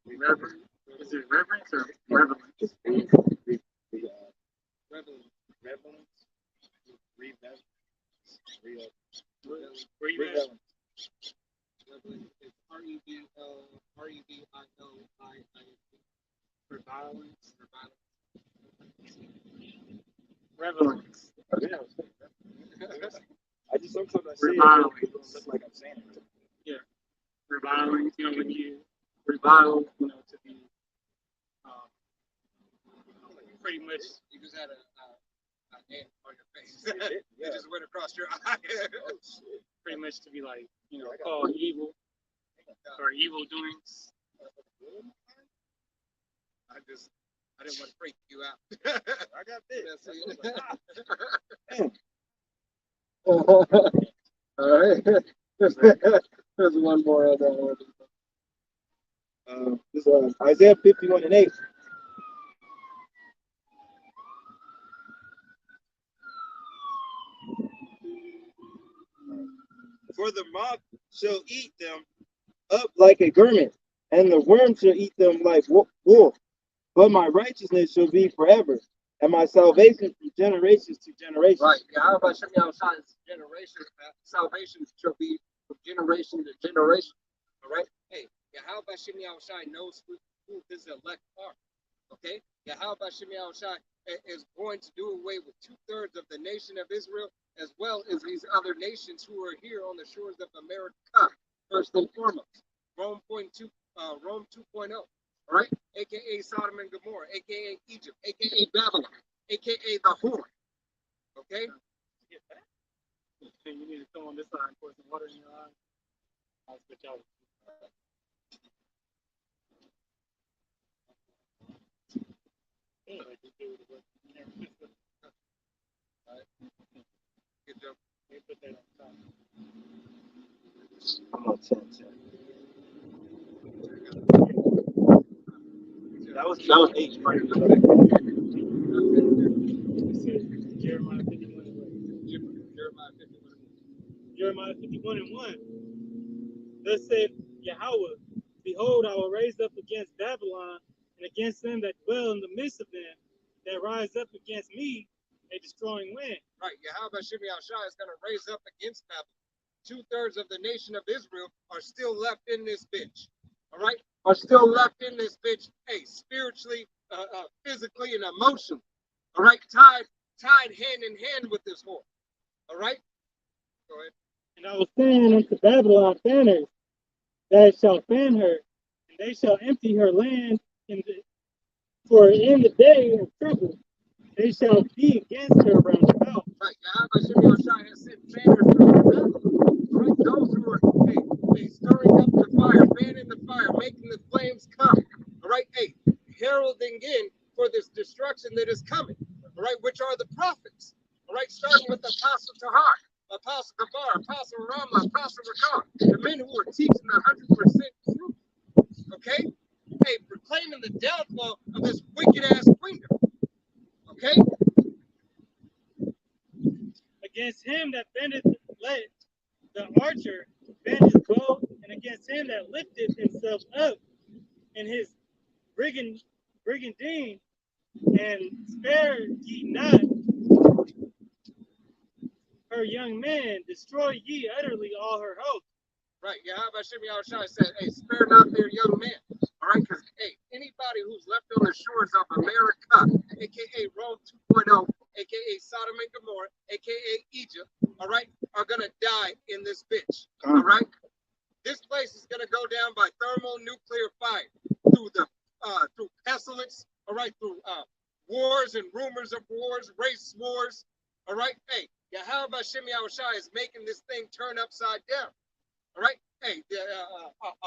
Is it reverence or reverence? Reverence. I just sometimes I say Reviling. it don't look like I'm saying it. Yeah. Reviling, when you revile, to be pretty much. You just had a hand on your face. It just went across your eye. Pretty much to be like, called evil or evil doings. I didn't want to freak you out. I got this. All right. There's one more on that one. This is Isaiah 51:8. For the moth shall eat them up like a garment, and the worm shall eat them like wool. But my righteousness shall be forever, and my salvation from generations to generations. Right. Yahweh Hashem Yahushua's salvation shall be from generation to generation. All right. Hey, Yahweh Hashem Yahushua knows who his elect are. Okay. Yahweh Hashem Yahushua is going to do away with 2/3 of the nation of Israel, as well as these other nations who are here on the shores of America. First and foremost, Rome 2.0. All right, aka Sodom and Gomorrah, aka Egypt, aka Babylon, aka the whore. Okay. You need to come on this side and pour some water in your eye. I'll switch out. Good job. I'm on 10. That was H, right? Jeremiah 51 and 1. Jeremiah 51. Jeremiah 51 and 1. Thus said Yahweh, behold, I will raise up against Babylon and against them that dwell in the midst of them, that rise up against me a destroying wind. Right, Yahweh Shimei Shai is going to raise up against Babylon. 2/3 of the nation of Israel are still left in this bitch. All right, are still left in this bitch. Hey, spiritually, physically, and emotionally. All right, tied hand in hand with this whore. All right, go ahead. And I will send unto Babylon fanners that shall fan her, and they shall empty her land for in the day of trouble they shall be against her round about. Right, Yahweh Shimei Shai has sent fanners from Babylon. Right, those who are stirring up the fire, fanning the fire, making the flames come. All right, hey, heralding in for this destruction that is coming. All right, which are the prophets. All right, starting with Apostle Tahar, Apostle Gabar, Apostle Ramah, Apostle Rakar, the men who are teaching the 100% truth. Okay, hey, proclaiming the downfall of this wicked ass kingdom. Okay, Against him that bendeth the archer bend his bow, and against him that lifteth himself up in his brigandine, and spare ye not her young men, destroy ye utterly all her host. right, Yahweh Shimei Shai said, hey, spare not their young men. All right, because, hey, anybody who's left on the shores of America, aka Rome 2.0, aka Sodom and Gomorrah, aka Egypt, all right, are gonna die in this bitch. All right, this place is gonna go down by thermonuclear fire through pestilence. All right, through wars and rumors of wars, race wars. All right, hey, Yahweh Shimei Shai is making this thing turn upside down. All right, hey,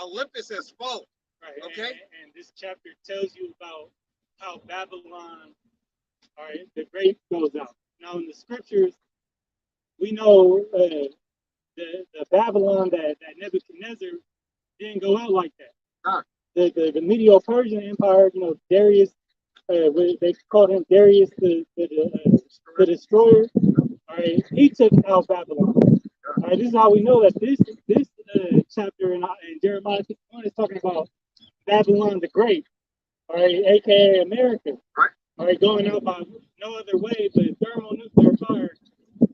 Olympus has fallen. Right. Okay. And this chapter tells you about how Babylon, all right, the great goes out. Now in the scriptures, we know the Babylon that Nebuchadnezzar didn't go out like that. The Medo-Persian Empire, you know, Darius, they called him Darius the destroyer. All right, he took out Babylon. All right, this is how we know that this chapter in Jeremiah 51 is talking about Babylon the Great, all right, aka America, Right. All right, going out by no other way but thermonuclear fire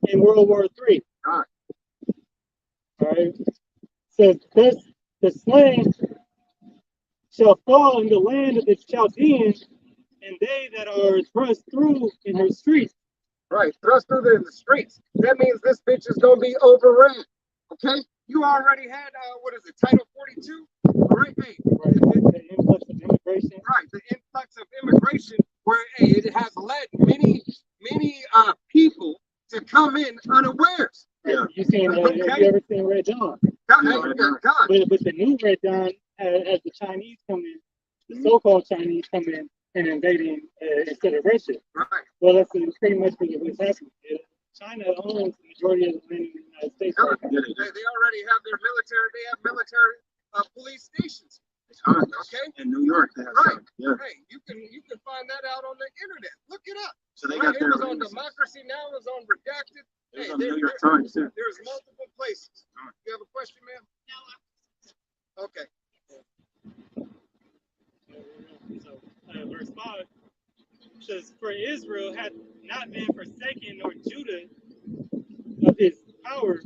in World War III. Right. All right, says thus the slain shall fall in the land of the Chaldeans, and they that are thrust through in her streets. Right, thrust through in the streets. That means this bitch is gonna be overran. Okay, you already had what is it, Title 42? All right, hey, Right, the influx of immigration. right, the influx of immigration, where hey, it has led many people to come in unawares. Yeah, you seen? Have you ever seen Red Dawn? God, But the new Red Dawn has the Chinese come in, the so-called Chinese come in and invading instead of Russia. Right. Well, that's pretty much what's happening. China owns the majority of the land in the United States. No, Right now. they already have their military. They have military police stations. Okay. In New York, they have Right. some. Yeah. Hey, you can find that out on the internet. Look it up. So they Right, got it their was on Democracy Now. It was on Redacted. It was Hey, on New York Times too. There's multiple places. You have a question, ma'am? No. Okay. So, verse 5 says, "For Israel hath not been forsaken, nor Judah of his power,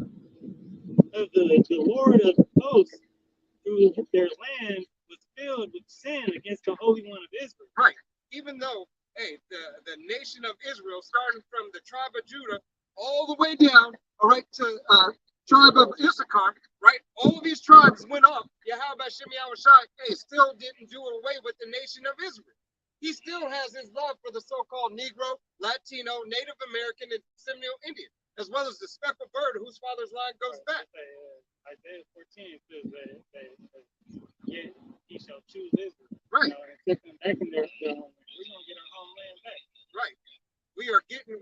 of the Lord of hosts, through their land was filled with sin against the Holy One of Israel." Right. Even though, hey, the nation of Israel, starting from the tribe of Judah all the way down, all right, to tribe of Issachar, right? All of these tribes went up. Yahweh Shimei Shai, hey, still didn't do away with the nation of Israel. He still has his love for the so-called Negro, Latino, Native American, and Seminole Indian, as well as the speckled bird whose father's line goes back. Isaiah 14 says that yet he shall choose Israel. Right. And take them back in their homeland. We're gonna get our homeland back. Right. We are getting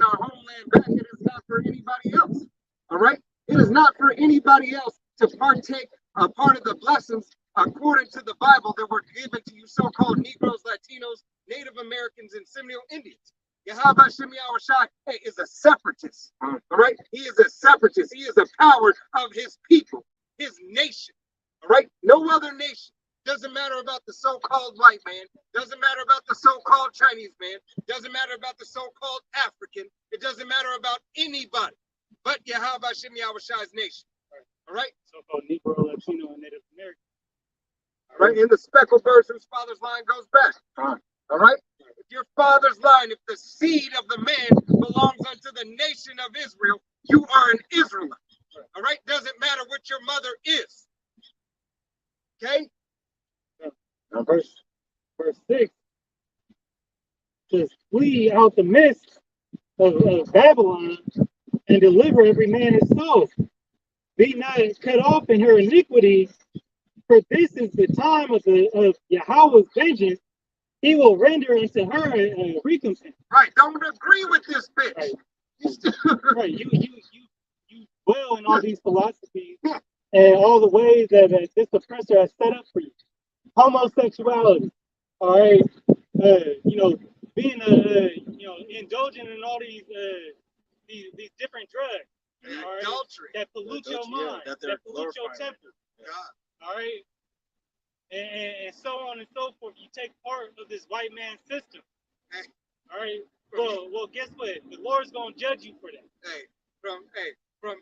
our homeland back. It is not for anybody else. All right. It is not for anybody else to partake a part of the blessings according to the Bible that were given to you so-called Negroes, Latinos, Native Americans, and Seminole Indians. Yahweh Shem Yahushai is a separatist. All right. He is a separatist. He is a power of his people, his nation. All right. No other nation. Doesn't matter about the so-called white man. Doesn't matter about the so-called Chinese man. Doesn't matter about the so-called African. It doesn't matter about anybody but Yahweh Shem Yahushai's nation. All right? So-called Negro, Latino, and Native American. All right? And the speckled birds whose father's line goes back. All right? If your father's line, if the seed of the man belongs unto the nation of Israel, you are an Israelite. All right? Doesn't matter what your mother is. Okay? Now, verse 6 says, flee out the midst of Babylon and deliver every man his soul. Be not cut off in her iniquity, for this is the time of Yahweh's vengeance. He will render unto her a recompense. Right. Don't agree with this bitch. Right. Right. You dwell in all these philosophies and all the ways that this oppressor has set up for you. Homosexuality, all right, being indulging in all these different drugs, all right, Adultery. that pollute your mind, that pollute your temple, God. all right, and so on and so forth. You take part of this white man system, Hey. all right. Well, guess what? The Lord's gonna judge you for that. From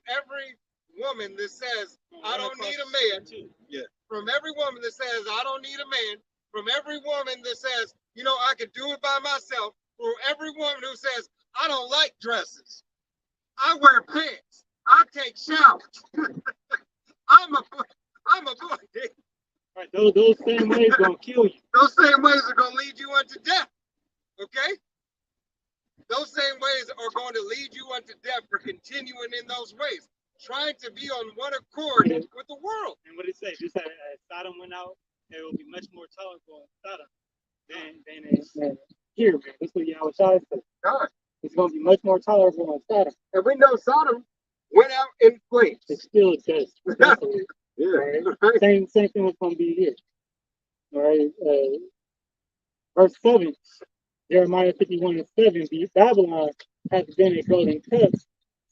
every woman that says I don't need a man. Too. From every woman that says I don't need a man. From every woman that says, I can do it by myself. From every woman who says I don't like dresses. I wear pants. I take showers. I'm a boy. Right, those same ways gonna kill you. Those same ways are gonna lead you unto death. Okay? Those same ways are going to lead you unto death for continuing in those ways, trying to be on one accord with the world. And what did it say? Just as Sodom went out, it will be much more tolerable in Sodom than here, man. That's what Yahweh said. God. It's going to be much more tolerable in Sodom. And we know Sodom went out in flames. It's still just. Right? Same thing was going to be here. All right. Verse 7. Jeremiah 51:7, Babylon has been a golden cup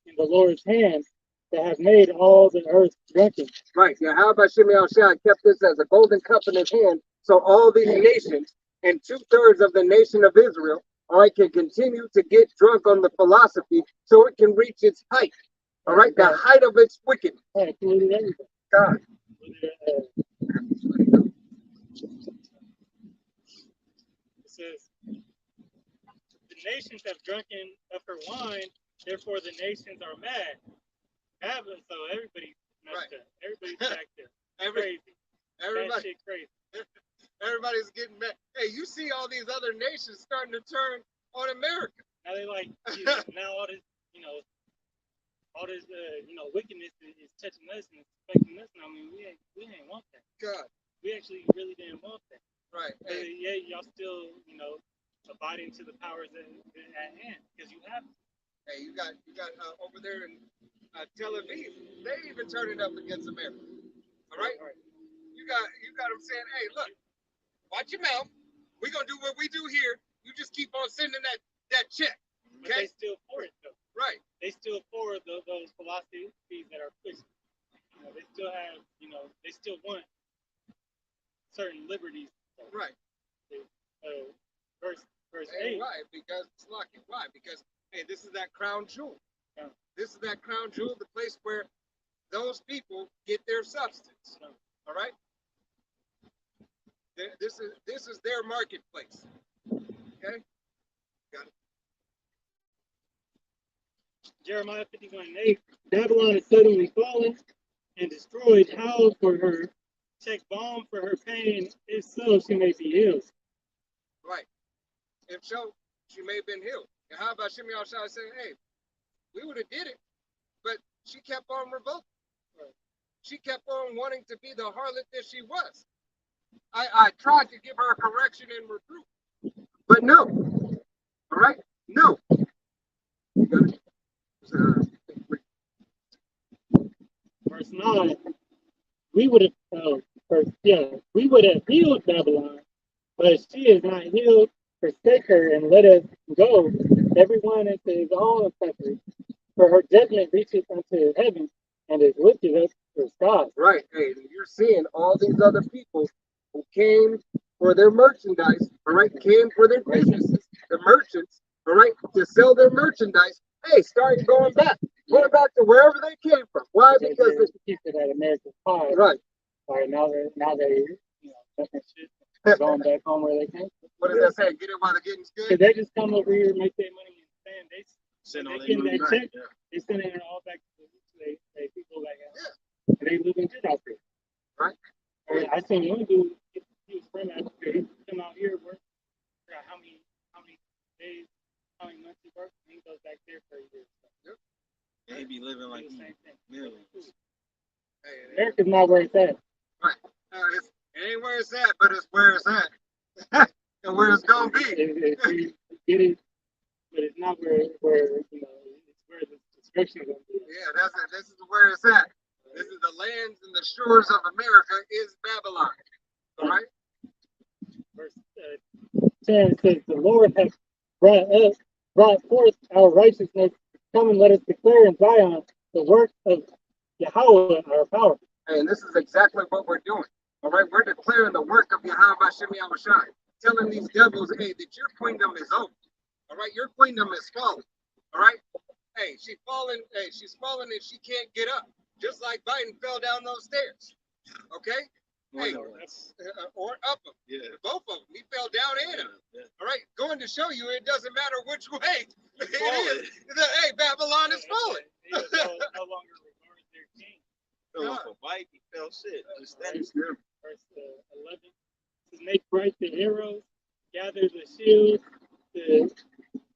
in the Lord's hand that have made all the earth drunken. Right. Now, how about Shimei Shai kept this as a golden cup in his hand, so all these nations and 2/3 of the nation of Israel, all right, can continue to get drunk on the philosophy, so it can reach its height. All right, the height of its wickedness. Right, everything. God. It says, the nations have drunken of her wine, therefore the nations are mad. So everybody's messed up. Everybody's back there. Crazy. Everybody. Crazy. Everybody's getting mad. Hey, you see all these other nations starting to turn on America. Now they like, now all this, wickedness is touching us and affecting us. And I mean, we ain't want that. God. We actually really didn't want that. Right. But yeah, y'all still, abiding to the powers at hand because you have to. Hey, you got over there in Tel Aviv, they even turn it up against America. All right? You got them saying, hey, look, watch your mouth. We're gonna do what we do here. You just keep on sending that check. Okay? But they still for it though. Right. They still for those philosophies that are pushed. They still have, they still want certain liberties. Right. Verse 8. Why? Because it's lucky. Why? Because hey, this is that crown jewel. Yeah. This is that crown jewel, the place where those people get their substance. Yeah. All right. This is their marketplace. Okay. Got it. Jeremiah 51:8. Babylon is suddenly fallen and destroyed. Howl for her. Take balm for her pain. If so, she may be healed. Right. If so, she may have been healed. And how about Shimei Shai saying, hey, we would have did it, but she kept on revolting. she kept on wanting to be the harlot that she was. I tried to give her a correction and reproof, but no. All right, no. Verse 9, we would have, we would have healed Babylon, but she is not healed. Forsake her and let us go, everyone into his own country. For her judgment reaches unto heaven and is lifted up to the skies. Right. Hey, you're seeing all these other people who came for their merchandise, all right, came for their businesses, the merchants, all right, to sell their merchandise. Hey, starting going back to wherever they came from. Why? Because it's piece of that American pie. right. All right, now they different shit, going back home where they came from. What does that say? Get it while the getting's Cause good. they just come over here, make their money, and stand. Send all They their getting money that back. check. Yeah. They sending it all back to they people like that. Yeah. And they living good out there. Right. I seen one dude. He was from Africa. He come out here work. Forgot how many days, how many months he worked, and he goes back there for a year. Yep. And he be living like The he same thing. millions. Hey, America's not where it's at. it ain't where it's at, but it's where it's at. And where it's gonna be. If you get it, but it's not where it's where the destruction is gonna be. Yeah, this is where it's at. This is the lands and the shores of America is Babylon. All right? Verse 10 says, "The Lord hath brought forth our righteousness. Come and let us declare in Zion the work of Yahweh our power." And this is exactly what we're doing. All right, we're declaring the work of Yahweh Shem Yahushai, telling these devils, hey, that your kingdom is over. All right, your kingdom is falling. All right, hey, she's falling and she can't get up, just like Biden fell down those stairs. Okay, hey, or up them. Yeah. Both of them. He fell down and up. Yeah. All right, going to show you, it doesn't matter which way it falling. is. Hey, Babylon is falling. They no longer regard their king. Fell off a bike, he fell shit. Just that. Verse 11 says, "Make bright the arrows, gather the shields. The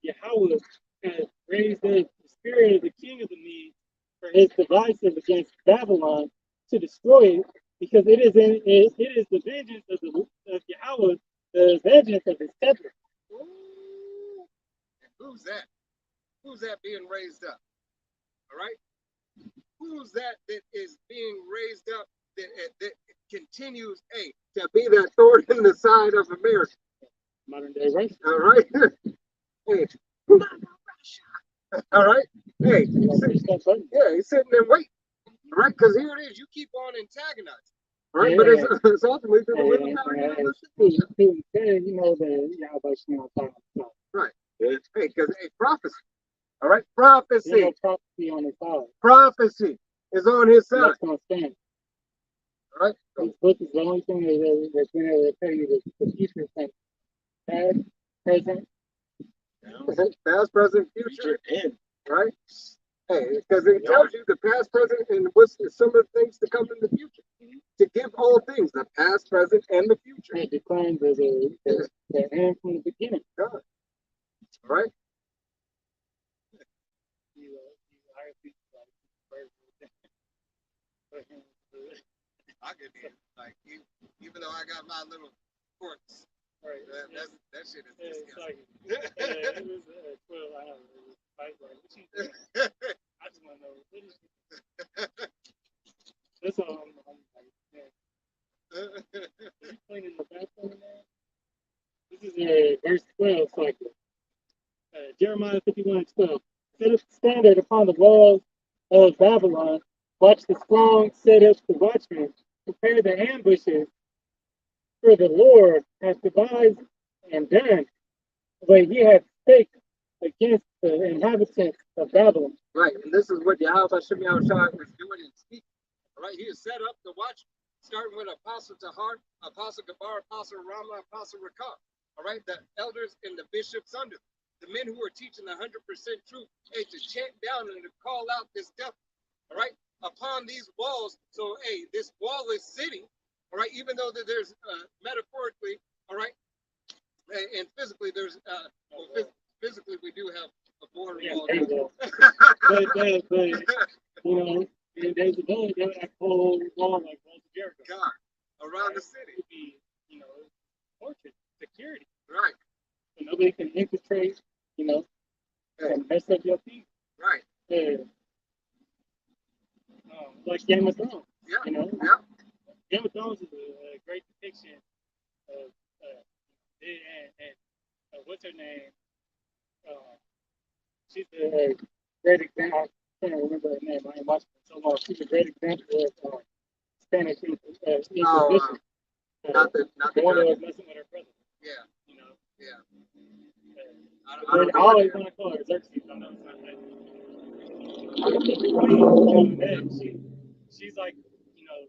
Yahweh has raised up the spirit of the king of the Medes for his devices against Babylon to destroy it, because it is the vengeance of Yahweh, the vengeance of his scepter." Ooh. And who's that? Who's that being raised up? All right. Who's that is being raised up that continues, hey, to be that thorn in the side of America? Modern day race. All right. Hey. All right. Hey. He's sitting there waiting. All right, because here it is. You keep on antagonizing. All right, but it's ultimately the will of God. Right. Hey, because prophecy. All right, prophecy. Prophecy on his side. Prophecy is on his side. That's going to stand. All right. This book is the only thing that's going to tell you the future thing. Past, present. Past, present, future. And Right? Hey, because it tells you the past, present, and what's some of the things to come in the future. To give all things, the past, present, and the future. It declines the end from the beginning. God. All right? I could be like, even though I got my little quirks, Right. that shit is It's disgusting. like, it was 12 hours. It was fight right. What you doing? I just want to know. What is That's all I'm like, man. Are you cleaning the bathroom now? This is verse 12 cycle. Jeremiah 51:12. Set up the standard upon the walls of Babylon. Watch the strong, set up the watchmen. Prepare the ambushes. For the Lord hath devised and done what he hath staked against the inhabitants of Babylon. Right, and this is what Yahweh Shem Yahushua is doing and speaking. All right, he has set up the watch, starting with Apostle Tahar, Apostle Gabar, Apostle Ramah, Apostle Rakam. All right, the elders and the bishops under them. The men who are teaching the 100% truth, hey, to chant down and to call out this devil. All right, upon these walls. So, hey, this wall is sitting. All right, even though there's metaphorically, all right, and physically there's physically we do have a border wall. But you know, in days of old, they would have a whole wall like walls of Jericho. God, around the It city. would be, fortress, security. Right, So nobody can infiltrate, hey, and mess up your people. right. Yeah. Like Game of Thrones. Yeah, Yeah. Game of Thrones is a great depiction of and what's her name? She's a great example. I can't remember her name. I ain't watching it so long. She's a great example of Spanish Inquisition. not the One judge. was messing with her brother. Yeah, You know. yeah. I I don't know. always want to call her Xerxes. I know it's not that. She's like,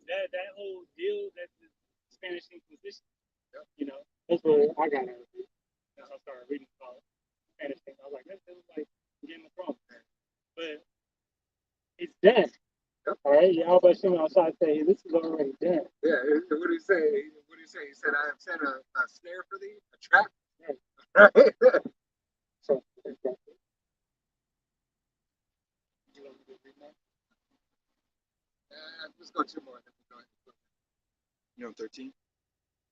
that whole deal that the Spanish Inquisition. That's what I got out of it. I started reading about Spanish thing. I was like, that was like Game of Thrones. But it's done. Yep. All right, y'all about Shimon outside say this is already done. Yeah, what do you say? What do you say? He said, I have set a snare for thee, a trap. Right. Right. So, Let's go two more. You're on 13?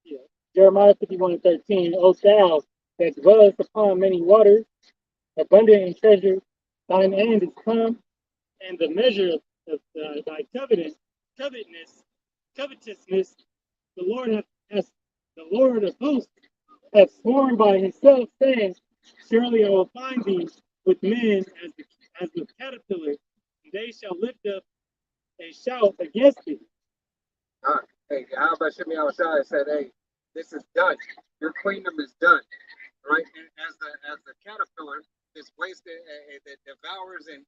yeah. Jeremiah 51:13. O thou that dwellest upon many waters, abundant in treasure, thine end is come, and the measure of thy covetousness, the Lord of hosts hath sworn by himself, saying, surely I will find thee with men as with caterpillars, and they shall lift up a shout against thee. All right. Hey, how about Shimmy outside said, hey, this is done. Your kingdom is done. Right? And as the caterpillar is wasted, that devours and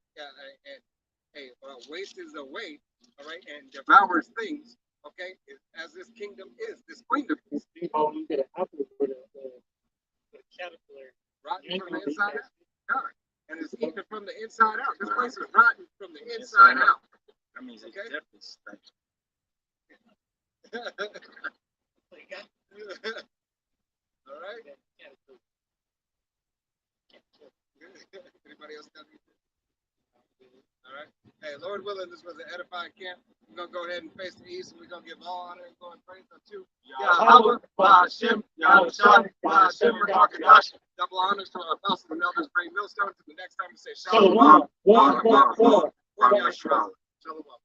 wastes away, all right, and devours things. Okay, as this kingdom is, this kingdom is Oh, you get an apple for the caterpillar. rotten from the inside out. God. And it's eaten from the inside out. This place is rotten from the inside out. That means it's Okay. definitely stank. All right. Anybody else got anything? All right. Hey, Lord willing, this was an edifying camp. We're gonna go ahead and face the east, and we're gonna give all honor and glory and praise unto Yahweh, Ba'ashem, Yahushua, Ba'ashem, Rakadash. Double honors to our apostles and elders, bring millstones. To the next time we say Shalom, Shalom, Shalom.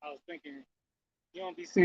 I was thinking, you don't be seeing